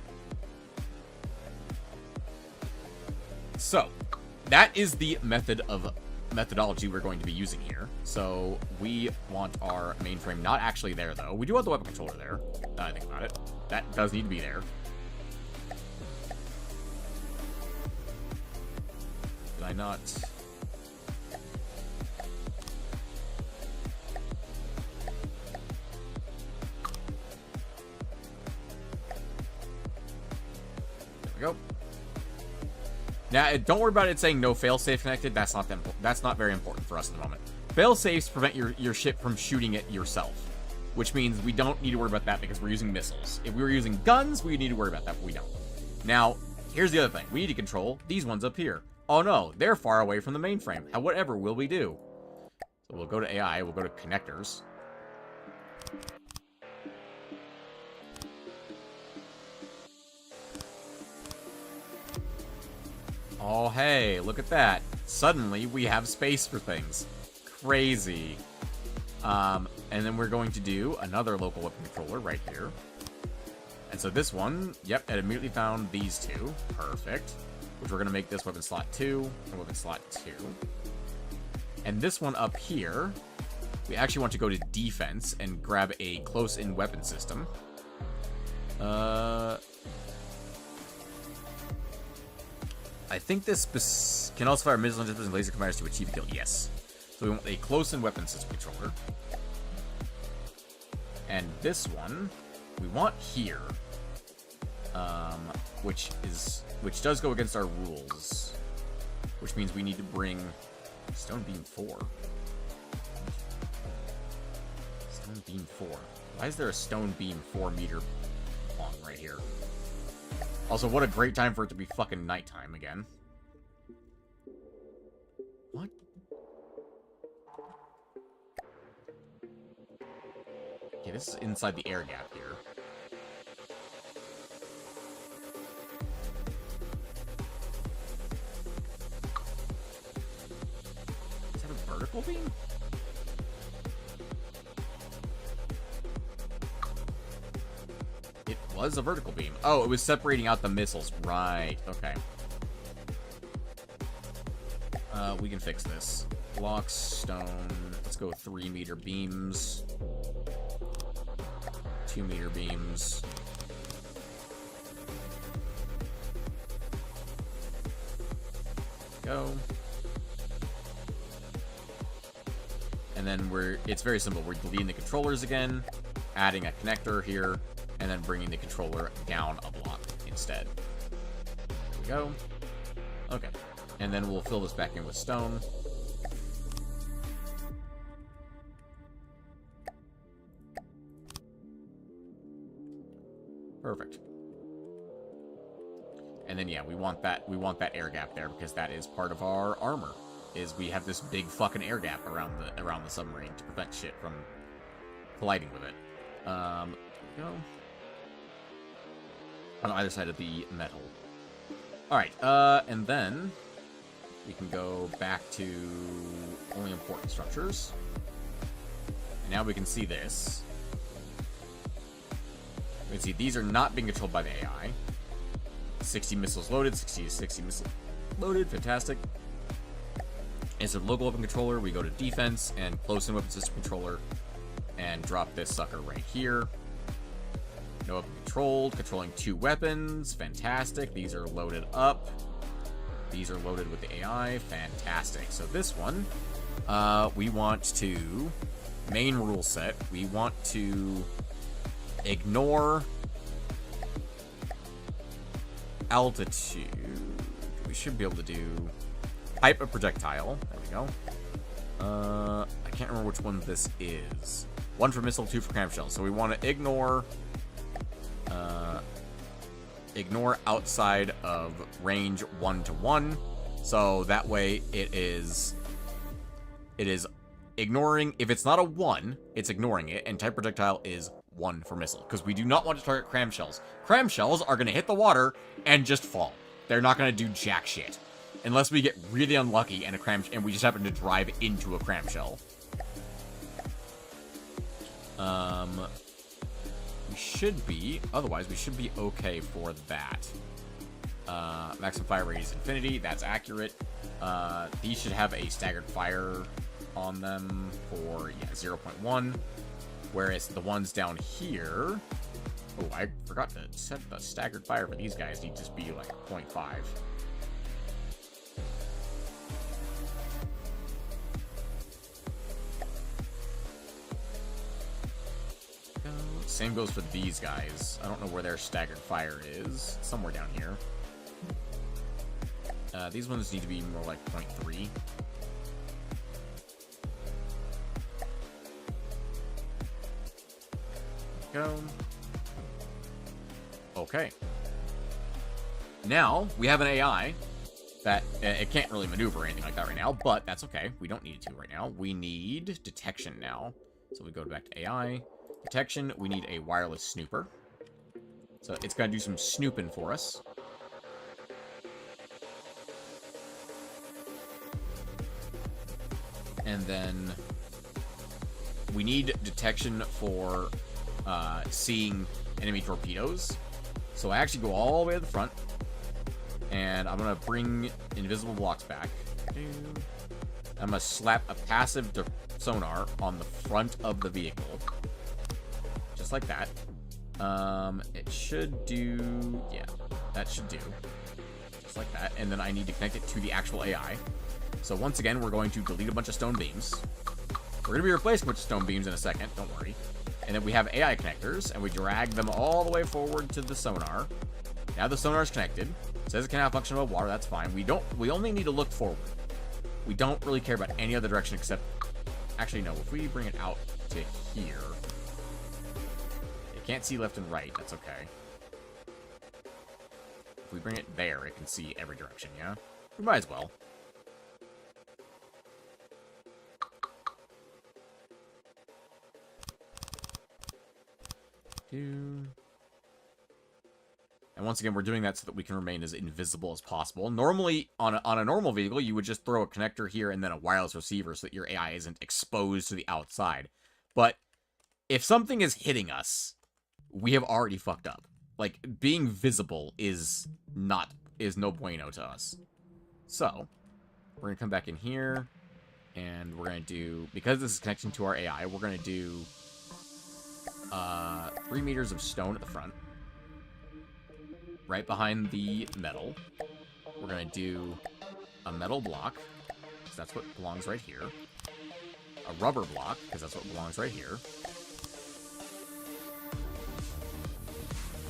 So that is the methodology we're going to be using here. So we want our mainframe not actually there, though. We do want the weapon controller there. Now I think about it. That does need to be there. Did I not? There we go. Now, don't worry about it saying no failsafe connected. That's not very important for us at the moment. Failsafes prevent your ship from shooting it yourself, which means we don't need to worry about that because we're using missiles. If we were using guns, we need to worry about that, but we don't. Now, here's the other thing. We need to control these ones up here. Oh no, they're far away from the mainframe. Whatever will we do? So we'll go to AI, we'll go to connectors. Oh, hey, look at that. Suddenly, we have space for things. Crazy. And then we're going to do another local weapon controller right here. And so this one, yep, it immediately found these two. Perfect. Which we're going to make this weapon slot 2 and weapon slot 2. And this one up here, we actually want to go to defense and grab a close-in weapon system. I think this can also fire missiles and laser commanders to achieve a kill. Yes. So we want a close-in weapon system controller. And this one, we want here, which does go against our rules, which means we need to bring Stone Beam 4. Stone Beam 4. Why is there a Stone Beam 4 meter long right here? Also, what a great time for it to be fucking nighttime again. What? Okay, this is inside the air gap here. Is that a vertical beam? It was a vertical beam. Oh, it was separating out the missiles. Right. Okay. We can fix this. Blocks, stone. Let's go 3 meter beams. 2 meter beams. Go. And then it's very simple. We're deleting the controllers again, adding a connector here, and then bringing the controller down a block instead. There we go. Okay. And then we'll fill this back in with stone. Perfect. And then yeah, we want that air gap there because that is part of our armor. Is we have this big fucking air gap around the submarine to prevent shit from colliding with it. There we go. On either side of the metal. Alright, and then we can go back to only important structures. And now we can see this. We can see these are not being controlled by the AI. 60 missiles loaded, 60 missiles loaded, fantastic. Instead of local weapon controller, we go to defense and close-in weapon system controller and drop this sucker right here. No weapon controlled, controlling 2 weapons, fantastic. These are loaded up. These are loaded with the AI, fantastic. So this one, we want to main rule set, we want to ignore altitude. We should be able to do type of projectile. There we go. I can't remember which one this is. 1 for missile, 2 for clamshell. So we want to ignore outside of range 1 to 1. So that way it is ignoring, if it's not a 1, it's ignoring it, and type projectile is 1 for missile, because we do not want to target clamshells. Clamshells are going to hit the water and just fall. They're not going to do jack shit. Unless we get really unlucky and we just happen to drive into a clamshell. We should be, otherwise we should be okay for that. Maximum fire rate is infinity, that's accurate. These should have a staggered fire on them for, 0.1. Whereas the ones down here, oh, I forgot to set the staggered fire for these guys, need to just be like 0.5. Same goes for these guys. I don't know where their staggered fire is. Somewhere down here. These ones need to be more like 0.3. Go. Okay. Now, we have an AI that it can't really maneuver or anything like that right now, but that's okay. We don't need it to right now. We need detection now. So we go back to AI. Detection, we need a wireless snooper. So it's going to do some snooping for us. And then we need detection for seeing enemy torpedoes. So I actually go all the way to the front. And I'm going to bring invisible blocks back. I'm going to slap a passive sonar on the front of the vehicle. Just like that. It should do... Yeah, that should do. Just like that. And then I need to connect it to the actual AI. So once again, we're going to delete a bunch of stone beams. We're going to be replacing with stone beams in a second, don't worry. And then we have AI connectors, and we drag them all the way forward to the sonar. Now the sonar is connected. It says it can have function above water, that's fine. We only need to look forward. We don't really care about any other direction except... Actually, no, if we bring it out to here... It can't see left and right, that's okay. If we bring it there, it can see every direction, yeah? We might as well. And once again, we're doing that so that we can remain as invisible as possible. Normally, on a normal vehicle, you would just throw a connector here and then a wireless receiver so that your AI isn't exposed to the outside. But if something is hitting us, we have already fucked up. Like, being visible is no bueno to us. So, we're going to come back in here, and we're going to do, because this is connecting to our AI, we're going to do 3 meters of stone at the front. Right behind the metal. We're going to do a metal block, because that's what belongs right here. A rubber block, because that's what belongs right here.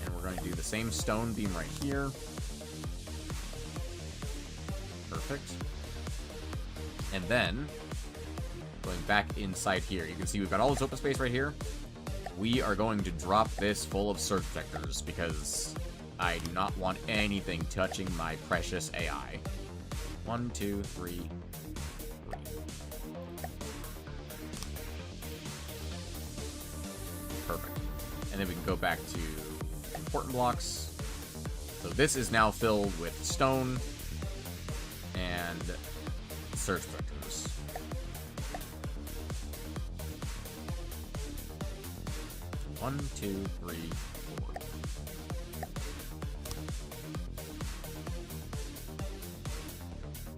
And we're going to do the same stone beam right here. Perfect. And then, going back inside here, you can see we've got all this open space right here. We are going to drop this full of surge protectors, because I do not want anything touching my precious AI. 1, 2, 3, 3. Perfect. And then we can go back to important blocks. So this is now filled with stone and surge protectors. One, two, three, four.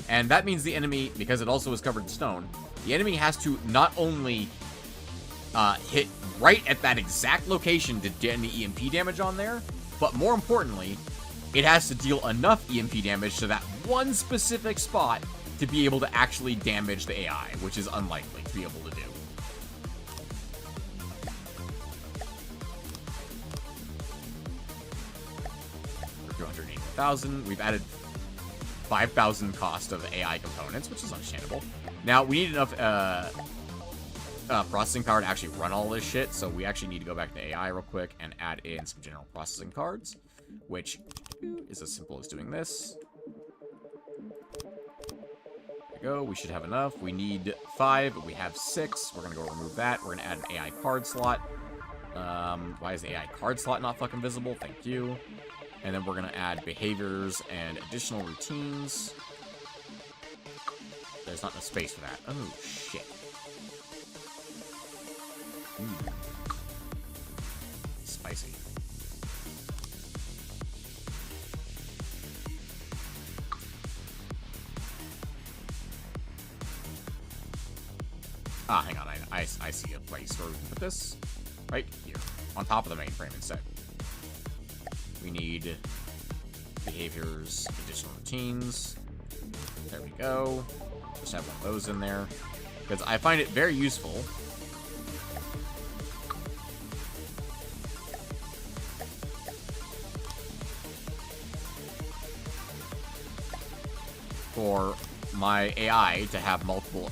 And that means the enemy, because it also is covered in stone, the enemy has to not only hit right at that exact location to get any EMP damage on there, but more importantly, it has to deal enough EMP damage to that one specific spot to be able to actually damage the AI, which is unlikely to be able to do. 5,000. We've added 5,000 cost of AI components, which is understandable. Now, we need enough processing power to actually run all this shit, so we actually need to go back to AI real quick and add in some general processing cards, which is as simple as doing this. There we go. We should have enough. We need 5. We have 6. We're going to go remove that. We're going to add an AI card slot. Why is the AI card slot not fucking visible? Thank you. And then we're going to add behaviors and additional routines. There's not enough space for that. Oh, shit. Spicy. Ah, hang on. I see a place where we can put this. Right here. On top of the mainframe instead. We need behaviors, additional routines. There we go. Just have one of those in there. Because I find it very useful for my AI to have multiple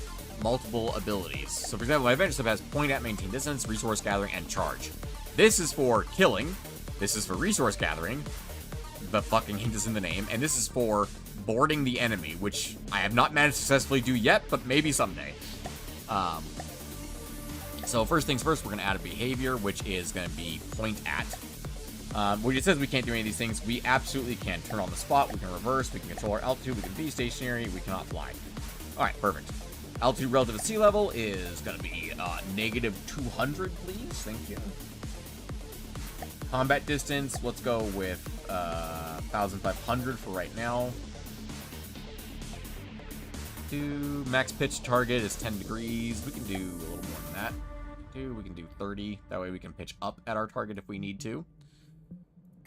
abilities. So for example, my adventure sub has point at, maintain distance, resource gathering, and charge. This is for killing. This is for resource gathering. The fucking hint is in the name. And this is for boarding the enemy, which I have not managed to successfully do yet, but maybe someday. So first things first, we're going to add a behavior, which is going to be point at. When it says we can't do any of these things, we absolutely can. Turn on the spot, we can reverse, we can control our altitude, we can be stationary, we cannot fly. Alright, perfect. Altitude relative to sea level is going to be negative 200, please. Thank you. Combat distance, let's go with 1,500 for right now. Max pitch target is 10 degrees. We can do a little more than that. We can do 30. That way we can pitch up at our target if we need to.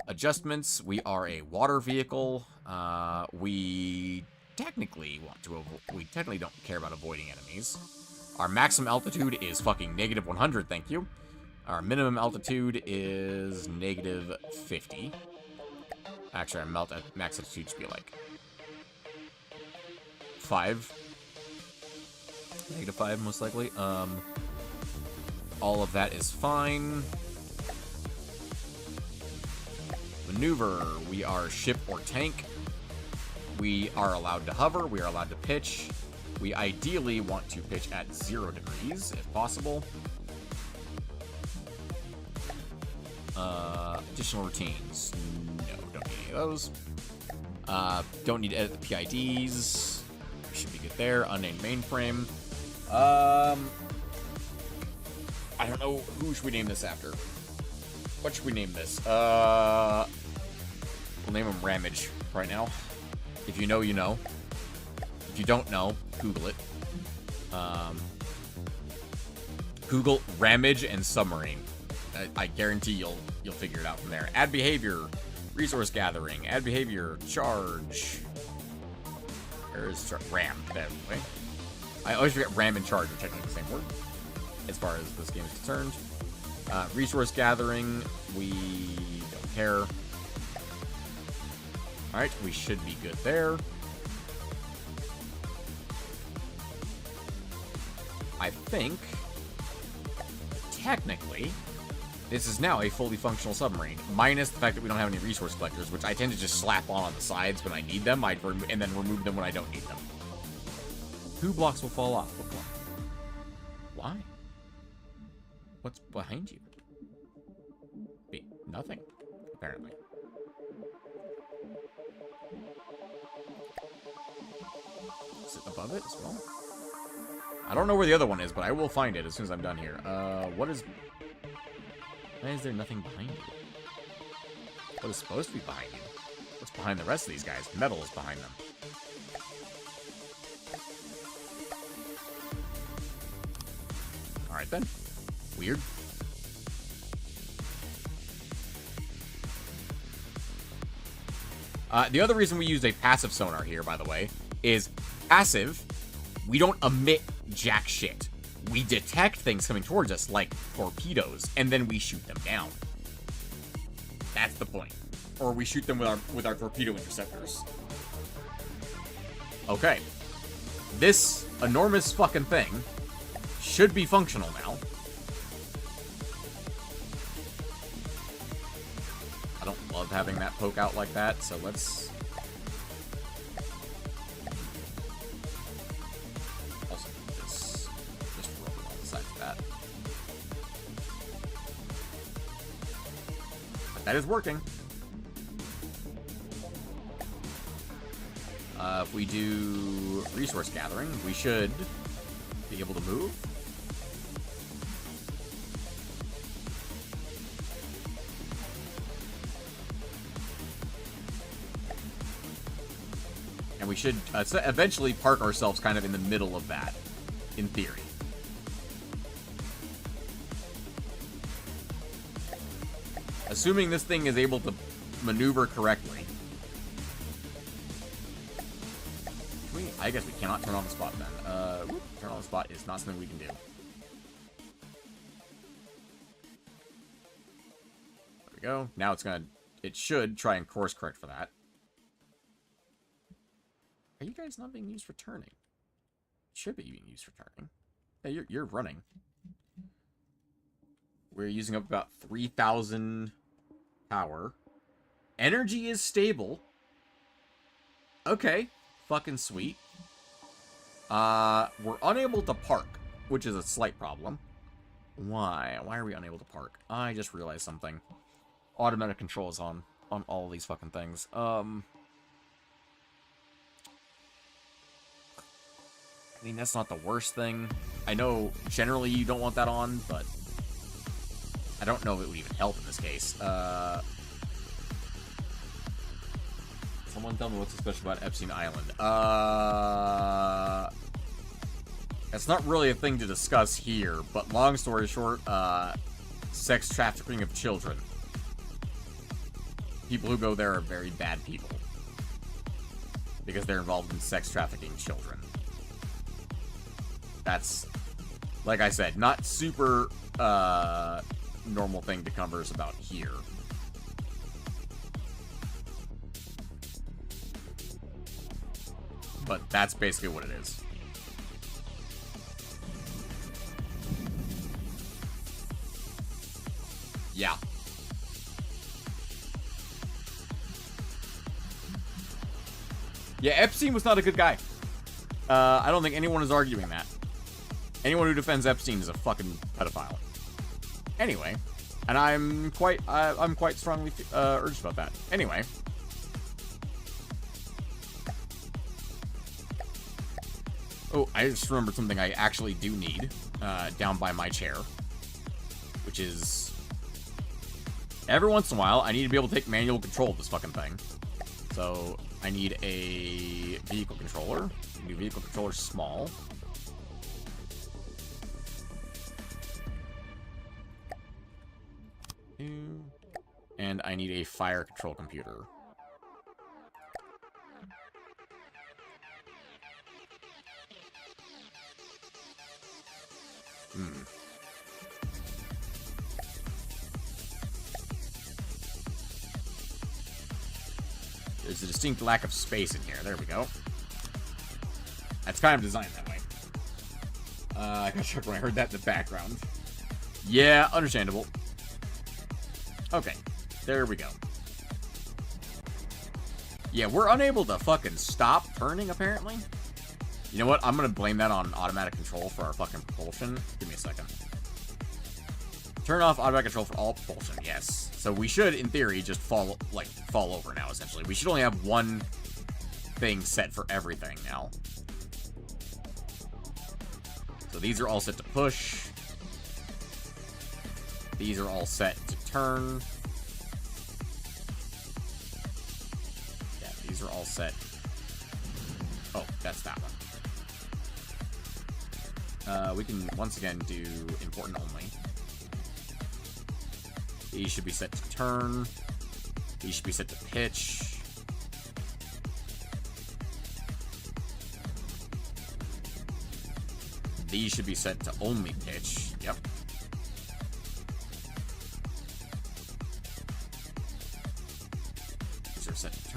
Adjustments, we are a water vehicle. We technically don't care about avoiding enemies. Our maximum altitude is fucking negative 100, thank you. Our minimum altitude is negative 50. Actually, our max altitude should be like 5. Negative 5, most likely. All of that is fine. Maneuver, we are ship or tank. We are allowed to hover, we are allowed to pitch. We ideally want to pitch at 0 degrees, if possible. Additional routines. No, don't need any of those. Don't need to edit the PIDs. We should be good there. Unnamed mainframe. I don't know. Who should we name this after? What should we name this? We'll name him Ramage right now. If you know, you know. If you don't know, Google it. Google Ramage and Submarine. I guarantee you'll figure it out from there. Add behavior, resource gathering, add behavior, charge. Where is ram? That way. I always forget ram and charge are technically the same word as far as this game is concerned. Resource gathering, we don't care. Alright, we should be good there. I think, technically, this is now a fully functional submarine, minus the fact that we don't have any resource collectors, which I tend to just slap on the sides when I need them, and then remove them when I don't need them. 2 blocks will fall off. Why? What's behind you? Nothing, apparently. Is it above it as well? I don't know where the other one is, but I will find it as soon as I'm done here. Why is there nothing behind you? What is supposed to be behind you? What's behind the rest of these guys? Metal is behind them. Alright then. Weird. The other reason we used a passive sonar here, by the way, is passive. We don't emit jack shit. We detect things coming towards us, like torpedoes, and then we shoot them down. That's the point. or we shoot them with our torpedo interceptors. Okay. This enormous fucking thing should be functional now. I don't love having that poke out like that, so let's... also do this. Just rub it on the side of that. But that is working. If we do resource gathering, we should be able to move. And we should eventually park ourselves kind of in the middle of that, in theory. Assuming this thing is able to maneuver correctly. I guess we cannot turn on the spot then. Turn on the spot is not something we can do. There we go. Now it should try and course correct for that. Are you guys not being used for turning? It should be being used for turning. Yeah, you're running. We're using up about 3,000 power. Energy is stable. Okay. Fucking sweet. We're unable to park, which is a slight problem. Why? Why are we unable to park? I just realized something. Automatic control is on all these fucking things. I mean, that's not the worst thing. I know generally you don't want that on, but I don't know if it would even help in this case. Someone tell me what's so special about Epstein Island. It's not really a thing to discuss here, but long story short, sex trafficking of children. People who go there are very bad people. Because they're involved in sex trafficking children. That's, like I said, not super, normal thing to converse about here. But that's basically what it is. Yeah. Yeah, Epstein was not a good guy. I don't think anyone is arguing that. Anyone who defends Epstein is a fucking pedophile. Anyway, and I'm quite strongly urged about that. Anyway. Oh, I just remembered something I actually do need down by my chair. Which is... every once in a while, I need to be able to take manual control of this fucking thing. So, I need a vehicle controller. New vehicle controller small. And I need a fire control computer. There's a distinct lack of space in here. There we go. That's kind of designed that way. I got shocked when I heard that in the background. Yeah, understandable. Okay, there we go. Yeah, we're unable to fucking stop turning, apparently. You know what? I'm gonna blame that on automatic control for our fucking propulsion. Give me a second. Turn off automatic control for all propulsion, yes. So we should, in theory, just fall over now, essentially. We should only have one thing set for everything now. So these are all set to push. These are all set to turn. Yeah, these are all set. Oh, that's that one. We can, once again, do important only. These should be set to turn. These should be set to pitch. These should be set to only pitch. Yep.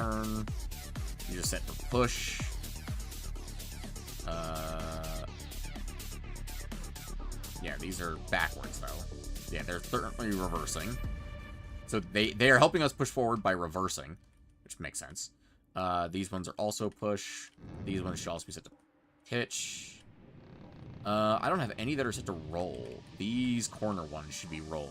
turn. You just set for push. Yeah, these are backwards, though. Yeah, they're certainly reversing. So they are helping us push forward by reversing, which makes sense. These ones are also push. These ones should also be set to pitch. I don't have any that are set to roll. These corner ones should be roll.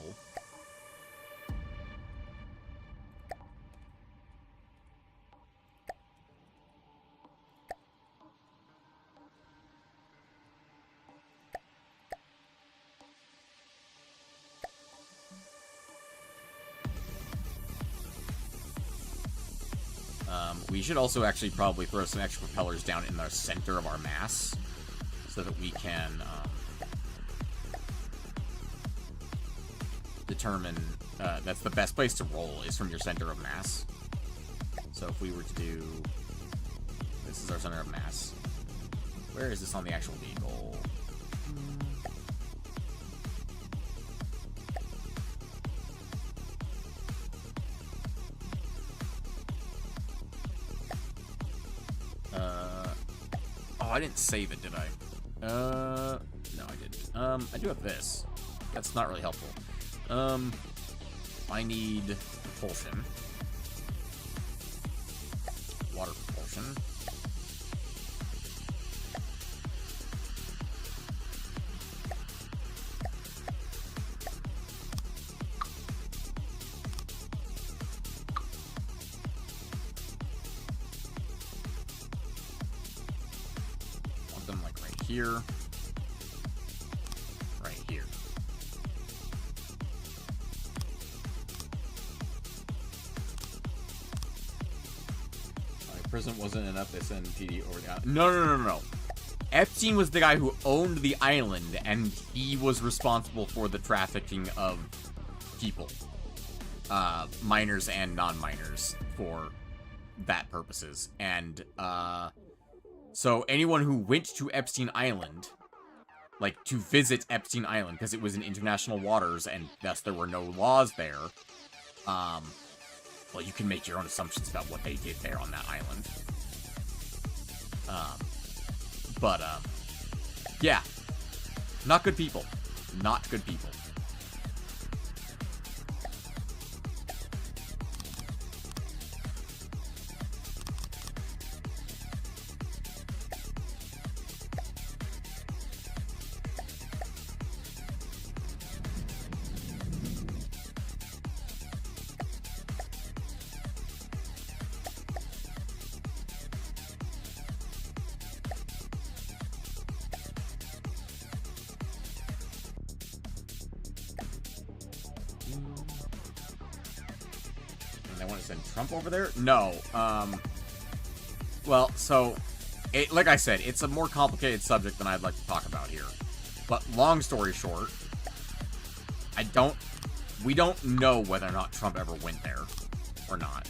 We should also actually probably throw some extra propellers down in the center of our mass so that we can determine that's the best place to roll is from your center of mass. So if we were to do, this is our center of mass. Where is this on the actual vehicle? Oh, I didn't save it, did I? No, I didn't. I do have this. That's not really helpful. I need propulsion. Water propulsion. Want them like right here. Right here. Prison wasn't enough to send PD over the island. No. Epstein was the guy who owned the island, and he was responsible for the trafficking of people. Minors and non-minors for that purposes. And, so anyone who went to Epstein Island, like, to visit Epstein Island, because it was in international waters, and thus there were no laws there, well, you can make your own assumptions about what they did there on that island. Yeah. Not good people. Not good people. Trump over there? No. Well, so, like I said, it's a more complicated subject than I'd like to talk about here. But long story short, we don't know whether or not Trump ever went there or not.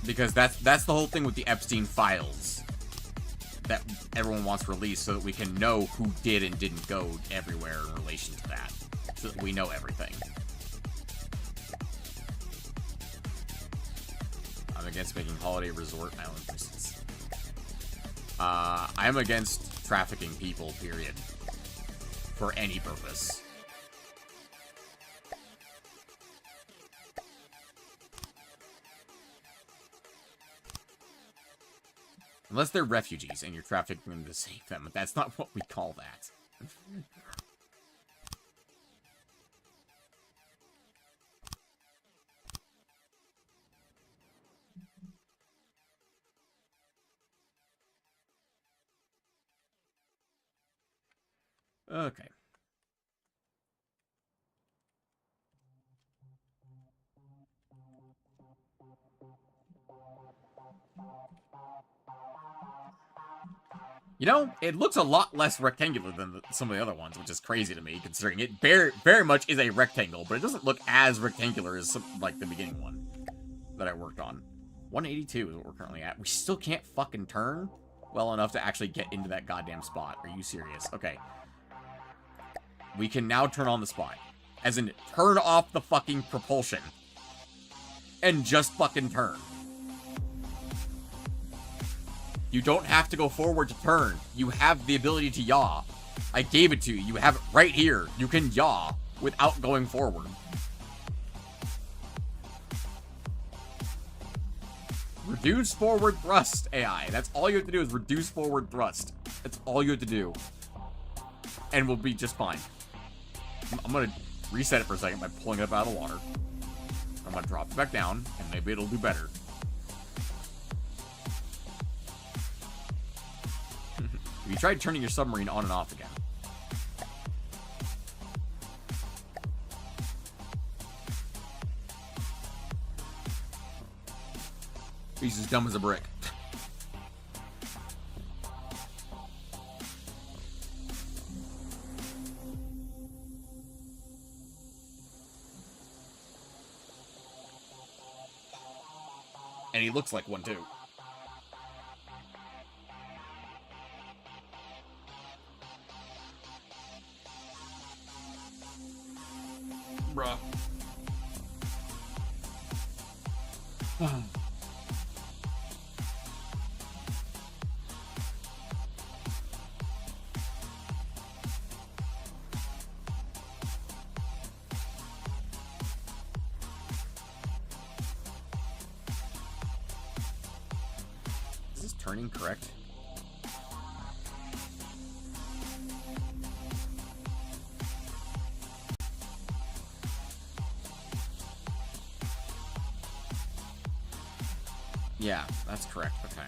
Because that's the whole thing with the Epstein files that everyone wants released, so that we can know who did and didn't go everywhere in relation to that, so that we know everything. I'm against making holiday resort island prisons. I'm against trafficking people, period. For any purpose. Unless they're refugees and you're trafficking them to save them. But that's not what we call that. Okay. You know, it looks a lot less rectangular than some of the other ones, which is crazy to me, considering it very much is a rectangle, but it doesn't look as rectangular as, like, the beginning one that I worked on. 182 is what we're currently at. We still can't fucking turn well enough to actually get into that goddamn spot. Are you serious? Okay. We can now turn on the spy. As in, turn off the fucking propulsion. And just fucking turn. You don't have to go forward to turn. You have the ability to yaw. I gave it to you. You have it right here. You can yaw without going forward. Reduce forward thrust, AI. That's all you have to do is reduce forward thrust. That's all you have to do. And we'll be just fine. I'm going to reset it for a second by pulling it up out of the water. I'm going to drop it back down, and maybe it'll do better. Have you tried turning your submarine on and off again? He's as dumb as a brick. And he looks like one, too. Bruh. Is this turning correct? Yeah, that's correct. Okay.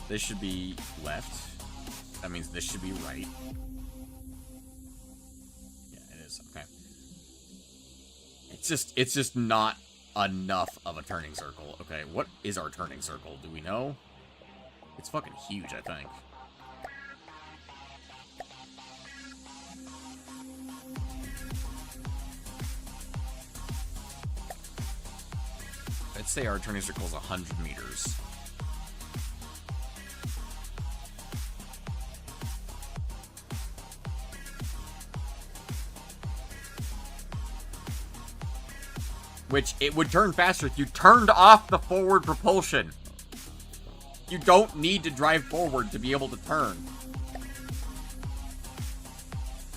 This should be left. That means this should be right. Yeah, it is. Okay. It's just not enough of a turning circle. Okay, what is our turning circle? Do we know? It's fucking huge, I think. I'd say our turning circle is 100 meters. Which, it would turn faster if you turned off the forward propulsion. You don't need to drive forward to be able to turn.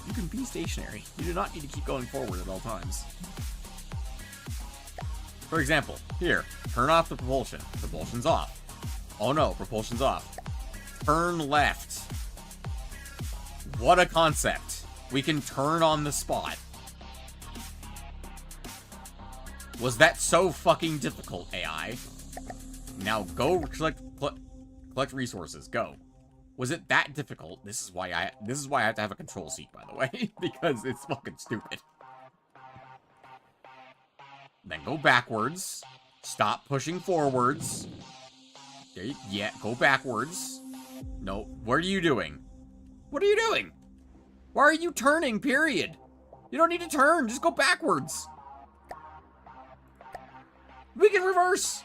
You can be stationary. You do not need to keep going forward at all times. For example, here, turn off the propulsion. Propulsion's off. Oh no, propulsion's off. Turn left. What a concept. We can turn on the spot. Was that so fucking difficult, AI? Now go collect resources. Go. Was it that difficult? This is why I have to have a control seat, by the way, because it's fucking stupid. Then go backwards. Stop pushing forwards. There you, yeah, go backwards. No, what are you doing? What are you doing? Why are you turning, period? You don't need to turn, just go backwards. We can reverse.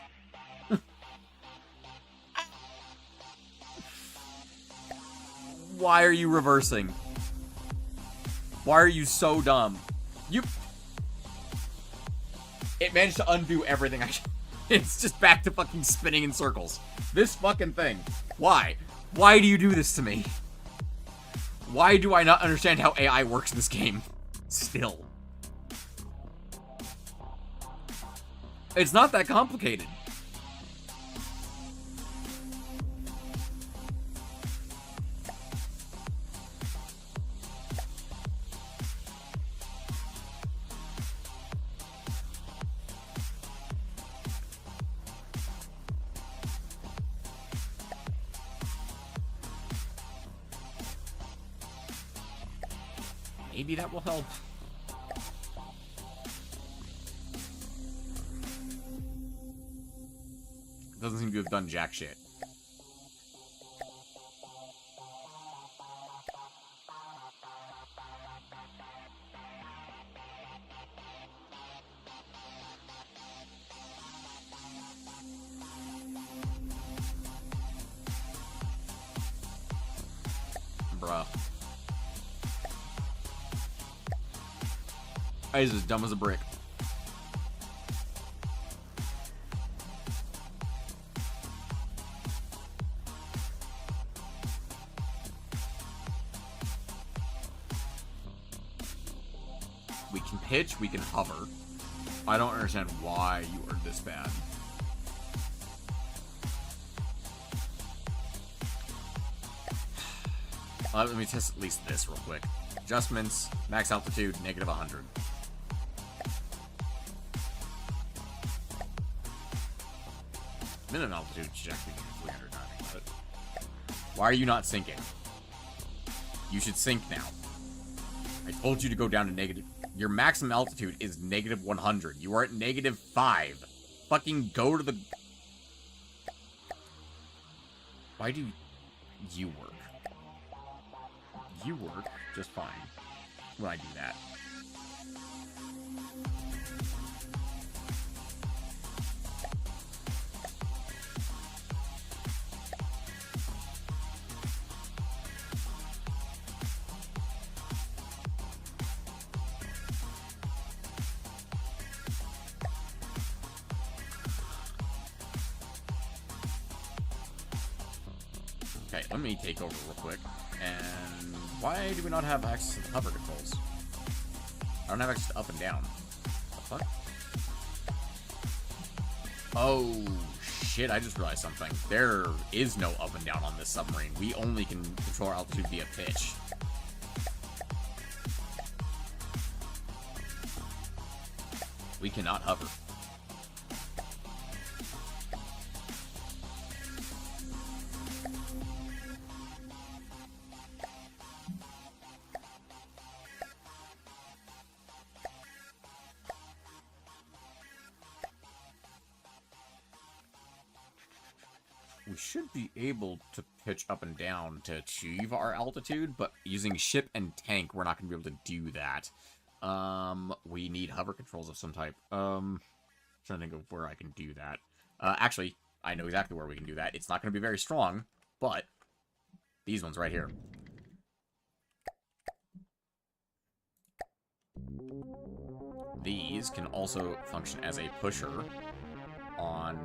Why are you reversing? Why are you so dumb? It managed to undo everything. It's just back to fucking spinning in circles. This fucking thing. Why? Why do you do this to me? Why do I not understand how AI works in this game? Still. It's not that complicated. Maybe that will help. Doesn't seem to have done jack shit. I was as dumb as a brick. We can pitch, we can hover. I don't understand why you are this bad. Let me test at least this real quick. Adjustments, max altitude, -100. Minimum altitude should actually be 300, not think about it. Why are you not sinking? You should sink now. I told you to go down to negative. Your maximum altitude is -100. You are at -5. Fucking go to the... Why do you work? You work just fine when I do that. Okay, let me take over real quick. And why do we not have access to the hover controls? I don't have access to up and down. What the fuck? Oh, shit, I just realized something. There is no up and down on this submarine. We only can control our altitude via pitch. We cannot hover. We should be able to pitch up and down to achieve our altitude, but using ship and tank, we're not going to be able to do that. We need hover controls of some type. Trying to think of where I can do that. Actually, I know exactly where we can do that. It's not going to be very strong, but these ones right here. These can also function as a pusher on...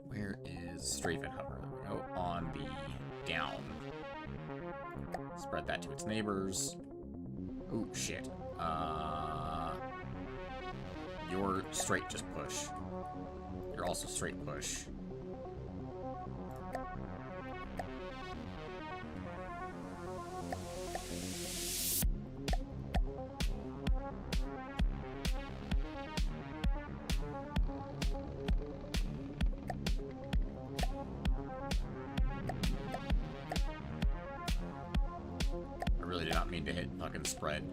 Where is strafe and hover? There we go. On the down. Spread that to its neighbors. Oh, shit. You're straight just push. You're also straight push. To hit fucking spread.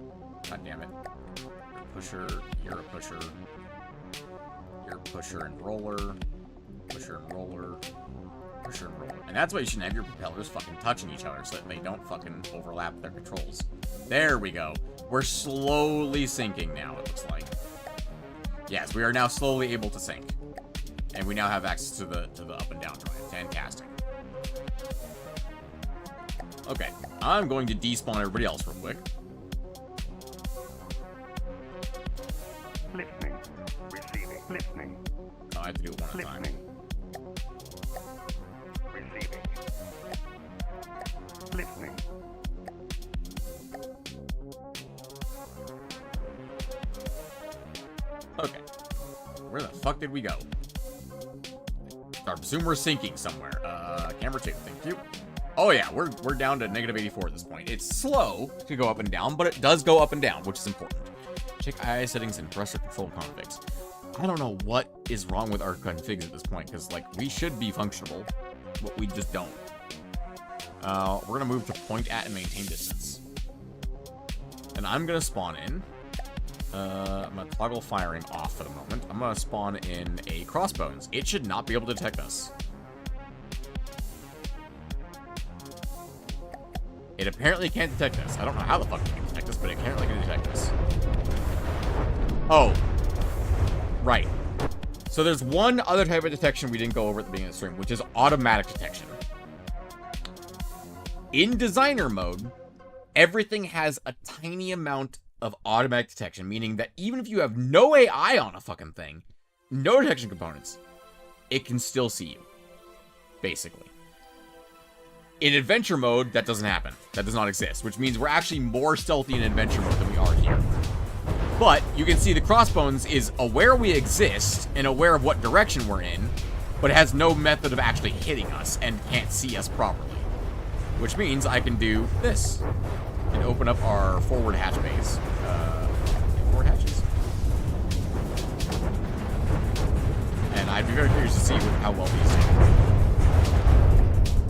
God damn it. Pusher, you're a pusher. You're a pusher and roller. Pusher and roller. Pusher and roller. And that's why you shouldn't have your propellers fucking touching each other so that they don't fucking overlap their controls. There we go. We're slowly sinking now, it looks like. Yes, we are now slowly able to sink. And we now have access to the up and down drive. Fantastic. Okay, I'm going to despawn everybody else real quick. Listening. Receiving. Listening. Oh, I have to do it one at a time. Receiving. Listening. Okay. Where the fuck did we go? I presume we're sinking somewhere. Camera 2, thank you. Oh yeah, we're down to -84 at this point. It's slow to go up and down, but it does go up and down, which is important. Check II settings and thruster control configs. I don't know what is wrong with our configs at this point, because, like, we should be functional, but we just don't. We're gonna move to point at and maintain distance. And I'm gonna spawn in. I'm gonna toggle firing off for the moment. I'm gonna spawn in a crossbones. It should not be able to detect us. It apparently can't detect us. I don't know how the fuck it can detect us, but it apparently can detect us. Oh. Right. So there's one other type of detection we didn't go over at the beginning of the stream, which is automatic detection. In designer mode, everything has a tiny amount of automatic detection, meaning that even if you have no AI on a fucking thing, no detection components, it can still see you. Basically. In adventure mode, that doesn't happen. That does not exist, which means we're actually more stealthy in adventure mode than we are here. But you can see the Crossbones is aware we exist and aware of what direction we're in, but it has no method of actually hitting us and can't see us properly. Which means I can do this and open up our forward hatch bays. Forward hatches? And I'd be very curious to see how well these do.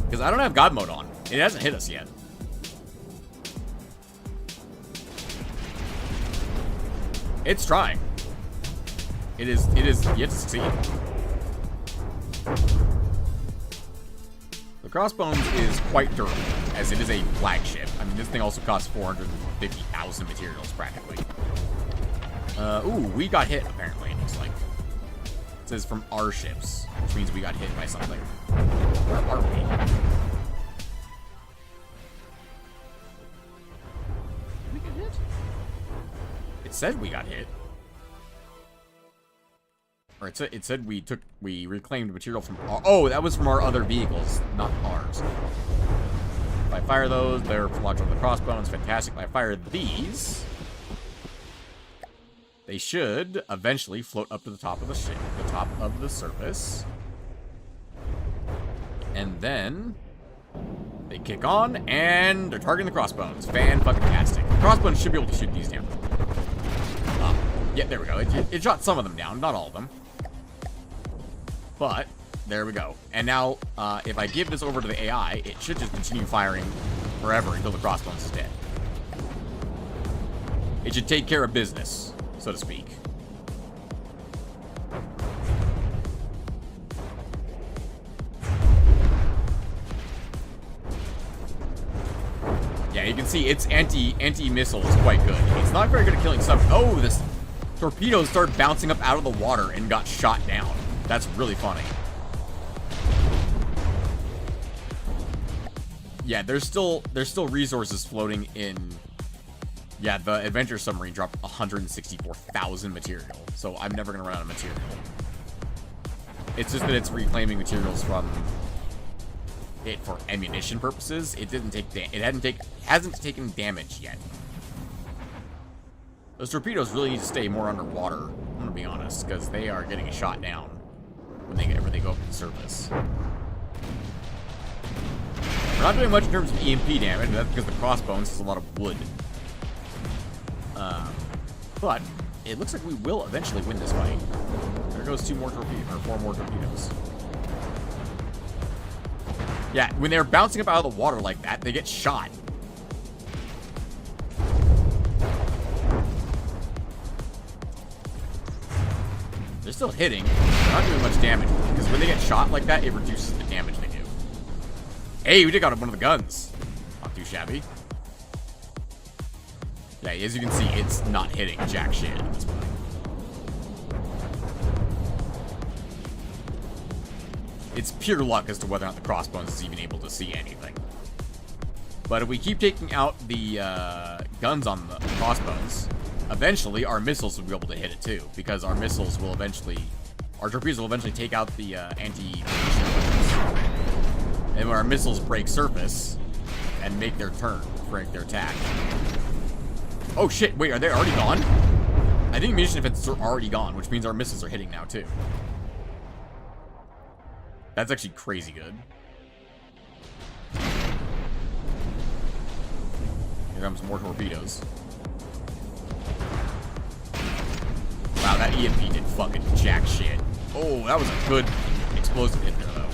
Because I don't have God mode on. It hasn't hit us yet. It's trying. It is yet to succeed. The Crossbones is quite durable, as it is a flagship. I mean, this thing also costs 450,000 materials, practically. Ooh, we got hit, apparently, it looks like. It says from our ships, which means we got hit by something. Where are we? Did we get hit? It said we got hit. Or it said we reclaimed material from our, oh, that was from our other vehicles, not ours. If I fire those, they're launched on the Crossbones, fantastic. If I fire these, they should eventually float up to the top of the ship, the top of the surface. And then they kick on, and they're targeting the Crossbones. Fan-fucking-tastic. The Crossbones should be able to shoot these down. Yeah, there we go. It shot some of them down, not all of them. But, there we go. And now, if I give this over to the AI, it should just continue firing forever until the Crossbones is dead. It should take care of business, so to speak. Yeah, you can see its anti-missile is quite good. It's not very good at killing stuff. Oh, this torpedoes started bouncing up out of the water and got shot down. That's really funny. Yeah, there's still resources floating in. Yeah, the adventure submarine dropped 164,000 material, so I'm never gonna run out of material. It's just that it's reclaiming materials from it for ammunition purposes. It didn't take hasn't taken damage yet. Those torpedoes really need to stay more underwater. I'm gonna be honest, because they are getting shot down whenever they go up to the surface. We're not doing much in terms of EMP damage, but that's because the Crossbones has a lot of wood. But it looks like we will eventually win this fight. There goes 4 more torpedoes. Yeah, when they're bouncing up out of the water like that, they get shot. They're still hitting. They're not doing much damage, because when they get shot like that, it reduces the damage they do. Hey, we took out one of the guns. Not too shabby. Yeah, as you can see, it's not hitting jack shit at this point. It's pure luck as to whether or not the Crossbones is even able to see anything. But if we keep taking out the guns on the Crossbones, eventually our missiles will be able to hit it too, because our torpedoes will eventually take out the anti-munition weapons. And when our missiles break surface and make their turn, break their attack. Oh shit, wait, are they already gone? I think munition defenses are already gone, which means our missiles are hitting now too. That's actually crazy good. Here comes more torpedoes. Wow, that EMP did fucking jack shit. Oh, that was a good explosive hit there, though.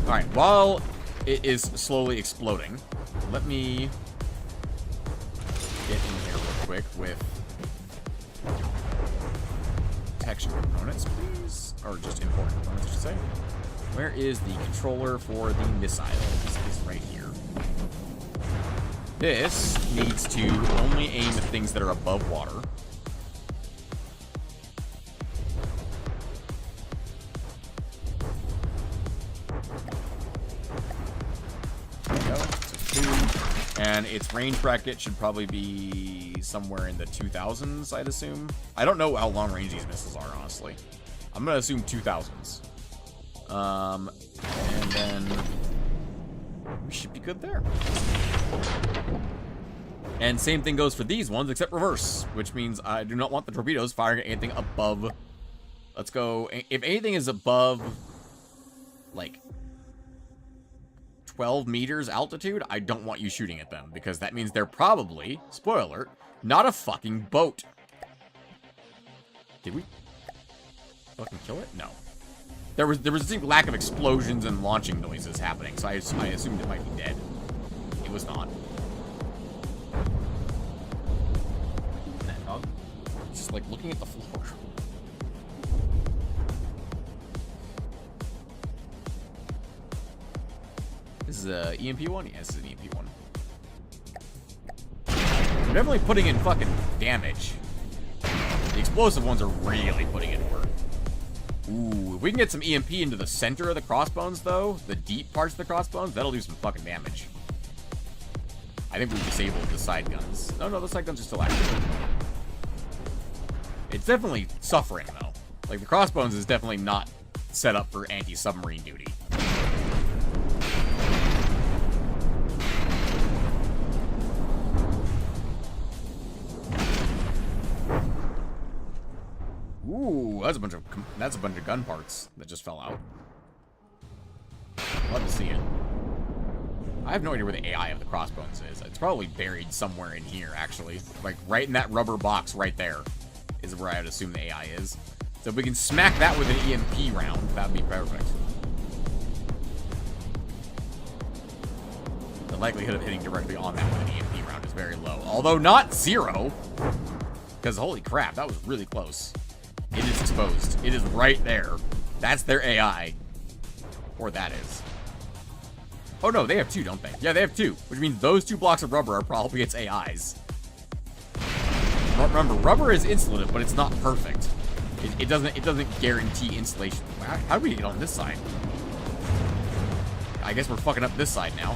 Alright, while it is slowly exploding, let me get in here real quick with detection components, please. Or just important components, I should say. Where is the controller for the missiles? It's right here. This needs to only aim at things that are above water. And its range bracket should probably be somewhere in the 2000s, I'd assume. I don't know how long range these missiles are, honestly. I'm going to assume 2000s. And then we should be good there. And same thing goes for these ones, except reverse, which means I do not want the torpedoes firing at anything above. Let's go. If anything is above, like, 12 meters altitude, I don't want you shooting at them, because that means they're probably, spoiler alert, not a fucking boat. Did we fucking kill it? No. There was a distinct lack of explosions and launching noises happening, so I assumed it might be dead. It was not. That dog? Just like looking at the floor. This is a EMP one? Yeah, this is an EMP one. We're definitely putting in fucking damage. The explosive ones are really putting in work. Ooh, if we can get some EMP into the center of the crossbones, though, the deep parts of the crossbones, that'll do some fucking damage. I think we've disabled the side guns. No, the side guns are still active. It's definitely suffering, though. Like, the crossbones is definitely not set up for anti-submarine duty. Ooh, that's a bunch of gun parts that just fell out. Love to see it. I have no idea where the AI of the crossbones is. It's probably buried somewhere in here, actually. Like, right in that rubber box right there is where I would assume the AI is. So if we can smack that with an EMP round, that would be perfect. The likelihood of hitting directly on that with an EMP round is very low. Although not zero. Because holy crap, that was really close. It is exposed. It is right there. That's their AI. Or that is. Oh no, they have two, don't they? Yeah, they have two. Which means those two blocks of rubber are probably its AIs. Remember, rubber is insulative, but it's not perfect. It doesn't guarantee insulation. How do we get on this side? I guess we're fucking up this side now.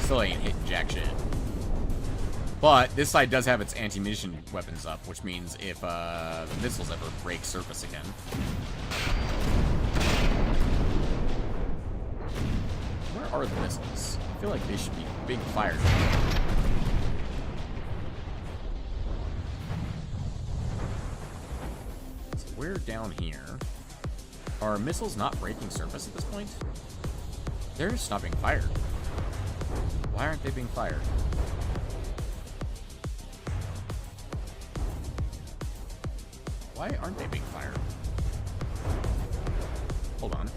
Still ain't hitting jack shit. But this side does have its anti-munition weapons up, which means if the missiles ever break surface again. Where are the missiles? I feel like they should be big fires. So we're down here. Are missiles not breaking surface at this point? They're just not being fired. Why aren't they being fired? Why aren't they being fired? Hold on.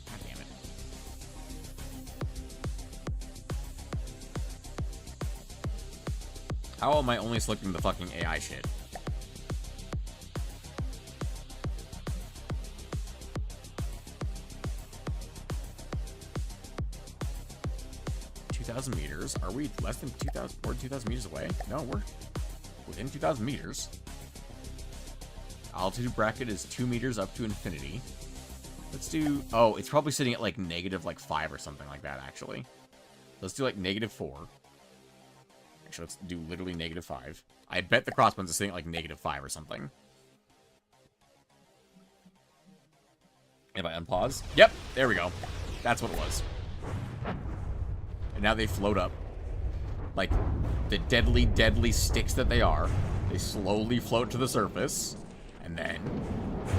God damn it. How am I only selecting the fucking AI shit? Meters. Are we less than 2,000 or 2,000 meters away? No, we're within 2,000 meters. Altitude bracket is 2 meters up to infinity. Let's do... Oh, it's probably sitting at like negative like 5 or something like that, actually. Let's do like negative 4. Actually, let's do literally negative 5. I bet the crossbones is sitting at like negative 5 or something. If I unpause? Yep, there we go. That's what it was. And now they float up. Like the deadly, deadly sticks that they are. They slowly float to the surface. And then...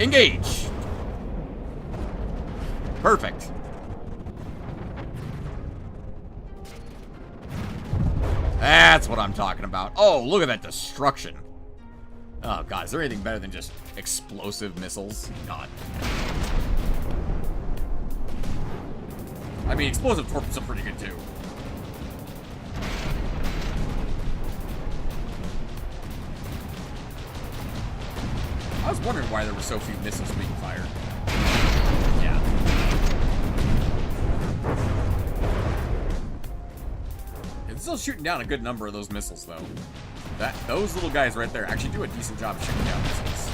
engage! Perfect. That's what I'm talking about. Oh, look at that destruction. Oh, God. Is there anything better than just explosive missiles? God. I mean, explosive torpedoes are pretty good, too. I was wondering why there were so few missiles being fired. Yeah. It's still shooting down a good number of those missiles, though. Those little guys right there actually do a decent job shooting down missiles.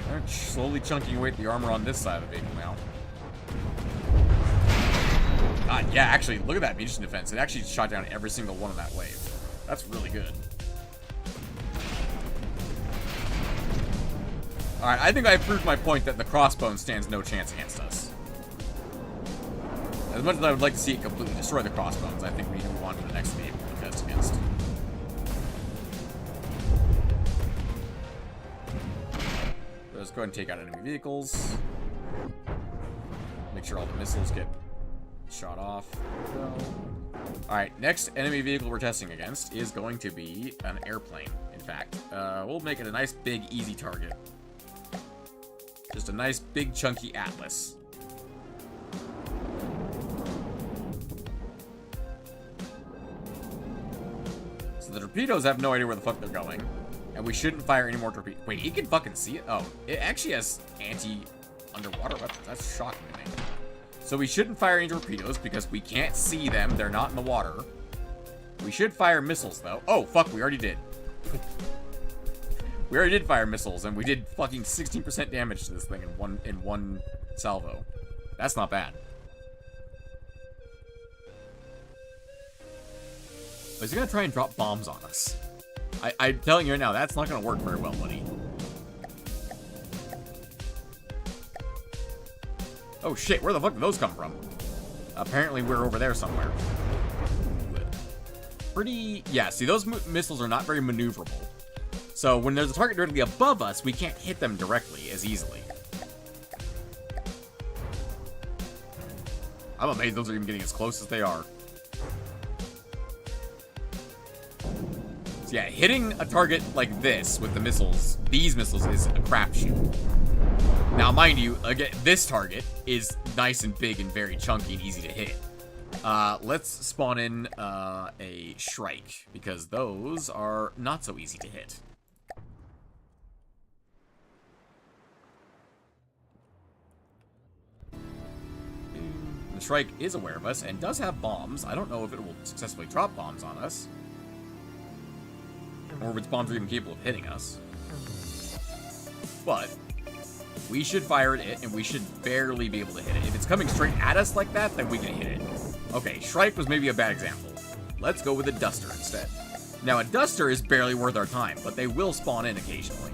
They're slowly chunking away at the armor on this side of the vehicle now. God, yeah, actually, look at that munition defense. It actually shot down every single one of that wave. That's really good. Alright, I think I proved my point that the crossbone stands no chance against us. As much as I would like to see it completely destroy the crossbones, I think we need to move on to the next vehicle to test against. Let's go ahead and take out enemy vehicles. Make sure all the missiles get shot off. Alright, next enemy vehicle we're testing against is going to be an airplane, in fact. We'll make it a nice, big, easy target. Just a nice, big, chunky Atlas. So the torpedoes have no idea where the fuck they're going. And we shouldn't fire any more torpedoes. Wait, he can fucking see it? Oh, it actually has anti-underwater weapons. That's shocking to me. So we shouldn't fire any torpedoes because we can't see them. They're not in the water. We should fire missiles, though. Oh, fuck, we already did. We already did fire missiles, and we did fucking 16% damage to this thing in one salvo. That's not bad. Is he gonna try and drop bombs on us? I'm telling you right now, that's not gonna work very well, buddy. Oh shit, where the fuck did those come from? Apparently we're over there somewhere. Pretty... Yeah, see, those missiles are not very maneuverable. So when there's a target directly above us, we can't hit them directly as easily. I'm amazed those are even getting as close as they are. So yeah, hitting a target like this with the missiles, these missiles, is a crapshoot. Now, mind you, again, this target is nice and big and very chunky and easy to hit. Let's spawn in a Shrike, because those are not so easy to hit. The Shrike is aware of us and does have bombs. I don't know if it will successfully drop bombs on us, or if its bombs are even capable of hitting us. But we should fire at it, and we should barely be able to hit it. If it's coming straight at us like that, then we can hit it. Okay, Shrike was maybe a bad example. Let's go with a Duster instead. Now, a Duster is barely worth our time, but they will spawn in occasionally.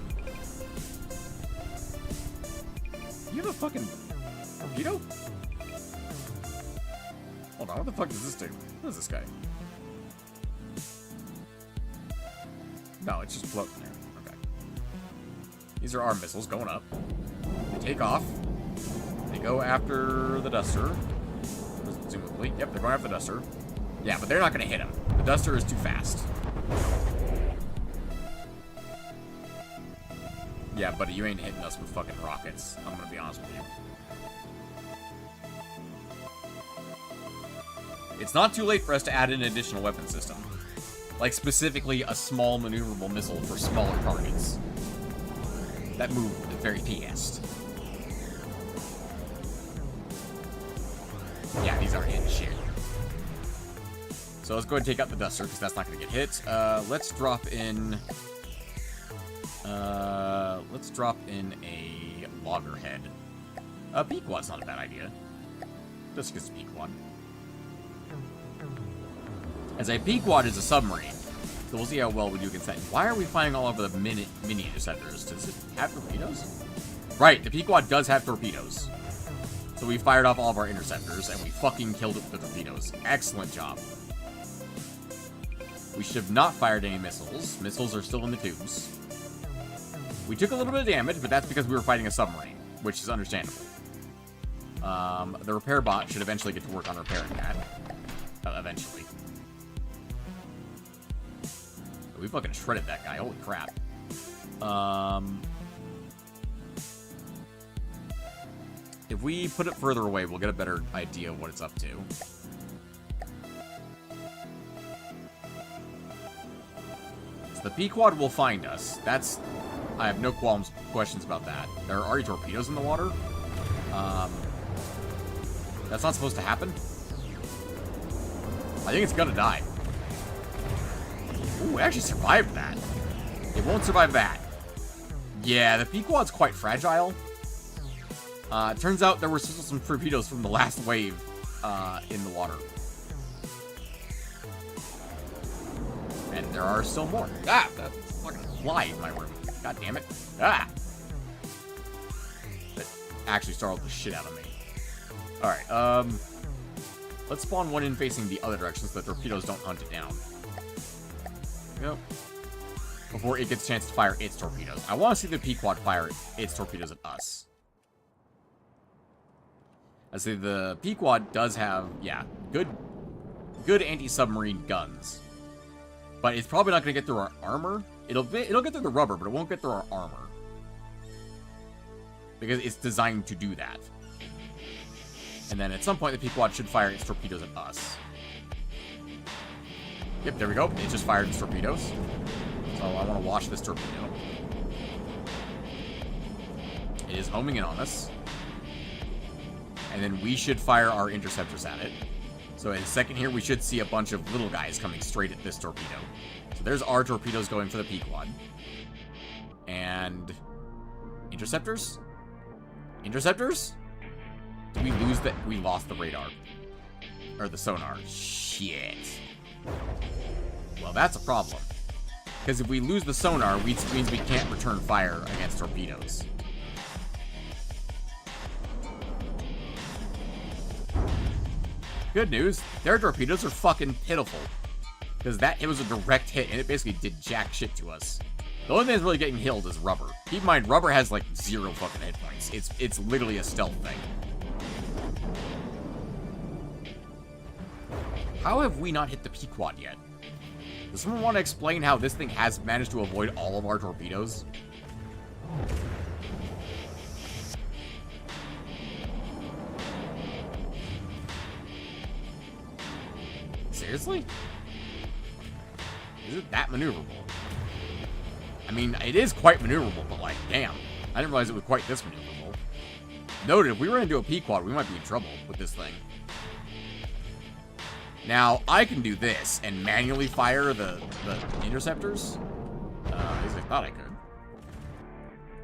You have a fucking torpedo? Hold on, what the fuck does this do? What is this guy? No, it's just floating there. Okay. These are our missiles going up. They take off. They go after the Duster. Presumably. Yep, they're going after the Duster. Yeah, but they're not going to hit him. The Duster is too fast. Yeah, buddy, you ain't hitting us with fucking rockets. I'm going to be honest with you. It's not too late for us to add an additional weapon system. Like, specifically a small maneuverable missile for smaller targets. That move very fast. Yeah, these aren't hitting shit. So let's go ahead and take out the Duster, because that's not going to get hit. Let's drop in... let's drop in a Loggerhead. Pequod's not a bad idea. Just because Pequod. As a Pequod is a submarine, so we'll see how well we do against that. Why are we firing all over the mini interceptors? Does it have torpedoes? Right, the Pequod does have torpedoes. So we fired off all of our interceptors, and we fucking killed it with the torpedoes. Excellent job. We should have not fired any missiles. Missiles are still in the tubes. We took a little bit of damage, but that's because we were fighting a submarine, which is understandable. The repair bot should eventually get to work on repairing that. Eventually. We fucking shredded that guy. Holy crap. If we put it further away, we'll get a better idea of what it's up to. So the Pequod will find us. I have no questions about that. There are already torpedoes in the water. That's not supposed to happen. I think it's gonna die. Ooh, it actually survived that. It won't survive that. Yeah, the Pequod's quite fragile. Turns out there were still some torpedoes from the last wave in the water. And there are still more. Ah, that fucking fly in my room. God damn it. Ah! That actually startled the shit out of me. Alright, let's spawn one in facing the other direction so the torpedoes don't hunt it down. Yep. Before it gets a chance to fire its torpedoes. I want to see the Pequod fire its torpedoes at us. I say the Pequod does have, yeah, good anti-submarine guns. But it's probably not going to get through our armor. It'll get through the rubber, but it won't get through our armor. Because it's designed to do that. And then at some point, the Pequod should fire its torpedoes at us. Yep, there we go. It just fired its torpedoes. So I want to watch this torpedo. It is homing in on us. And then we should fire our interceptors at it. So in a second here, we should see a bunch of little guys coming straight at this torpedo. So there's our torpedoes going for the Pequod. And... interceptors? Interceptors? Did we lose that? We lost the radar. Or the sonar. Shit. Well, that's a problem. Because if we lose the sonar, it means we can't return fire against torpedoes. Good news, their torpedoes are fucking pitiful. Because it was a direct hit, and it basically did jack shit to us. The only thing that's really getting killed is rubber. Keep in mind, rubber has like 0 fucking hit points. It's literally a stealth thing. How have we not hit the Pequod yet? Does someone want to explain how this thing has managed to avoid all of our torpedoes? Seriously? Is it that maneuverable? I mean, it is quite maneuverable, but like, damn. I didn't realize it was quite this maneuverable. Noted, if we run into a Pequod, we might be in trouble with this thing. Now, I can do this and manually fire the interceptors. At least I thought I could.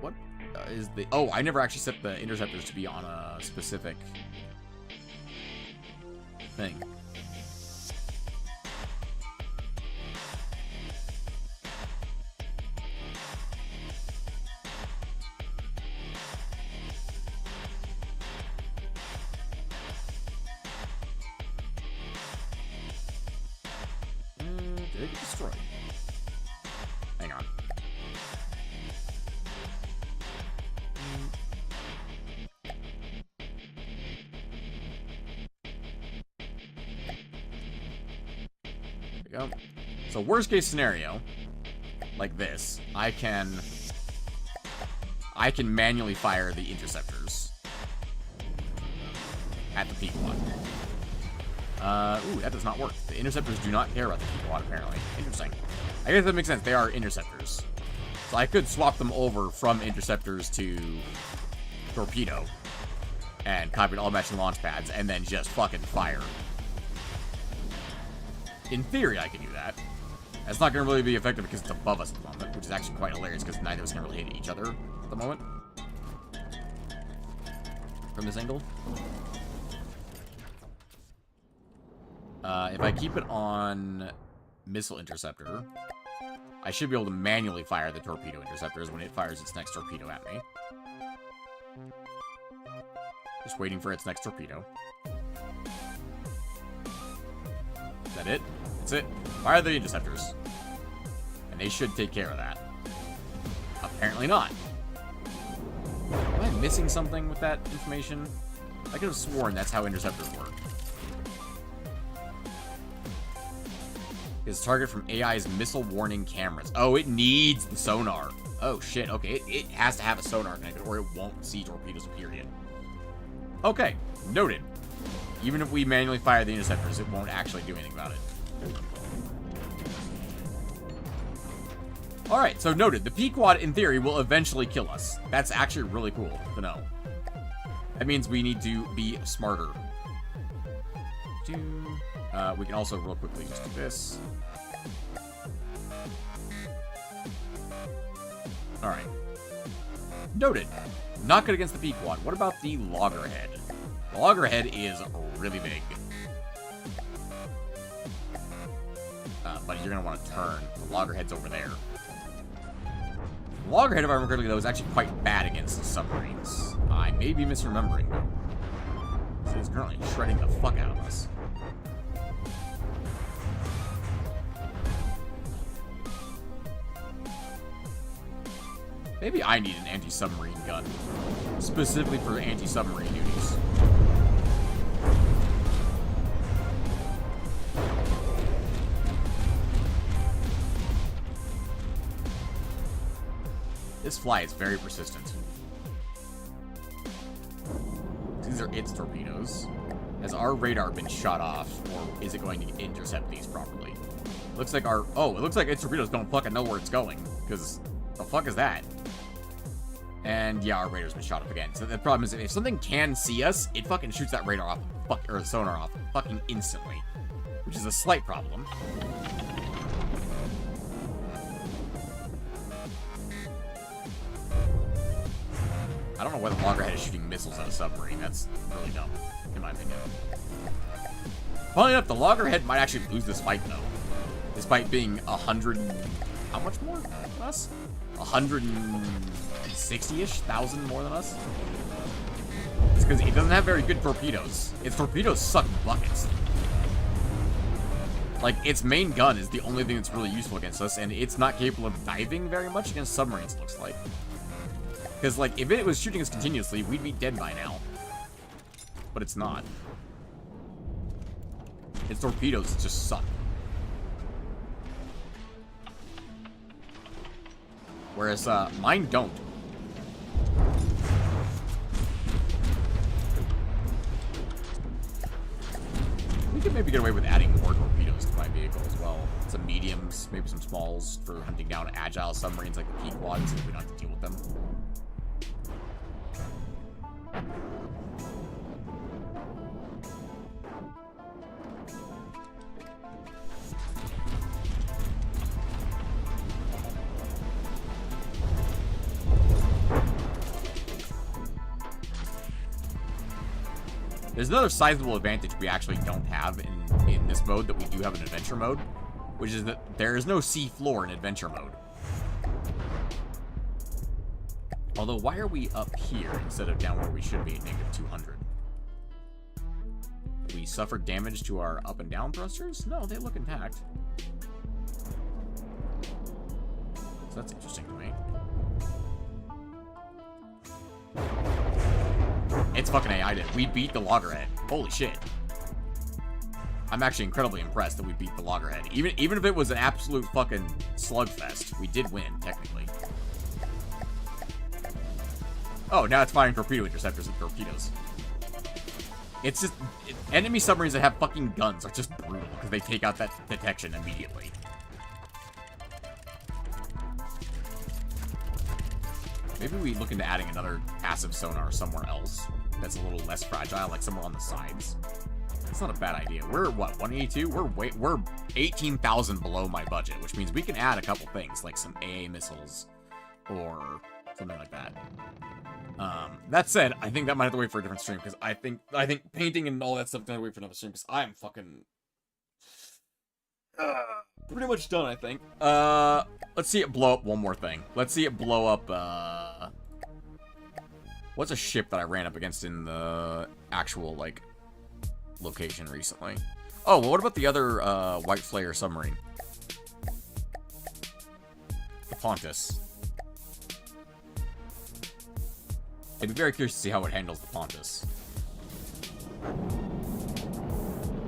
What is the... Oh, I never actually set the interceptors to be on a specific thing. Did it get destroyed? Hang on. There we go. So worst case scenario, like this, I can manually fire the interceptors at the Pequod. Ooh, that does not work. The interceptors do not care about the Pequod, apparently. Interesting. I guess that makes sense. They are interceptors. So I could swap them over from interceptors to torpedo and copy all matching launch pads and then just fucking fire. In theory, I can do that. That's not going to really be effective because it's above us at the moment, which is actually quite hilarious because neither of us can really hit each other at the moment. From this angle. If I keep it on missile interceptor, I should be able to manually fire the torpedo interceptors when it fires its next torpedo at me. Just waiting for its next torpedo. Is that it? That's it. Fire the interceptors. And they should take care of that. Apparently not. Am I missing something with that information? I could have sworn that's how interceptors work. Is target from AI's missile warning cameras. Oh, it needs the sonar. Oh, shit. Okay, it has to have a sonar connected or it won't see torpedoes, period. Okay, noted. Even if we manually fire the interceptors, it won't actually do anything about it. Alright, so noted. The Pequod, in theory, will eventually kill us. That's actually really cool to know. That means we need to be smarter. We can also, real quickly, just do this. Alright. Noted. Not good against the Pequod. What about the Loggerhead? The Loggerhead is really big. But you're going to want to turn. The Loggerhead's over there. The Loggerhead, if I remember correctly, though, is actually quite bad against the submarines. I may be misremembering, though. It is currently shredding the fuck out of us. Maybe I need an anti-submarine gun. Specifically for anti-submarine duties. This fly is very persistent. These are its torpedoes. Has our radar been shot off, or is it going to intercept these properly? Looks like our... Oh, it looks like its torpedoes don't fucking know where it's going. Because the fuck is that? And yeah, our radar's been shot up again. So the problem is, if something can see us, it fucking shoots that radar off, or the sonar off, fucking instantly. Which is a slight problem. I don't know why the Loggerhead is shooting missiles at a submarine. That's really dumb, in my opinion. Funnily enough, the Loggerhead might actually lose this fight, though. Despite being 100... How much more than us? 160-ish thousand more than us? It's because it doesn't have very good torpedoes. Its torpedoes suck buckets. Like, its main gun is the only thing that's really useful against us, and it's not capable of diving very much against submarines, it looks like. Because, like, if it was shooting us continuously, we'd be dead by now. But it's not. Its torpedoes just suck. Whereas, mine don't. We could maybe get away with adding more torpedoes to my vehicle as well. Some mediums, maybe some smalls for hunting down agile submarines like the Pequods, so we don't have to deal with them. There's another sizable advantage we actually don't have in this mode that we do have in adventure mode, which is that there is no sea floor in adventure mode. Although, why are we up here instead of down where we should be at -200? We suffered damage to our up and down thrusters? No, they look intact. So that's interesting to me. It's fucking AI did. We beat the Loggerhead. Holy shit. I'm actually incredibly impressed that we beat the Loggerhead. Even if it was an absolute fucking slugfest, we did win, technically. Oh, now it's firing torpedo interceptors and torpedoes. It's just... enemy submarines that have fucking guns are just brutal, because they take out that detection immediately. Maybe we look into adding another passive sonar somewhere else that's a little less fragile, like somewhere on the sides. That's not a bad idea. We're, what, 182? We're 18,000 below my budget, which means we can add a couple things, like some AA missiles or something like that. That said, I think that might have to wait for a different stream, because I think painting and all that stuff gonna wait for another stream, because I'm fucking... pretty much done, I think. Let's see it blow up one more thing. Let's see it blow up, what's a ship that I ran up against in the actual, like, location recently? Oh, well, what about the other, White Flare submarine? The Pontus. I'd be very curious to see how it handles the Pontus.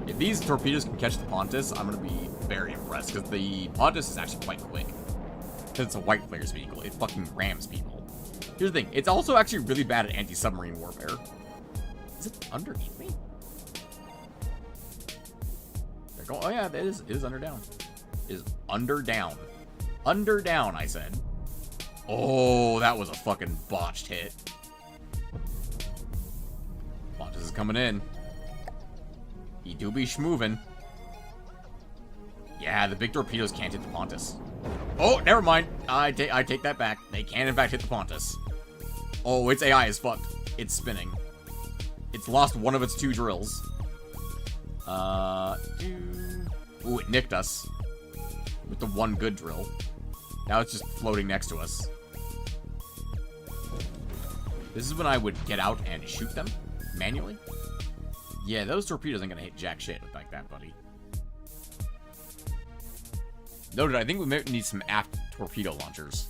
If these torpedoes can catch the Pontus, I'm going to be very impressed, because the Pontus is actually quite quick. Because it's a White Flares vehicle. It fucking rams people. Here's the thing. It's also actually really bad at anti-submarine warfare. Is it underneath me? They're going. Oh yeah, it is under down. It is under down. Under down, I said. Oh, that was a fucking botched hit. Pontus is coming in. He do be schmovin'. Yeah, the big torpedoes can't hit the Pontus. Oh, never mind. I take that back. They can, in fact, hit the Pontus. Oh, its AI is fucked. It's spinning. It's lost one of its 2 drills. Ooh, it nicked us. With the 1 good drill. Now it's just floating next to us. This is when I would get out and shoot them. Manually. Yeah, those torpedoes ain't gonna hit jack shit like that, buddy. Noted, I think we might need some aft torpedo launchers.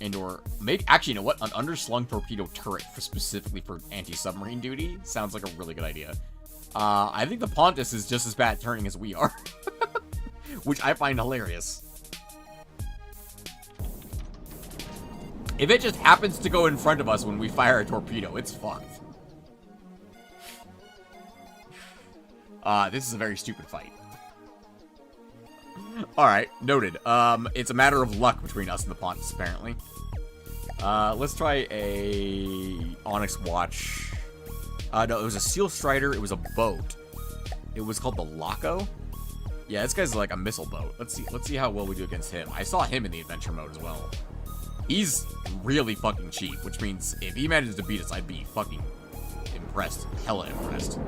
And/or actually, you know what? An underslung torpedo turret specifically for anti-submarine duty sounds like a really good idea. I think the Pontus is just as bad at turning as we are. Which I find hilarious. If it just happens to go in front of us when we fire a torpedo, it's fucked. This is a very stupid fight. Alright, noted. It's a matter of luck between us and the Pontus, apparently. Let's try a Onyx Watch. No, it was a Seal Strider. It was a boat. It was called the Loco. Yeah, this guy's like a missile boat. Let's see how well we do against him. I saw him in the adventure mode as well. He's really fucking cheap, which means if he manages to beat us, I'd be fucking impressed. Hella impressed.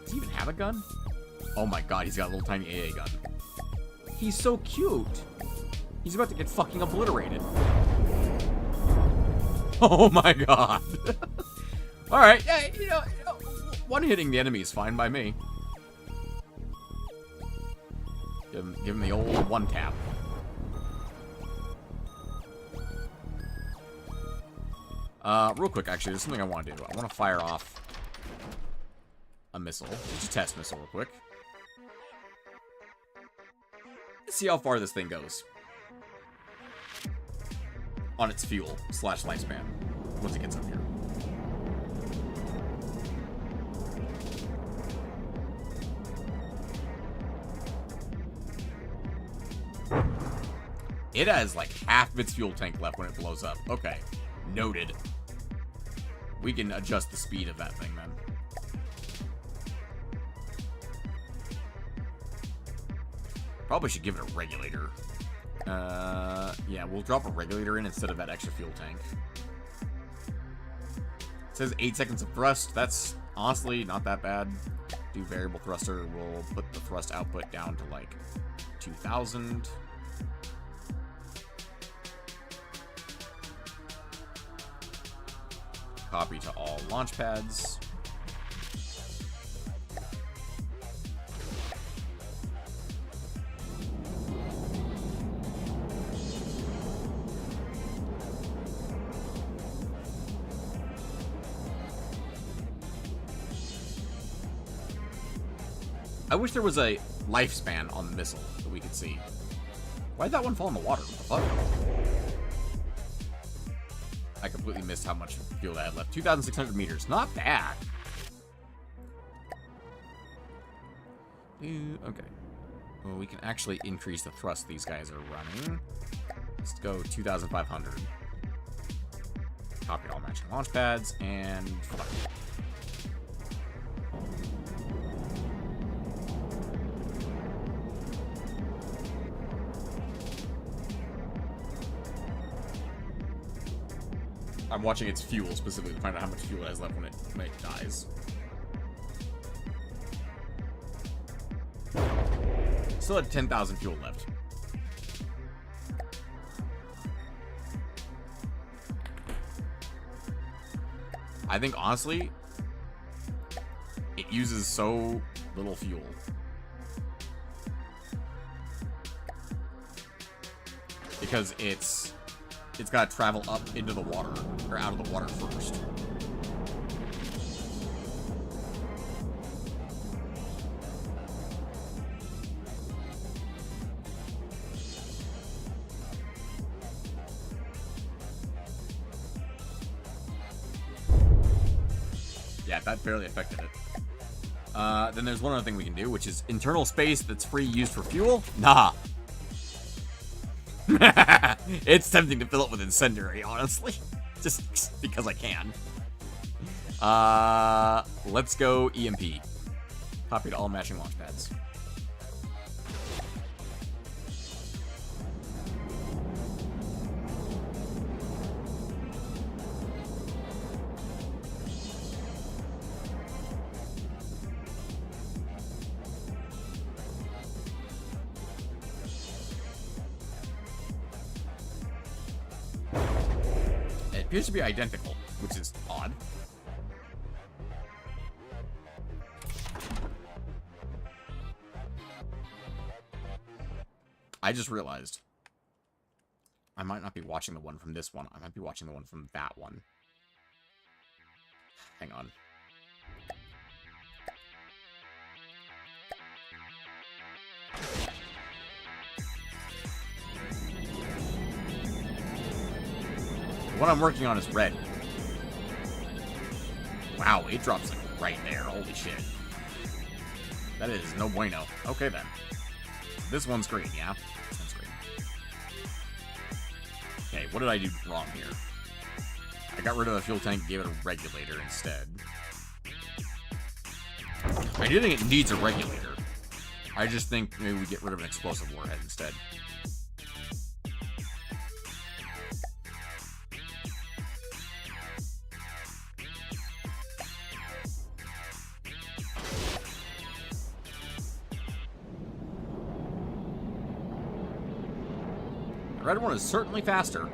Does he even have a gun? Oh my god, he's got a little tiny AA gun. He's so cute. He's about to get fucking obliterated. Oh my god. Alright, yeah, you know, one hitting the enemy is fine by me. Give him the old one tap. Real quick, actually, there's something I want to do. I want to fire off a missile. Just a test missile real quick. Let's see how far this thing goes. On its fuel / lifespan. Once it gets up here. It has like half of its fuel tank left when it blows up. Okay. Noted. We can adjust the speed of that thing then. Probably should give it a regulator. Yeah, we'll drop a regulator in instead of that extra fuel tank. It says 8 seconds of thrust. That's honestly not that bad. Do variable thruster. We'll put the thrust output down to like 2,000. Copy to all launch pads. I wish there was a lifespan on the missile that we could see. Why'd that one fall in the water? What the fuck? I completely missed how much fuel I had left. 2,600 meters. Not bad. Okay. Well, we can actually increase the thrust these guys are running. Let's go 2,500. Copy all matching launch pads and fire. I'm watching its fuel specifically to find out how much fuel it has left when it dies. Still had 10,000 fuel left. I think, honestly, it uses so little fuel. Because it's got to travel up into the water, or out of the water first. Yeah, that barely affected it. Then there's one other thing we can do, which is internal space that's free used for fuel. Nah. It's tempting to fill it with incendiary, honestly. Just because I can. Let's go EMP. Copy to all matching launch pads. It appears to be identical, which is odd. I just realized I might not be watching the one from this one. I might be watching the one from that one. Hang on. What I'm working on is red. Wow, it drops like right there. Holy shit. That is no bueno. Okay then. This one's green, yeah? This one's green. Okay, what did I do wrong here? I got rid of the fuel tank, gave it a regulator instead. I do think it needs a regulator. I just think maybe we get rid of an explosive warhead instead. The red one is certainly faster.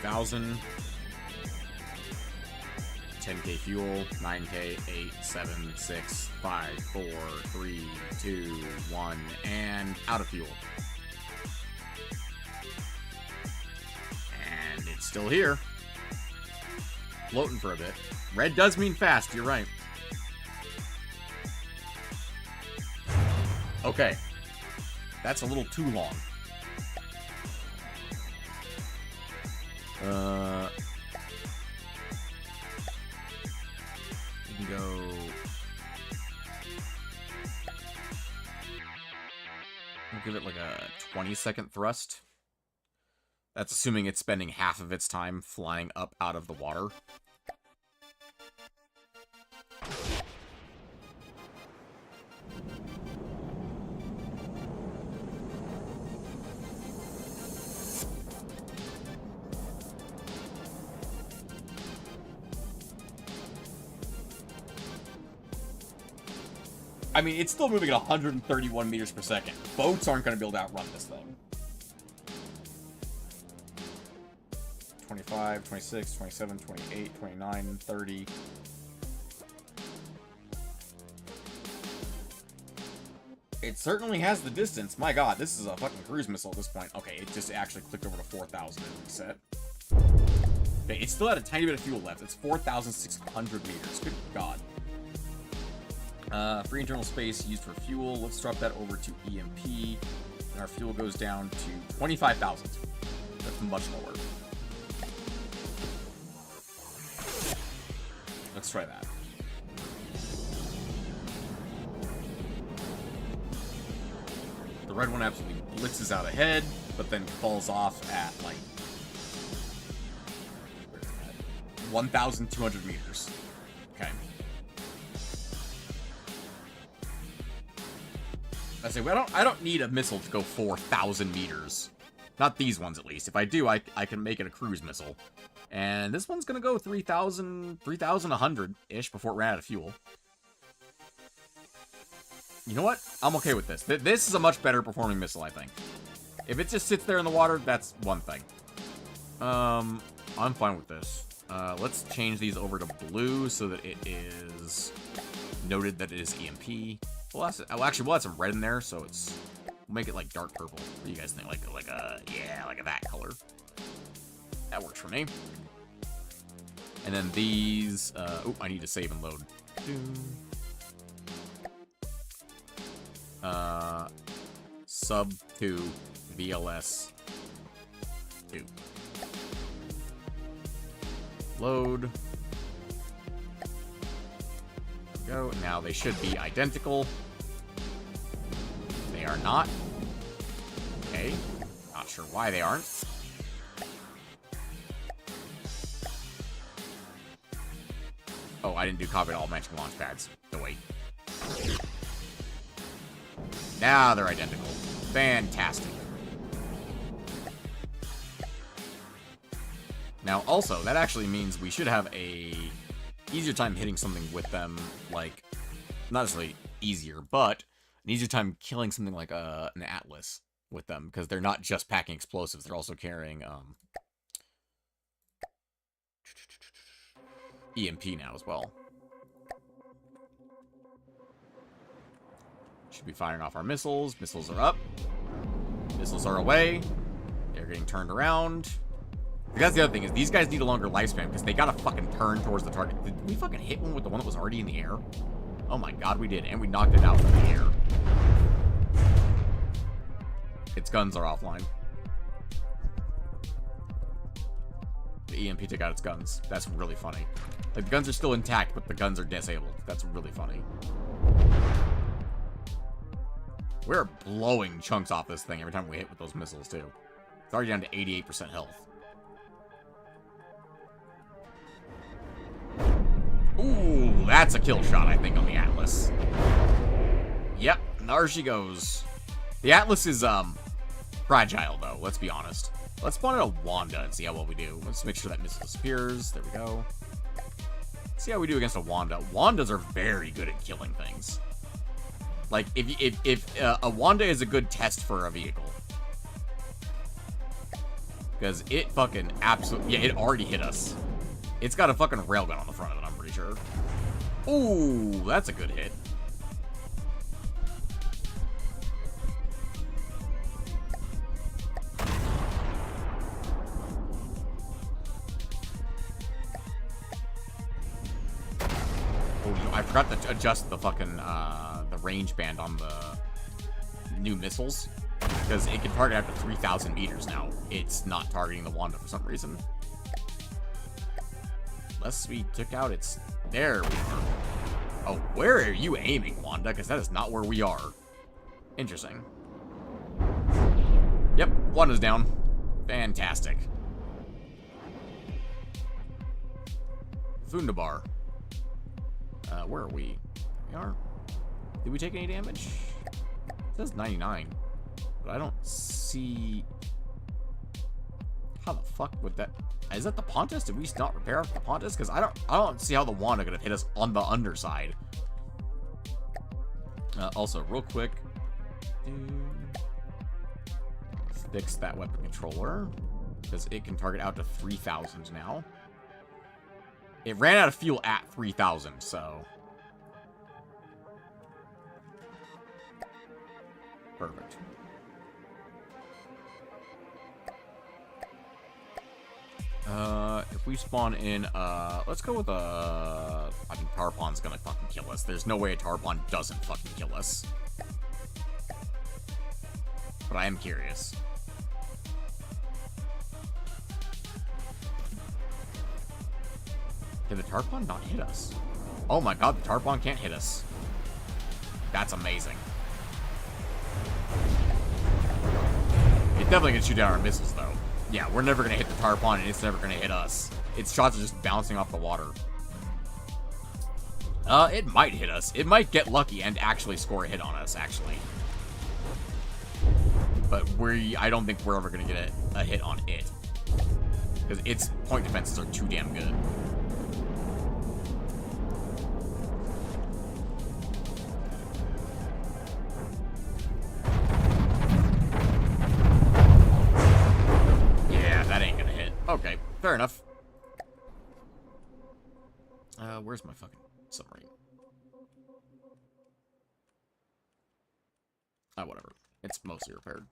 $2,000. 10K fuel. 9K. 8, 7, 6, 5, 4, 3, 2, 1, and out of fuel. And it's still here. Floating for a bit. Red does mean fast, you're right. Okay. That's a little too long. We can go... We'll give it like a 20-second thrust. That's assuming it's spending half of its time flying up out of the water. I mean, it's still moving at 131 meters per second. Boats aren't going to be able to outrun this thing. 25, 26, 27, 28, 29, 30. It certainly has the distance. My god, this is a fucking cruise missile at this point. Okay, it just actually clicked over to 4,000 and reset. Okay, it still had a tiny bit of fuel left. It's 4,600 meters. Good god. Free internal space used for fuel. Let's drop that over to EMP. And our fuel goes down to 25,000. That's much lower. Let's try that. The red one absolutely blitzes out ahead, but then falls off at, like, 1,200 meters. Okay. I say, well, I don't need a missile to go 4,000 meters. Not these ones, at least. If I do, I can make it a cruise missile. And this one's gonna go 3,100-ish before it ran out of fuel. You know what? I'm okay with this. This is a much better performing missile, I think. If it just sits there in the water, that's one thing. I'm fine with this. Let's change these over to blue so that it is noted that it is EMP. Well, actually, we'll add some red in there, so it's... We'll make it, like, dark purple. What do you guys think? Like a that color. That works for me. And then these... oh, I need to save and load. Sub 2. BLS 2. Load. Go. Now they should be identical. They are not. Okay. Not sure why they aren't. Oh, I didn't do copy at all matching launch pads. No, wait. Now they're identical. Fantastic. Now, also, that actually means we should have a easier time hitting something with them, like, not necessarily easier, but an easier time killing something like an Atlas with them, because they're not just packing explosives, they're also carrying EMP now as well. Should be firing off our missiles. Missiles are up. Missiles are away. They're getting turned around. That's the other thing, is these guys need a longer lifespan, because they gotta fucking turn towards the target. Did we fucking hit one with the one that was already in the air? Oh my god, we did, and we knocked it out from the air. Its guns are offline. The EMP took out its guns. That's really funny. Like, the guns are still intact, but the guns are disabled. That's really funny. We're blowing chunks off this thing every time we hit with those missiles, too. It's already down to 88% health. Ooh, that's a kill shot, I think, on the Atlas. Yep, there she goes. The Atlas is, fragile, though, let's be honest. Let's spawn in a Wanda and see how well we do. Let's make sure that missile disappears. There we go. Let's see how we do against a Wanda. Wandas are very good at killing things. Like, if a Wanda is a good test for a vehicle. Because it fucking absolutely... Yeah, it already hit us. It's got a fucking railgun on the front of it, I'm pretty sure. Ooh, that's a good hit. Oh, I forgot to adjust the fucking, the range band on the new missiles. Because it can target after 3,000 meters now. It's not targeting the Wanda for some reason. Unless we took out its... There we are. Oh, where are you aiming, Wanda? Because that is not where we are. Interesting. Yep, Wanda's down. Fantastic. Fundabar. Where are we? We are. Did we take any damage? It says 99. But I don't see... How the fuck would that... Is that the Pontus? Did we not repair the Pontus? Because I don't see how the Wanda could have hit us on the underside. Also, real quick, fix that weapon controller, because it can target out to 3,000 now. It ran out of fuel at 3,000, so perfect. If we spawn in, let's go with I mean, Tarpon's gonna fucking kill us. There's no way a Tarpon doesn't fucking kill us. But I am curious. Did the Tarpon not hit us? Oh my god, the Tarpon can't hit us. That's amazing. It definitely can shoot down our missiles, though. Yeah, we're never going to hit the Tarpon, and it's never going to hit us. Its shots are just bouncing off the water. It might hit us. It might get lucky and actually score a hit on us, actually. But I don't think we're ever going to get a hit on it. Because its point defenses are too damn good. Okay, fair enough. Where's my fucking submarine? Whatever. It's mostly repaired.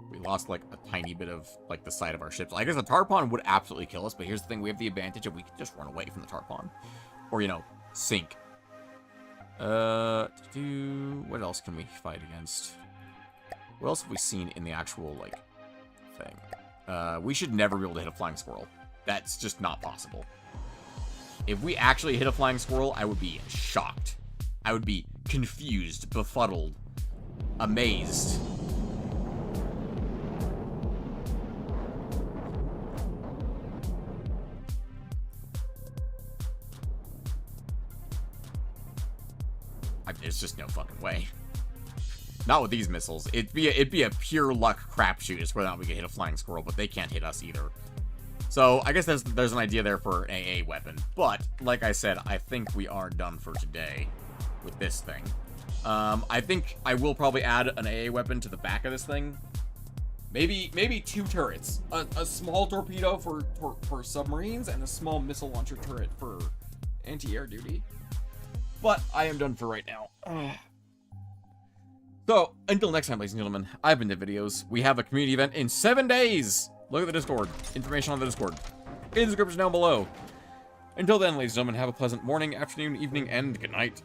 We lost, like, a tiny bit of, like, the side of our ships. I guess the Tarpon would absolutely kill us, but here's the thing. We have the advantage of we can just run away from the Tarpon. Or, you know, sink What else can we fight against? What else have we seen in the actual, like, thing? We should never be able to hit a flying squirrel. That's just not possible. If we actually hit a flying squirrel, I would be shocked. I would be confused, befuddled, amazed. There's just no fucking way. Not with these missiles. It'd be a pure luck crapshoot as to whether or not we can hit a flying squirrel, but they can't hit us either. So I guess there's an idea there for an AA weapon. But like I said, I think we are done for today with this thing. I think I will probably add an AA weapon to the back of this thing. Maybe 2 turrets. A small torpedo for submarines and a small missile launcher turret for anti-air duty. But I am done for right now. So, until next time, ladies and gentlemen, I've been to Videos. We have a community event in 7 days. Look at the Discord. Information on the Discord in the description down below. Until then, ladies and gentlemen, have a pleasant morning, afternoon, evening, and good night.